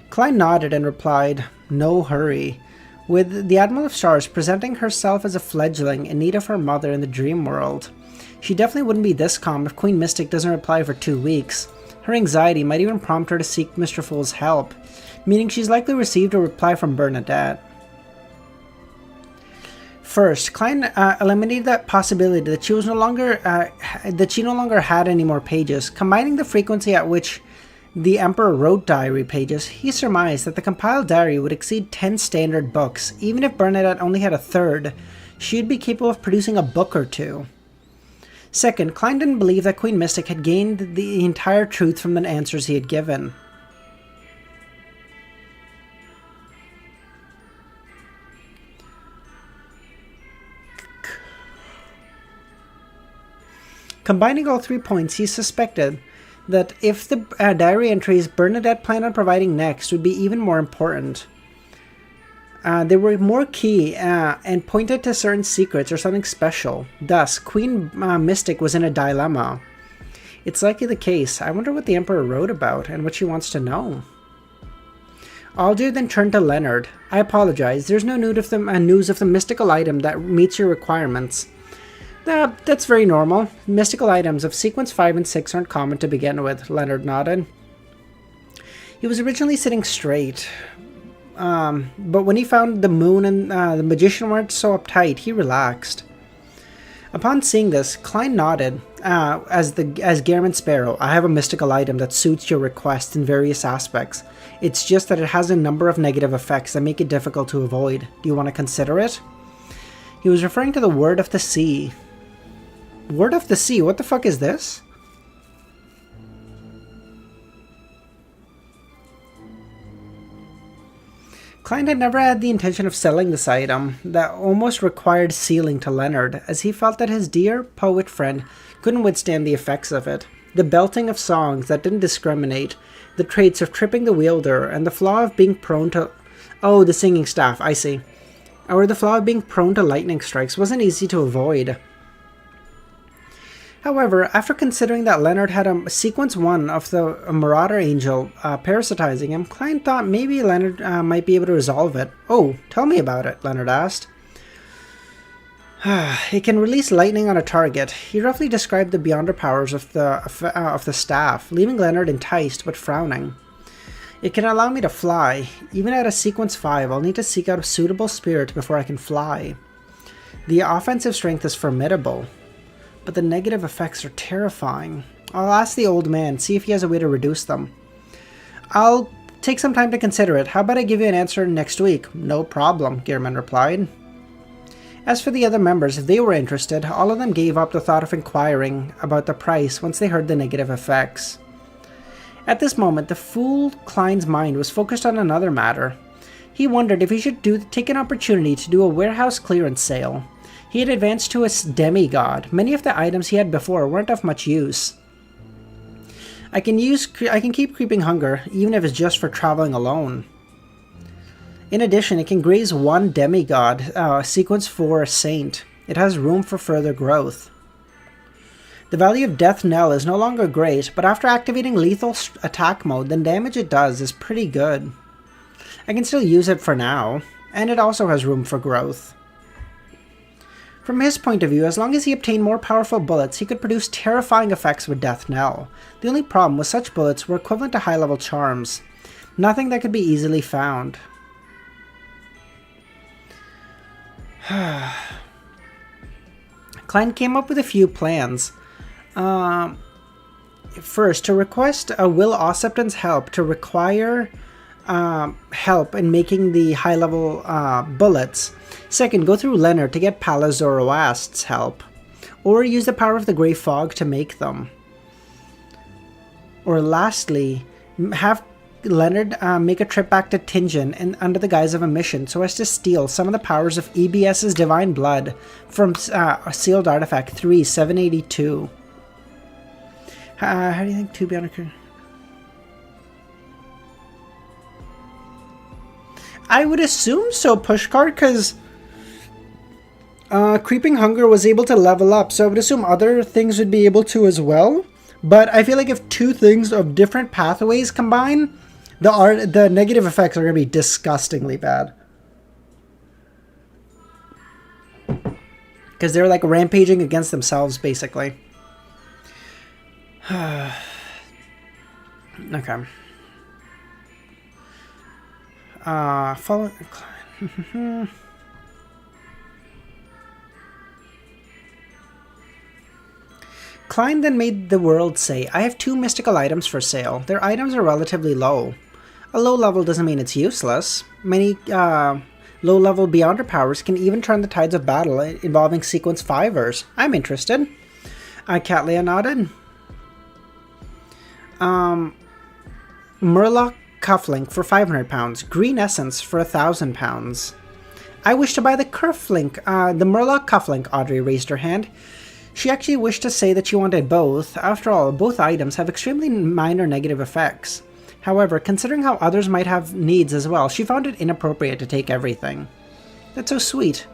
Klein nodded and replied, "No hurry." With the Admiral of Stars presenting herself as a fledgling in need of her mother in the dream world, she definitely wouldn't be this calm if Queen Mystic doesn't reply for 2 weeks. Her anxiety might even prompt her to seek Mr. Fool's help, meaning she's likely received a reply from Bernadette. First, Klein eliminated that possibility that she no longer had any more pages. Combining the frequency at which the Emperor wrote diary pages, he surmised that the compiled diary would exceed 10 standard books. Even if Bernadette only had a third, she'd be capable of producing a book or 2. Second, Klein didn't believe that Queen Mystic had gained the entire truth from the answers he had given. Combining all 3 points, he suspected that if the diary entries Bernadette planned on providing next would be even more important. They were more key and pointed to certain secrets or something special. Thus, Queen Mystic was in a dilemma. It's likely the case. I wonder what the Emperor wrote about and what she wants to know. Aldir then turned to Leonard. I apologize. There's no news of the mystical item that meets your requirements. That's very normal. Mystical items of sequence 5 and 6 aren't common to begin with, Leonard nodded. He was originally sitting straight, but when he found the moon and the magician weren't so uptight, he relaxed. Upon seeing this, Klein nodded, as Gehrman Sparrow. I have a mystical item that suits your request in various aspects. It's just that it has a number of negative effects that make it difficult to avoid. Do you want to consider it? He was referring to the Word of the Sea. Word of the Sea? What the fuck is this? Klein had never had the intention of selling this item that almost required sealing to Leonard, as he felt that his dear poet friend couldn't withstand the effects of it. The belting of songs that didn't discriminate, the traits of tripping the wielder, and the flaw of being prone to... Oh, the singing staff, I see. Or the flaw of being prone to lightning strikes wasn't easy to avoid. However, after considering that Leonard had a sequence 1 of the Marauder Angel parasitizing him, Klein thought maybe Leonard might be able to resolve it. Oh, tell me about it, Leonard asked. It can release lightning on a target. He roughly described the beyonder powers of the staff, leaving Leonard enticed but frowning. It can allow me to fly. Even at a sequence 5, I'll need to seek out a suitable spirit before I can fly. The offensive strength is formidable, but the negative effects are terrifying. I'll ask the old man, see if he has a way to reduce them. I'll take some time to consider it. How about I give you an answer next week? No problem, Gehrman replied. As for the other members, if they were interested, all of them gave up the thought of inquiring about the price once they heard the negative effects. At this moment, the fool Klein's mind was focused on another matter. He wondered if he should take an opportunity to do a warehouse clearance sale. He had advanced to a DEMI-GOD. Many of the items he had before weren't of much use. I can keep Creeping Hunger, even if it's just for traveling alone. In addition, it can graze 1 DEMI-GOD, sequence 4 Saint. It has room for further growth. The value of Death Knell is no longer great, but after activating lethal attack mode, the damage it does is pretty good. I can still use it for now, and it also has room for growth. From his point of view, as long as he obtained more powerful bullets, he could produce terrifying effects with Death Knell. The only problem was such bullets were equivalent to high-level charms. Nothing that could be easily found. Klein came up with a few plans. First, to request Will Ossipton's help to require help in making the high-level bullets. Second, go through Leonard to get Pallas Zoroast's help. Or use the power of the Grey Fog to make them. Or lastly, have Leonard make a trip back to Tingen and under the guise of a mission so as to steal some of the powers of EBS's divine blood from sealed artifact 3782. How do you think to be on a... I would assume so, Pushcart, because Creeping Hunger was able to level up, so I would assume other things would be able to as well. But I feel like if two things of different pathways combine, the negative effects are going to be disgustingly bad. Because they're like rampaging against themselves, basically. Okay. Follow... Klein then made the world say, I have 2 mystical items for sale. Their items are relatively low. A low level doesn't mean it's useless. Many low level Beyonder powers can even turn the tides of battle involving sequence 5ers. I'm interested. Catlea nodded. Murloc Cufflink for £500. Green Essence for £1,000. I wish to buy the the Murloc Cufflink, Audrey raised her hand. She actually wished to say that she wanted both. After all, both items have extremely minor negative effects. However, considering how others might have needs as well, she found it inappropriate to take everything. That's so sweet.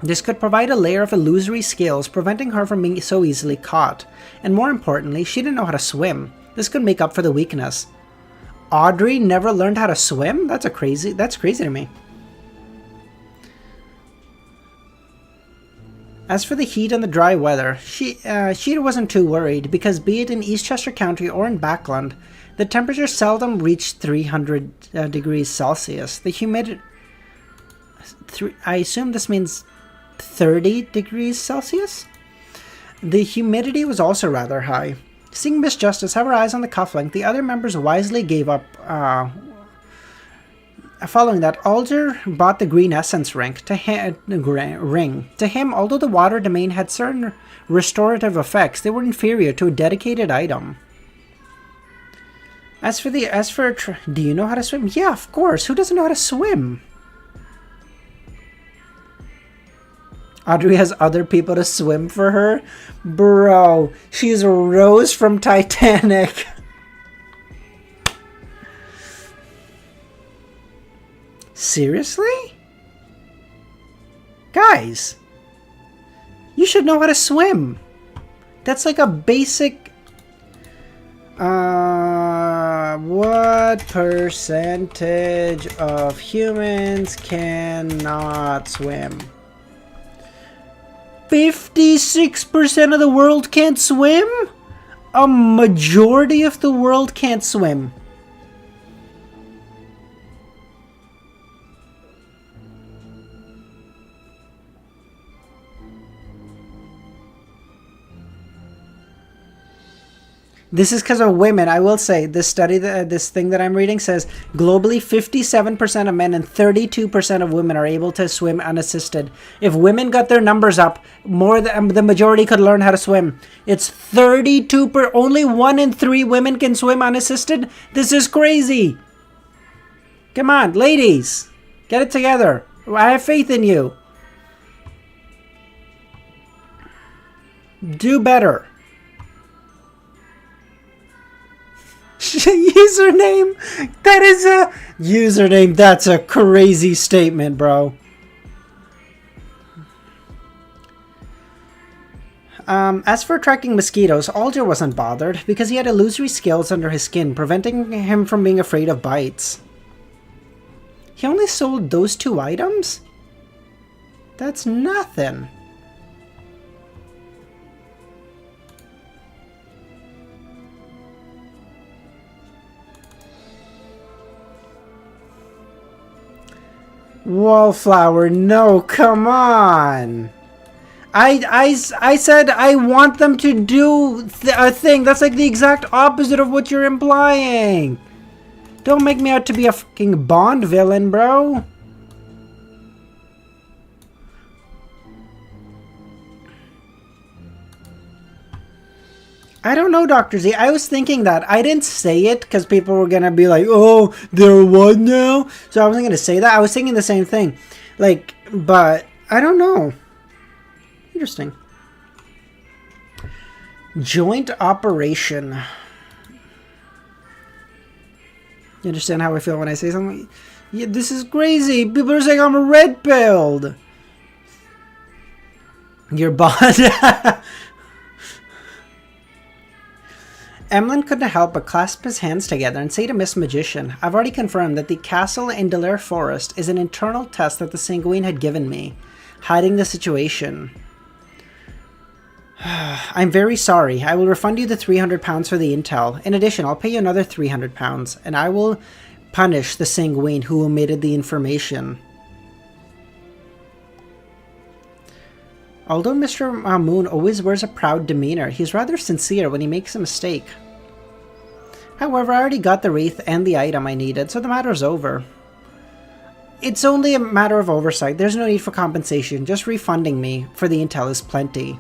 This could provide a layer of illusory skills, preventing her from being so easily caught. And more importantly, she didn't know how to swim. This could make up for the weakness. Audrey never learned how to swim? That's crazy to me. As for the heat and the dry weather, she wasn't too worried, because be it in Eastchester County or in Backland, the temperature seldom reached 300 degrees Celsius. The humidity... I assume this means 30 degrees Celsius? The humidity was also rather high. Seeing Miss Justice have her eyes on the cufflink, the other members wisely gave up. Following that, Alder bought the Green Essence ring. To him, although the water domain had certain restorative effects, they were inferior to a dedicated item. Do you know how to swim? Yeah, of course. Who doesn't know how to swim? Audrey has other people to swim for her? Bro, she's Rose from Titanic. Seriously? Guys, you should know how to swim. That's like a basic... what percentage of humans cannot swim? 56% of the world can't swim? A majority of the world can't swim. This is because of women. I will say, this study, this thing that I'm reading says, globally 57% of men and 32% of women are able to swim unassisted. If women got their numbers up, the majority could learn how to swim. It's 32%. Only 1 in 3 women can swim unassisted? This is crazy. Come on, ladies. Get it together. I have faith in you. Do better. Username? That is a username. That's a crazy statement, bro. As for attracting mosquitoes, Alder wasn't bothered because he had illusory scales under his skin, preventing him from being afraid of bites. He only sold those 2 items? That's nothing. Wallflower, no, come on. I said I want them to do a thing. That's like the exact opposite of what you're implying. Don't make me out to be a fucking Bond villain, bro. I don't know, Dr. Z. I was thinking that. I didn't say it because people were going to be like, oh, they're what now? So I wasn't going to say that. I was thinking the same thing. Like, but I don't know. Interesting. Joint operation. You understand how I feel when I say something? Yeah, this is crazy. People are saying I'm a red-pilled. Your boss. Amon couldn't help but clasp his hands together and say to Miss Magician, I've already confirmed that the castle in Delaire Forest is an internal test that the Sanguine had given me, hiding the situation. I'm very sorry. I will refund you the £300 for the intel. In addition, I'll pay you another £300, and I will punish the Sanguine who omitted the information. Although Mr. Moon always wears a proud demeanor, he's rather sincere when he makes a mistake. However, I already got the wreath and the item I needed, so the matter's over. It's only a matter of oversight. There's no need for compensation. Just refunding me for the intel is plenty.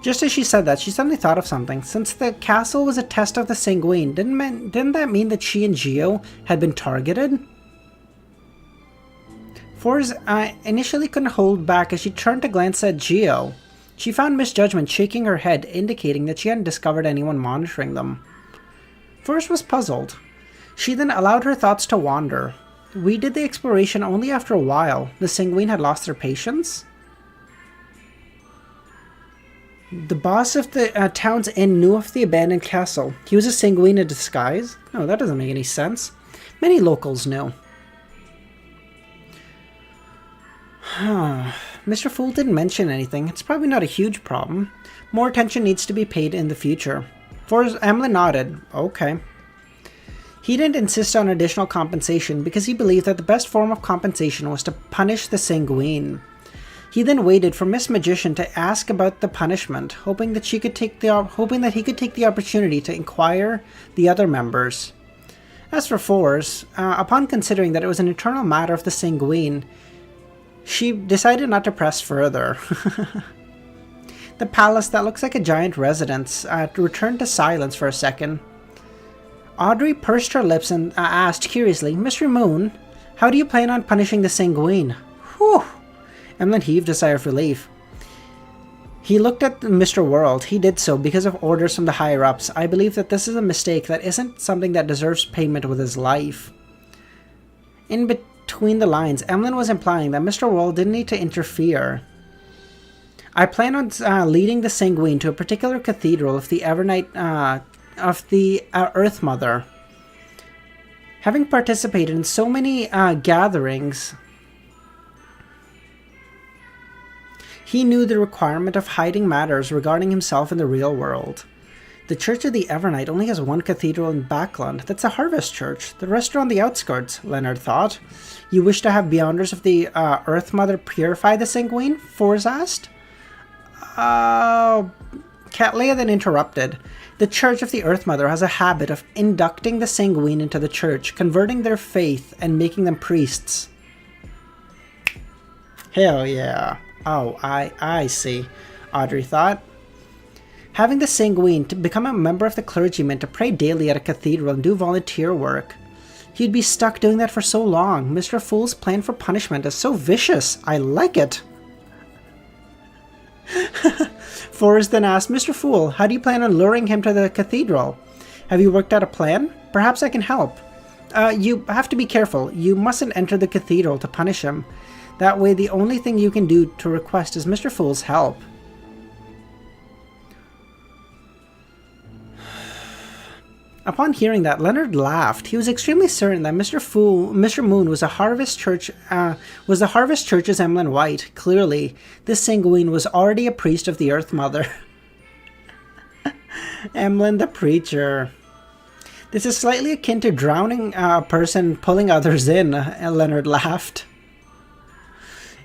Just as she said that, she suddenly thought of something. Since the castle was a test of the Sanguine, didn't that mean that she and Geo had been targeted? Forrest initially couldn't hold back as she turned to glance at Geo. She found Misjudgment shaking her head, indicating that she hadn't discovered anyone monitoring them. Forrest was puzzled. She then allowed her thoughts to wander. We did the exploration only after a while. The Sanguine had lost their patience? The boss of the town's inn knew of the abandoned castle. He was a Sanguine in disguise? No, that doesn't make any sense. Many locals knew. Mr. Fool didn't mention anything. It's probably not a huge problem. More attention needs to be paid in the future. Amon nodded. Okay. He didn't insist on additional compensation because he believed that the best form of compensation was to punish the Sanguine. He then waited for Miss Magician to ask about the punishment, hoping that he could take the opportunity to inquire the other members. As for Forrest, upon considering that it was an internal matter of the Sanguine, she decided not to press further. The palace that looks like a giant residence returned to silence for a second. Audrey pursed her lips and asked curiously, Mr. Moon, how do you plan on punishing the Sanguine? Whew! Amon heaved a sigh of relief. He looked at Mr. World. He did so because of orders from the higher-ups. I believe that this is a mistake that isn't something that deserves payment with his life. In between the lines, Amon was implying that Mr. World didn't need to interfere. I plan on leading the Sanguine to a particular cathedral of the Earth Mother. Having participated in so many gatherings, he knew the requirement of hiding matters regarding himself in the real world. The Church of the Evernight only has one cathedral in Backland. That's a harvest church. The rest are on the outskirts, Leonard thought. You wish to have Beyonders of the Earth Mother purify the Sanguine? Forrest asked. Cattleya then interrupted. The Church of the Earth Mother has a habit of inducting the Sanguine into the church, converting their faith, and making them priests. Hell yeah. Oh, I see, Audrey thought. Having the Sanguine to become a member of the clergyman to pray daily at a cathedral and do volunteer work. He'd be stuck doing that for so long. Mr. Fool's plan for punishment is so vicious. I like it. Forrest then asked, Mr. Fool, how do you plan on luring him to the cathedral? Have you worked out a plan? Perhaps I can help. You have to be careful. You mustn't enter the cathedral to punish him. That way, the only thing you can do to request is Mr. Fool's help. Upon hearing that, Leonard laughed. He was extremely certain that Mr. Moon was the Harvest Church's Emlyn White. Clearly, this Sanguine was already a priest of the Earth Mother. Emlyn the preacher. This is slightly akin to drowning a person pulling others in, Leonard laughed.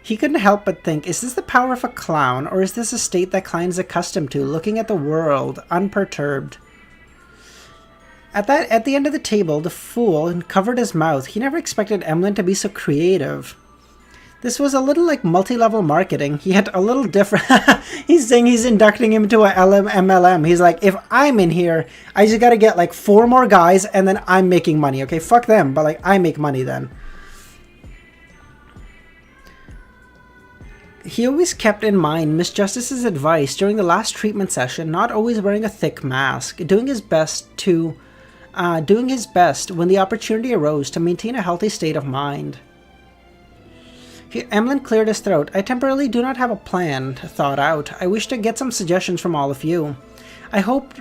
He couldn't help but think, is this the power of a clown, or is this a state that Klein is accustomed to, looking at the world, unperturbed? At the end of the table, the fool covered his mouth. He never expected Emlyn to be so creative. This was a little like multi-level marketing, yet a little different. He's saying he's inducting him to a MLM. He's like, if I'm in here, I just gotta get like 4 more guys and then I'm making money. Okay, fuck them, but like I make money then. He always kept in mind Miss Justice's advice during the last treatment session, not always wearing a thick mask, doing his best when the opportunity arose to maintain a healthy state of mind. Emlyn cleared his throat. I temporarily do not have a plan thought out. I wish to get some suggestions from all of you. I hope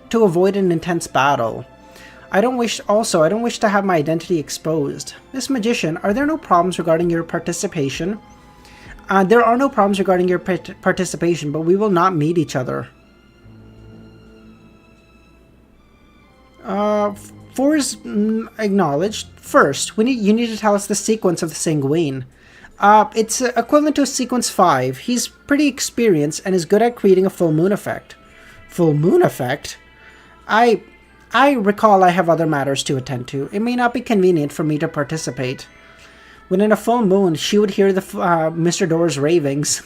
to avoid an intense battle. I don't wish to have my identity exposed. Miss Magician, are there no problems regarding your participation? There are no problems regarding your participation, but we will not meet each other. Fours acknowledged. First, you need to tell us the sequence of the Sanguine. It's equivalent to sequence 5. He's pretty experienced and is good at creating a full moon effect. Full moon effect? I recall I have other matters to attend to. It may not be convenient for me to participate. When in a full moon, she would hear the Mr. Door's ravings.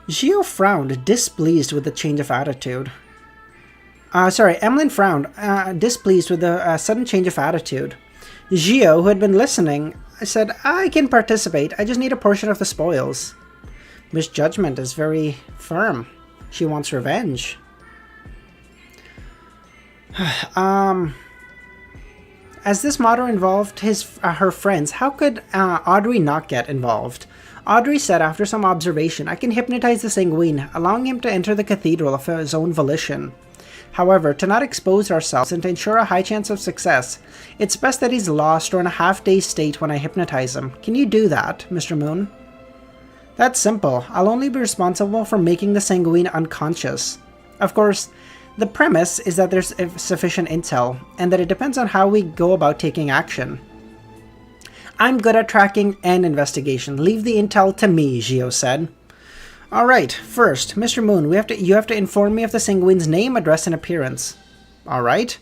Gio frowned, displeased with the change of attitude. Emlyn frowned, displeased with the sudden change of attitude. Gio, who had been listening, said, I can participate, I just need a portion of the spoils. Miss Judgment is very firm. She wants revenge. As this matter involved her friends, how could Audrey not get involved? Audrey said after some observation, I can hypnotize the Sanguine, allowing him to enter the cathedral of his own volition. However, to not expose ourselves and to ensure a high chance of success, it's best that he's lost or in a half-dazed state when I hypnotize him. Can you do that, Mr. Moon? That's simple. I'll only be responsible for making the Sanguine unconscious. Of course, the premise is that there's sufficient intel, and that it depends on how we go about taking action. I'm good at tracking and investigation. Leave the intel to me, Gio said. Alright, first, Mr. Moon, you have to inform me of the Sanguine's name, address, and appearance. Alright.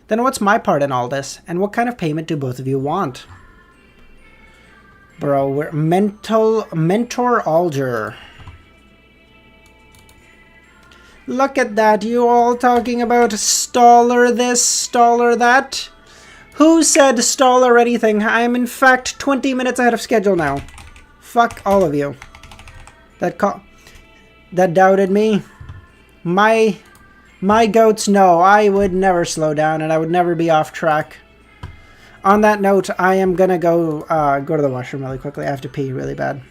Then what's my part in all this, and what kind of payment do both of you want? Bro, we're Mentor Alger. Look at that, you all talking about staller this, staller that? Who said staller anything? I'm in fact 20 minutes ahead of schedule now. Fuck all of you. That doubted me. My goats know I would never slow down and I would never be off track. On that note, I am gonna go to the washroom really quickly. I have to pee really bad.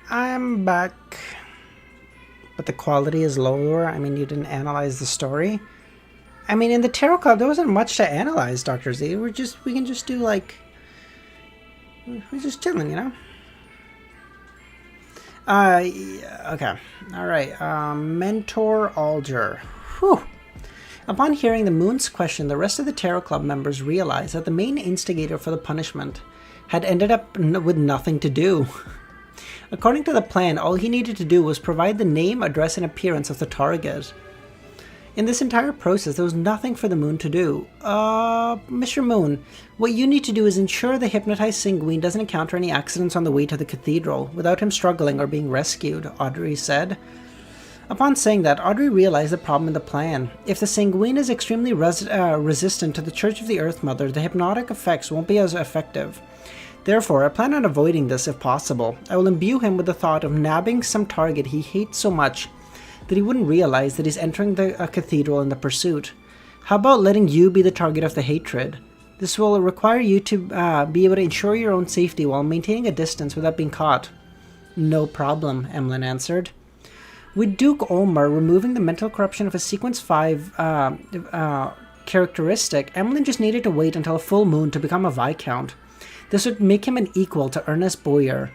I'm back. But the quality is lower. I mean, you didn't analyze the story. I mean, in the Tarot Club, there wasn't much to analyze, Dr. Z. We can just do, like... We're just chilling, you know? Yeah, okay. Alright, Mentor Alger. Whew. Upon hearing the Moon's question, the rest of the Tarot Club members realized that the main instigator for the punishment had ended up with nothing to do. According to the plan, all he needed to do was provide the name, address, and appearance of the target. In this entire process, there was nothing for the Moon to do. Mr. Moon, what you need to do is ensure the hypnotized Sanguine doesn't encounter any accidents on the way to the cathedral without him struggling or being rescued, Audrey said. Upon saying that, Audrey realized the problem in the plan. If the Sanguine is extremely resistant to the Church of the Earth Mother, the hypnotic effects won't be as effective. Therefore, I plan on avoiding this if possible. I will imbue him with the thought of nabbing some target he hates so much that he wouldn't realize that he's entering the cathedral in the pursuit. How about letting you be the target of the hatred? This will require you to be able to ensure your own safety while maintaining a distance without being caught. No problem, Emlyn answered. With Duke Olmar removing the mental corruption of a Sequence 5 characteristic, Emlyn just needed to wait until a full moon to become a Viscount. This would make him an equal to Ernest Boyer,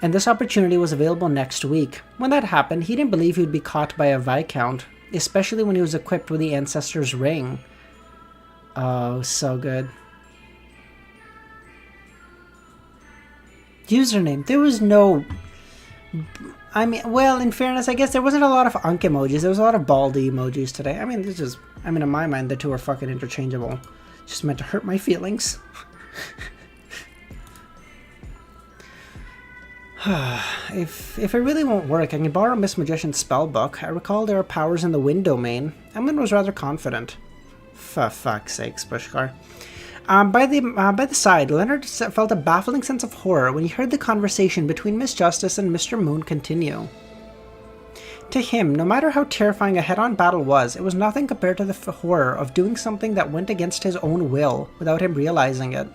and this opportunity was available next week. When that happened, he didn't believe he would be caught by a Viscount, especially when he was equipped with the Ancestor's Ring. Oh, so good. Username. There was no... I mean, well, in fairness, I guess there wasn't a lot of Unk emojis. There was a lot of Baldy emojis today. I mean, in my mind, the two are fucking interchangeable. Just meant to hurt my feelings. If it really won't work, I can borrow Miss Magician's spellbook. I recall there are powers in the wind domain. Emlyn was rather confident. For fuck's sakes, Pushkar. By the side, Leonard felt a baffling sense of horror when he heard the conversation between Miss Justice and Mr. Moon continue. To him, no matter how terrifying a head-on battle was, it was nothing compared to the horror of doing something that went against his own will without him realizing it.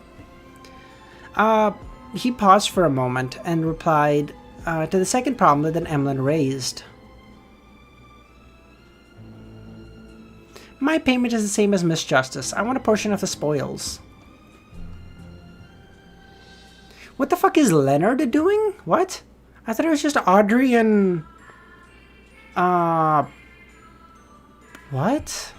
He paused for a moment and replied to the second problem that Emlyn raised. My payment is the same as Miss Justice. I want a portion of the spoils. What the fuck is Leonard doing? What? I thought it was just Audrey and... What?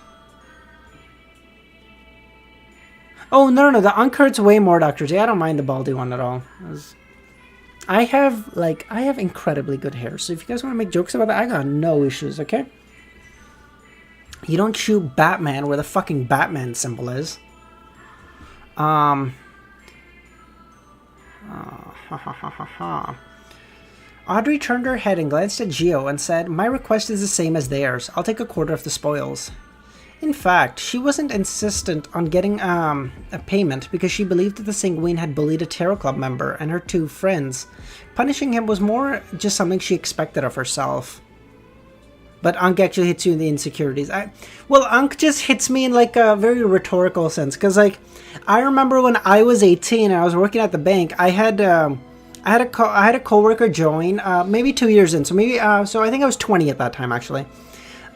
Oh, no, the Unk hurts way more, Dr. J. I don't mind the Baldy one at all. I have incredibly good hair, so if you guys want to make jokes about that, I got no issues, okay? You don't shoot Batman where the fucking Batman symbol is. Audrey turned her head and glanced at Gio and said, "My request is the same as theirs. I'll take a quarter of the spoils." In fact, she wasn't insistent on getting a payment because she believed that the Sanguine had bullied a Tarot Club member and her two friends. Punishing him was more just something she expected of herself. But Unk actually hits you in the insecurities. Unk just hits me in like a very rhetorical sense. Because like, I remember when I was 18 and I was working at the bank, I had a coworker join, maybe 2 years in. So maybe, so I think I was 20 at that time actually.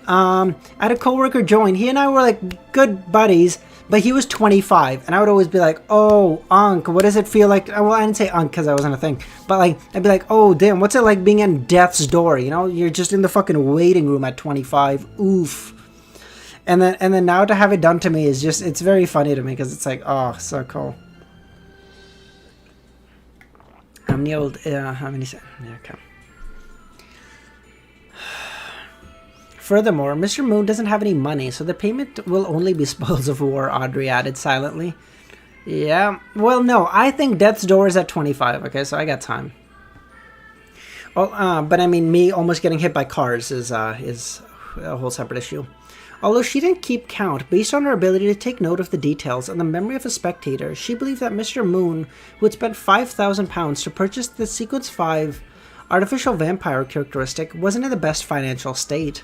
I had a coworker join. He and I were like good buddies, but he was 25, and I would always be like, "Oh, Unk, what does it feel like?" Well, I didn't say Unk because I wasn't a thing, but like I'd be like, "Oh, damn, what's it like being in death's door?" You know, you're just in the fucking waiting room at 25. Oof. And then now to have it done to me is just, it's very funny to me because it's like, oh, so cool. How many old? Yeah, okay. Furthermore, Mr. Moon doesn't have any money, so the payment will only be spoils of war, Audrey added silently. Yeah, well, no, I think Death's Door is at 25, okay, so I got time. Well, but I mean, me almost getting hit by cars is a whole separate issue. Although she didn't keep count, based on her ability to take note of the details and the memory of a spectator, she believed that Mr. Moon, who had spent £5,000 to purchase the Sequence 5 artificial vampire characteristic, wasn't in the best financial state.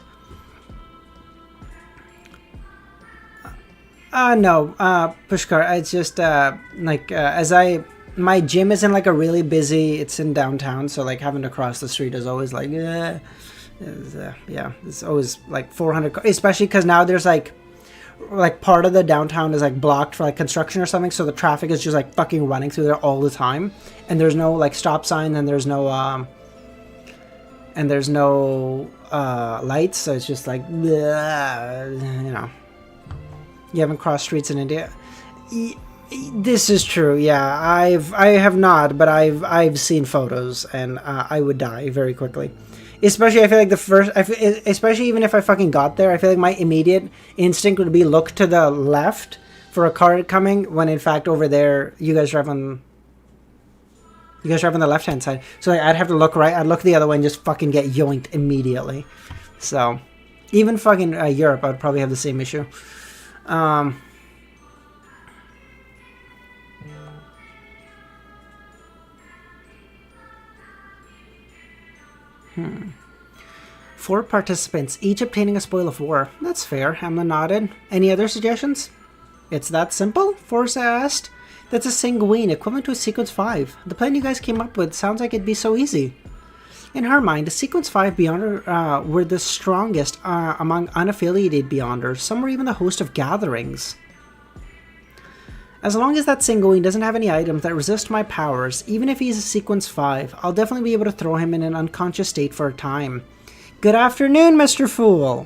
No, Pushkar, it's just, my gym isn't like a really busy, it's in downtown, so like having to cross the street is always like, yeah, it's always like 400, especially because now there's like part of the downtown is like blocked for like construction or something, so the traffic is just like fucking running through there all the time, and there's no like stop sign, and there's no lights, so it's just like, you know. You haven't crossed streets in India. This is true. Yeah, I have not, but I've seen photos, and I would die very quickly. Especially, I feel like especially even if I fucking got there, I feel like my immediate instinct would be look to the left for a car coming, when in fact over there you guys drive on the left hand side. So like, I'd have to look right. I'd look the other way and just fucking get yoinked immediately. So even fucking Europe, I'd probably have the same issue. Four participants, each obtaining a spoil of war. That's fair. Amon nodded. Any other suggestions? It's that simple? Forza asked. That's a sanguine, equivalent to a Sequence 5. The plan you guys came up with sounds like it'd be so easy. In her mind, a Sequence 5 Beyonder were the strongest among unaffiliated Beyonders. Some were even the host of gatherings. As long as that sanguine doesn't have any items that resist my powers, even if he's a Sequence 5, I'll definitely be able to throw him in an unconscious state for a time. Good afternoon, Mr. Fool!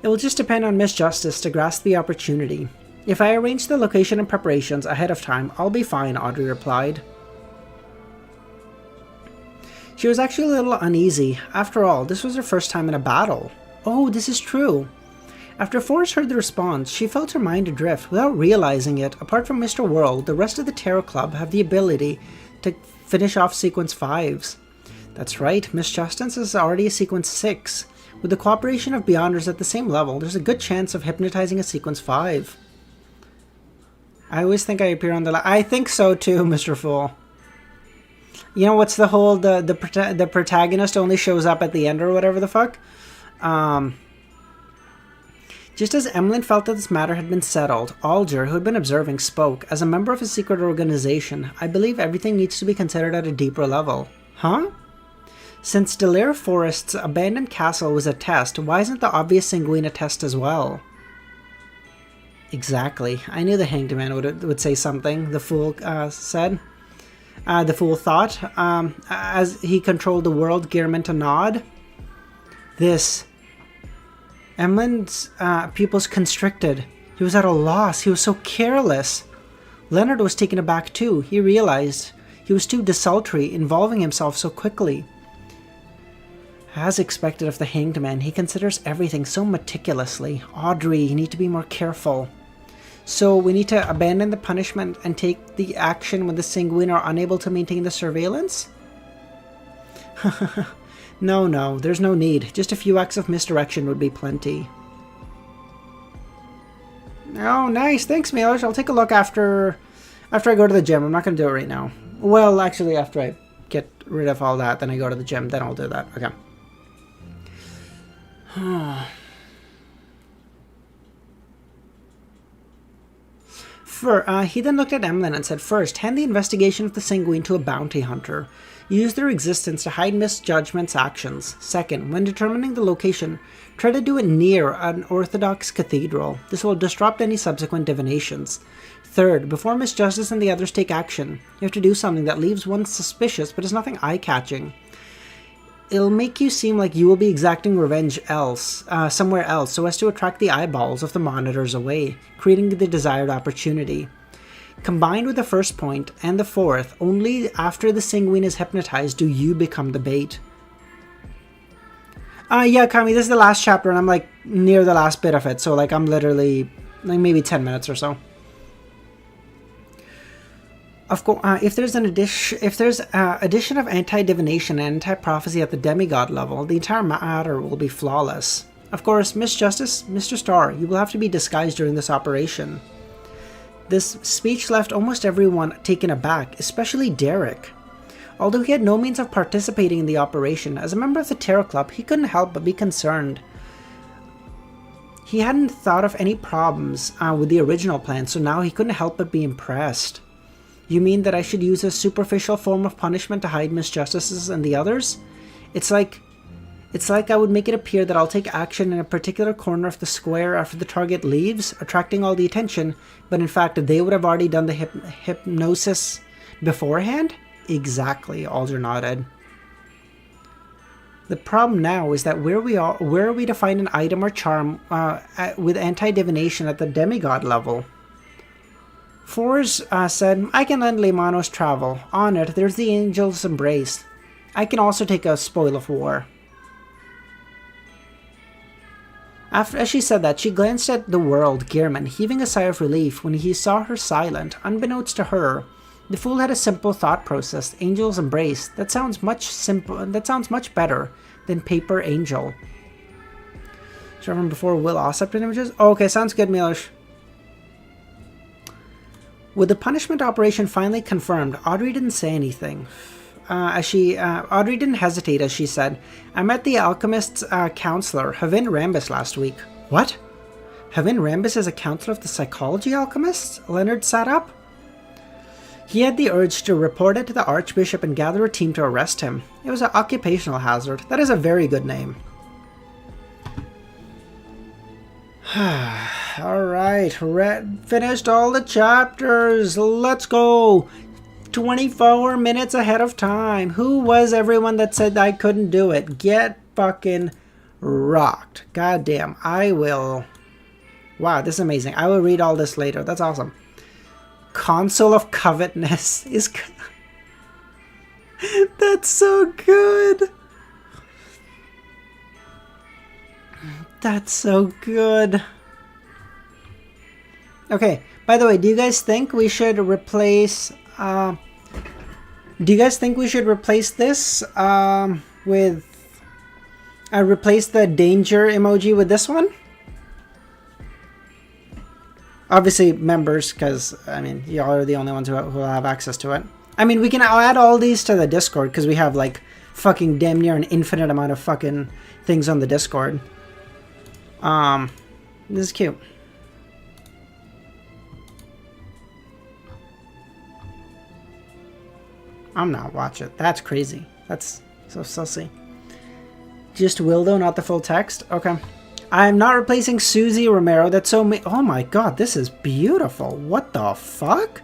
It will just depend on Miss Justice to grasp the opportunity. If I arrange the location and preparations ahead of time, I'll be fine, Audrey replied. She was actually a little uneasy. After all, this was her first time in a battle. Oh, this is true. After Forrest heard the response, she felt her mind adrift without realizing it. Apart from Mr. World, the rest of the Terror Club have the ability to finish off Sequence 5s. That's right, Miss Justice is already a Sequence 6. With the cooperation of Beyonders at the same level, there's a good chance of hypnotizing a Sequence 5. I always think I appear on the I think so too, Mr. Fool. You know what's the whole, the protagonist only shows up at the end or whatever the fuck? Just as Emlyn felt that this matter had been settled, Alger, who had been observing, spoke. As a member of a secret organization, I believe everything needs to be considered at a deeper level. Huh? Since Delaire Forest's abandoned castle was a test, why isn't the obvious sanguine a test as well? Exactly. I knew the Hanged Man would say something, the fool said. The fool thought, as he controlled the world, Gearman to nod. Emlyn's pupils constricted. He was at a loss. He was so careless. Leonard was taken aback too. He realized he was too desultory, involving himself so quickly. As expected of the Hanged Man, he considers everything so meticulously. Audrey, you need to be more careful. So we need to abandon the punishment and take the action when the sanguine are unable to maintain the surveillance? No, there's no need. Just a few acts of misdirection would be plenty. Oh, nice. Thanks, Milos. I'll take a look after I go to the gym. I'm not going to do it right now. Well, actually, after I get rid of all that, then I go to the gym. Then I'll do that. Okay. He then looked at Emlyn and said, First, hand the investigation of the sanguine to a bounty hunter. Use their existence to hide misjudgments' actions. Second, when determining the location, try to do it near an Orthodox cathedral. This will disrupt any subsequent divinations. Third, before Miss Justice and the others take action, you have to do something that leaves one suspicious but is nothing eye-catching. It'll make you seem like you will be exacting revenge somewhere else, so as to attract the eyeballs of the monitors away, creating the desired opportunity. Combined with the first point and the fourth, only after the sanguine is hypnotized do you become the bait. Yeah, Kami, this is the last chapter and I'm like near the last bit of it, so like I'm literally like maybe 10 minutes or so. Of course, if there's addition of anti-divination and anti-prophecy at the demigod level, the entire matter will be flawless. Of course, Miss Justice, Mr. Starr, you will have to be disguised during this operation. This speech left almost everyone taken aback, especially Derek. Although he had no means of participating in the operation, as a member of the Terror Club, he couldn't help but be concerned. He hadn't thought of any problems with the original plan, so now he couldn't help but be impressed. You mean that I should use a superficial form of punishment to hide Miss Justices and the others? It's like I would make it appear that I'll take action in a particular corner of the square after the target leaves, attracting all the attention, but in fact they would have already done the hypnosis beforehand? Exactly, Alder nodded. The problem now is that where are we to find an item or charm with anti-divination at the demigod level? Fors said, I can lend Lemanos travel. On it, there's the Angel's Embrace. I can also take a spoil of war. As she said that, she glanced at the world, Gearman, heaving a sigh of relief when he saw her silent. Unbeknownst to her, the fool had a simple thought process. Angel's Embrace. That sounds much better than Paper Angel. So from before Will accepted images? Oh, okay, sounds good, Milosh. With the punishment operation finally confirmed, Audrey didn't say anything. Audrey didn't hesitate as she said, I met the alchemist's counselor, Havin Rambus, last week. What? Havin Rambus is a counselor of the psychology alchemists? Leonard sat up. He had the urge to report it to the Archbishop and gather a team to arrest him. It was an occupational hazard. That is a very good name. Alright, finished all the chapters. Let's go. 24 minutes ahead of time. Who was everyone that said I couldn't do it? Get fucking rocked. Goddamn, I will. Wow, this is amazing. I will read all this later. That's awesome. Console of Covetousness is... That's so good. That's so good. Okay, by the way, do you guys think we should replace... do you guys think we should replace this with... replace the danger emoji with this one? Obviously, members, because, I mean, y'all are the only ones who will have access to it. I mean, I'll add all these to the Discord, because we have, like, fucking damn near an infinite amount of fucking things on the Discord. This is cute. I'm not watching. That's crazy. That's so sussy. Just Will, though, not the full text? Okay. I'm not replacing Susie Romero. That's so... Oh my god, this is beautiful. What the fuck?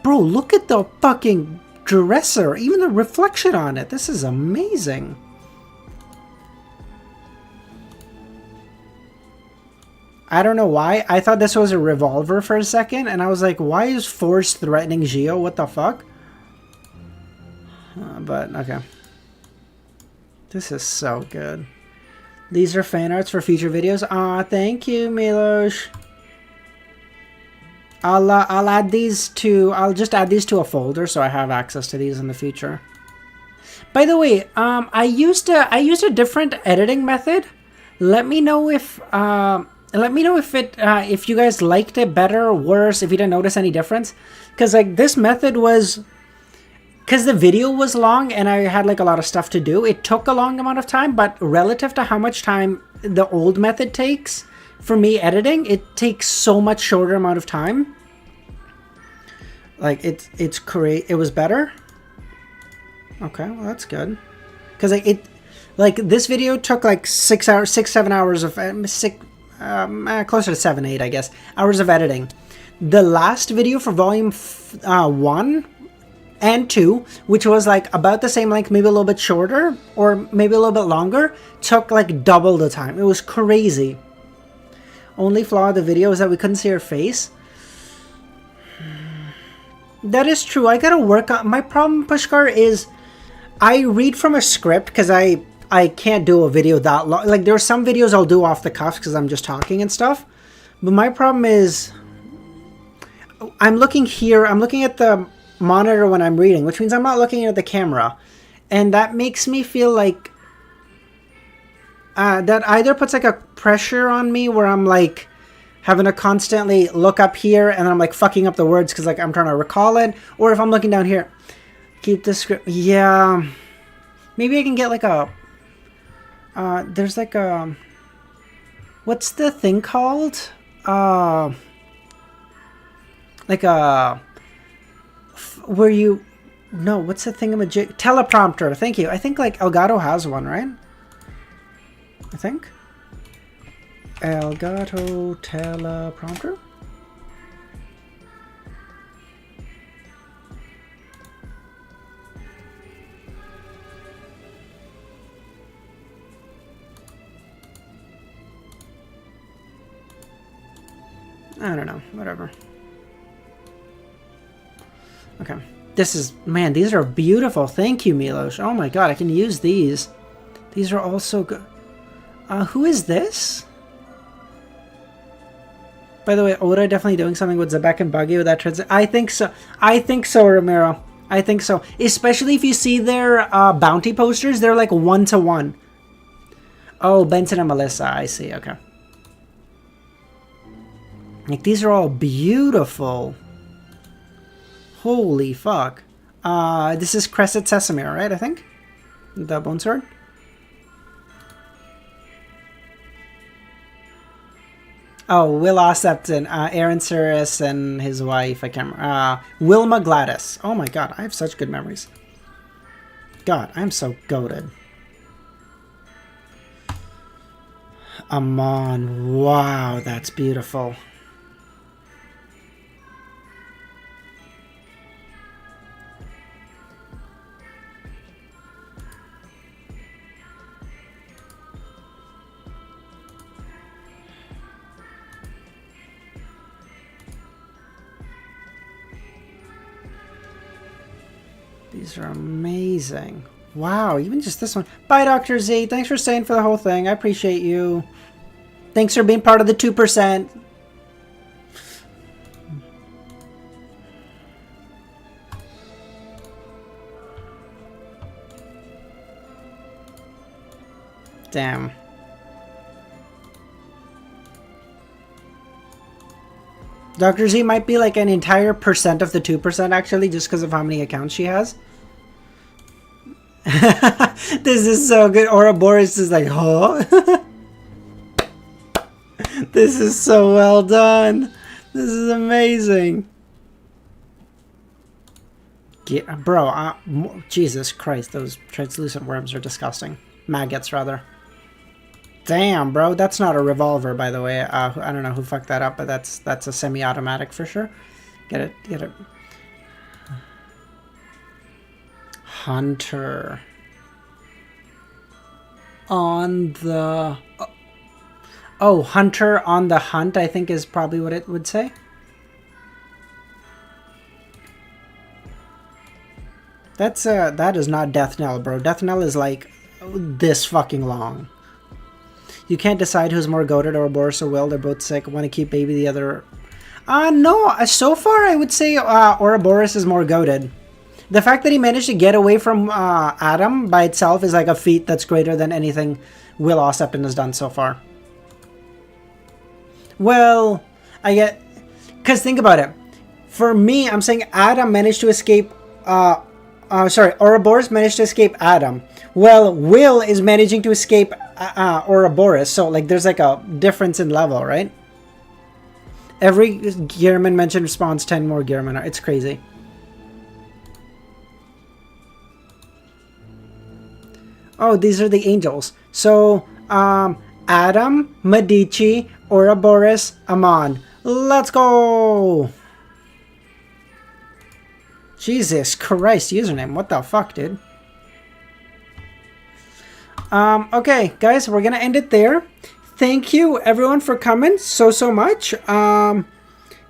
Bro, look at the fucking dresser. Even the reflection on it. This is amazing. I don't know why. I thought this was a revolver for a second. And I was like, why is Force threatening Gio? What the fuck? But, okay. This is so good. These are fan arts for future videos. Aw, thank you, Milosh. I'll add these to... I'll just add these to a folder so I have access to these in the future. By the way, I used a different editing method. Let me know if if you guys liked it better or worse, if you didn't notice any difference. Because like this method was... Because the video was long and I had like a lot of stuff to do, it took a long amount of time, but relative to how much time the old method takes for me editing, it takes so much shorter amount of time. Like it's great. It was better. Okay, well that's good. Because like this video took like 7 hours of closer to 7, 8, I guess, hours of editing. The last video for volume 1 and 2, which was like about the same length, maybe a little bit shorter or maybe a little bit longer, took like double the time. It was crazy. Only flaw of the video is that we couldn't see her face. That is true. I gotta work on... My problem, Pushkar, is I read from a script because I can't do a video that long. Like there are some videos I'll do off the cuff because I'm just talking and stuff. But my problem is I'm looking here. I'm looking at the monitor when I'm reading, which means I'm not looking at the camera, and that makes me feel like that either puts like a pressure on me where I'm like having to constantly look up here and then I'm like fucking up the words because like I'm trying to recall it, or if I'm looking down here, keep the script. Yeah, maybe I can get like a there's like a, what's the thing called, like a where you, no, what's the thingamajig, teleprompter. Thank you. I think like Elgato has one, right? I think Elgato teleprompter. I don't know, whatever. Okay, this is, man, these are beautiful. Thank you, Milos. Oh my god, I can use these. These are all so good. Who is this? By the way, Oda definitely doing something with Zebek and Buggy with that transit. I think so. I think so, Ramiro. I think so. Especially if you see their bounty posters, they're like 1-to-1. Oh, Benson and Melissa. I see. Okay. Like, these are all beautiful. Holy fuck. This is Crescent Sesame, right? I think? The Bone Sword? Oh, Will Ossepton, Aaron Suris and his wife, I can't remember. Wilma Gladys. Oh my god, I have such good memories. God, I'm so goated. Amon, wow, that's beautiful. These are amazing. Wow, even just this one. Bye, Dr. Z. Thanks for staying for the whole thing. I appreciate you. Thanks for being part of the 2%. Damn. Dr. Z might be like an entire percent of the 2% actually, just because of how many accounts she has. This is so good. Ouroboros is like, huh? This is so well done. This is amazing. Yeah, bro, Jesus Christ, those translucent worms are disgusting. Maggots, rather. Damn, bro, that's not a revolver, by the way. I don't know who fucked that up, but that's a semi-automatic for sure. Get it, get it. Hunter. On the... Oh, Hunter on the hunt, I think is probably what it would say. That is not Death Knell, bro. Death Knell is like this fucking long. You can't decide who's more goated, Ouroboros or Will. They're both sick. Want to keep baby the other... no. So far, I would say Ouroboros is more goated. The fact that he managed to get away from Adam by itself is like a feat that's greater than anything Will Ossepton has done so far. Well, I get... Because think about it. For me, I'm saying Adam managed to escape... sorry, Ouroboros managed to escape Adam. Well, Will is managing to escape Ouroboros. So, like, there's like a difference in level, right? Every Gearman mentioned responds 10 more Gearman. It's crazy. Oh, these are the angels. So, Adam, Medici, Ouroboros, Amon. Let's go! Jesus Christ, username. What the fuck, dude? Okay, guys, we're gonna end it there. Thank you, everyone, for coming so much.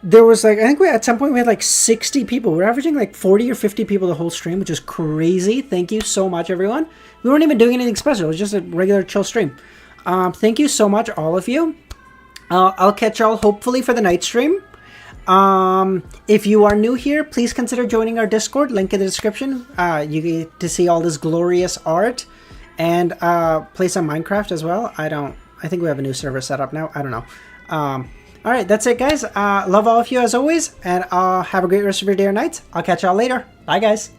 There was like, I think at some point we had like 60 people. We're averaging like 40 or 50 people the whole stream, which is crazy. Thank you so much, everyone. We weren't even doing anything special. It was just a regular chill stream. Thank you so much, all of you. I'll catch y'all hopefully for the night stream. If you are new here, please consider joining our Discord. Link in the description. You get to see all this glorious art and play some Minecraft as well. I think we have a new server set up now. I don't know. All right, that's it, guys. Love all of you as always, and have a great rest of your day or night. I'll catch y'all later. Bye, guys.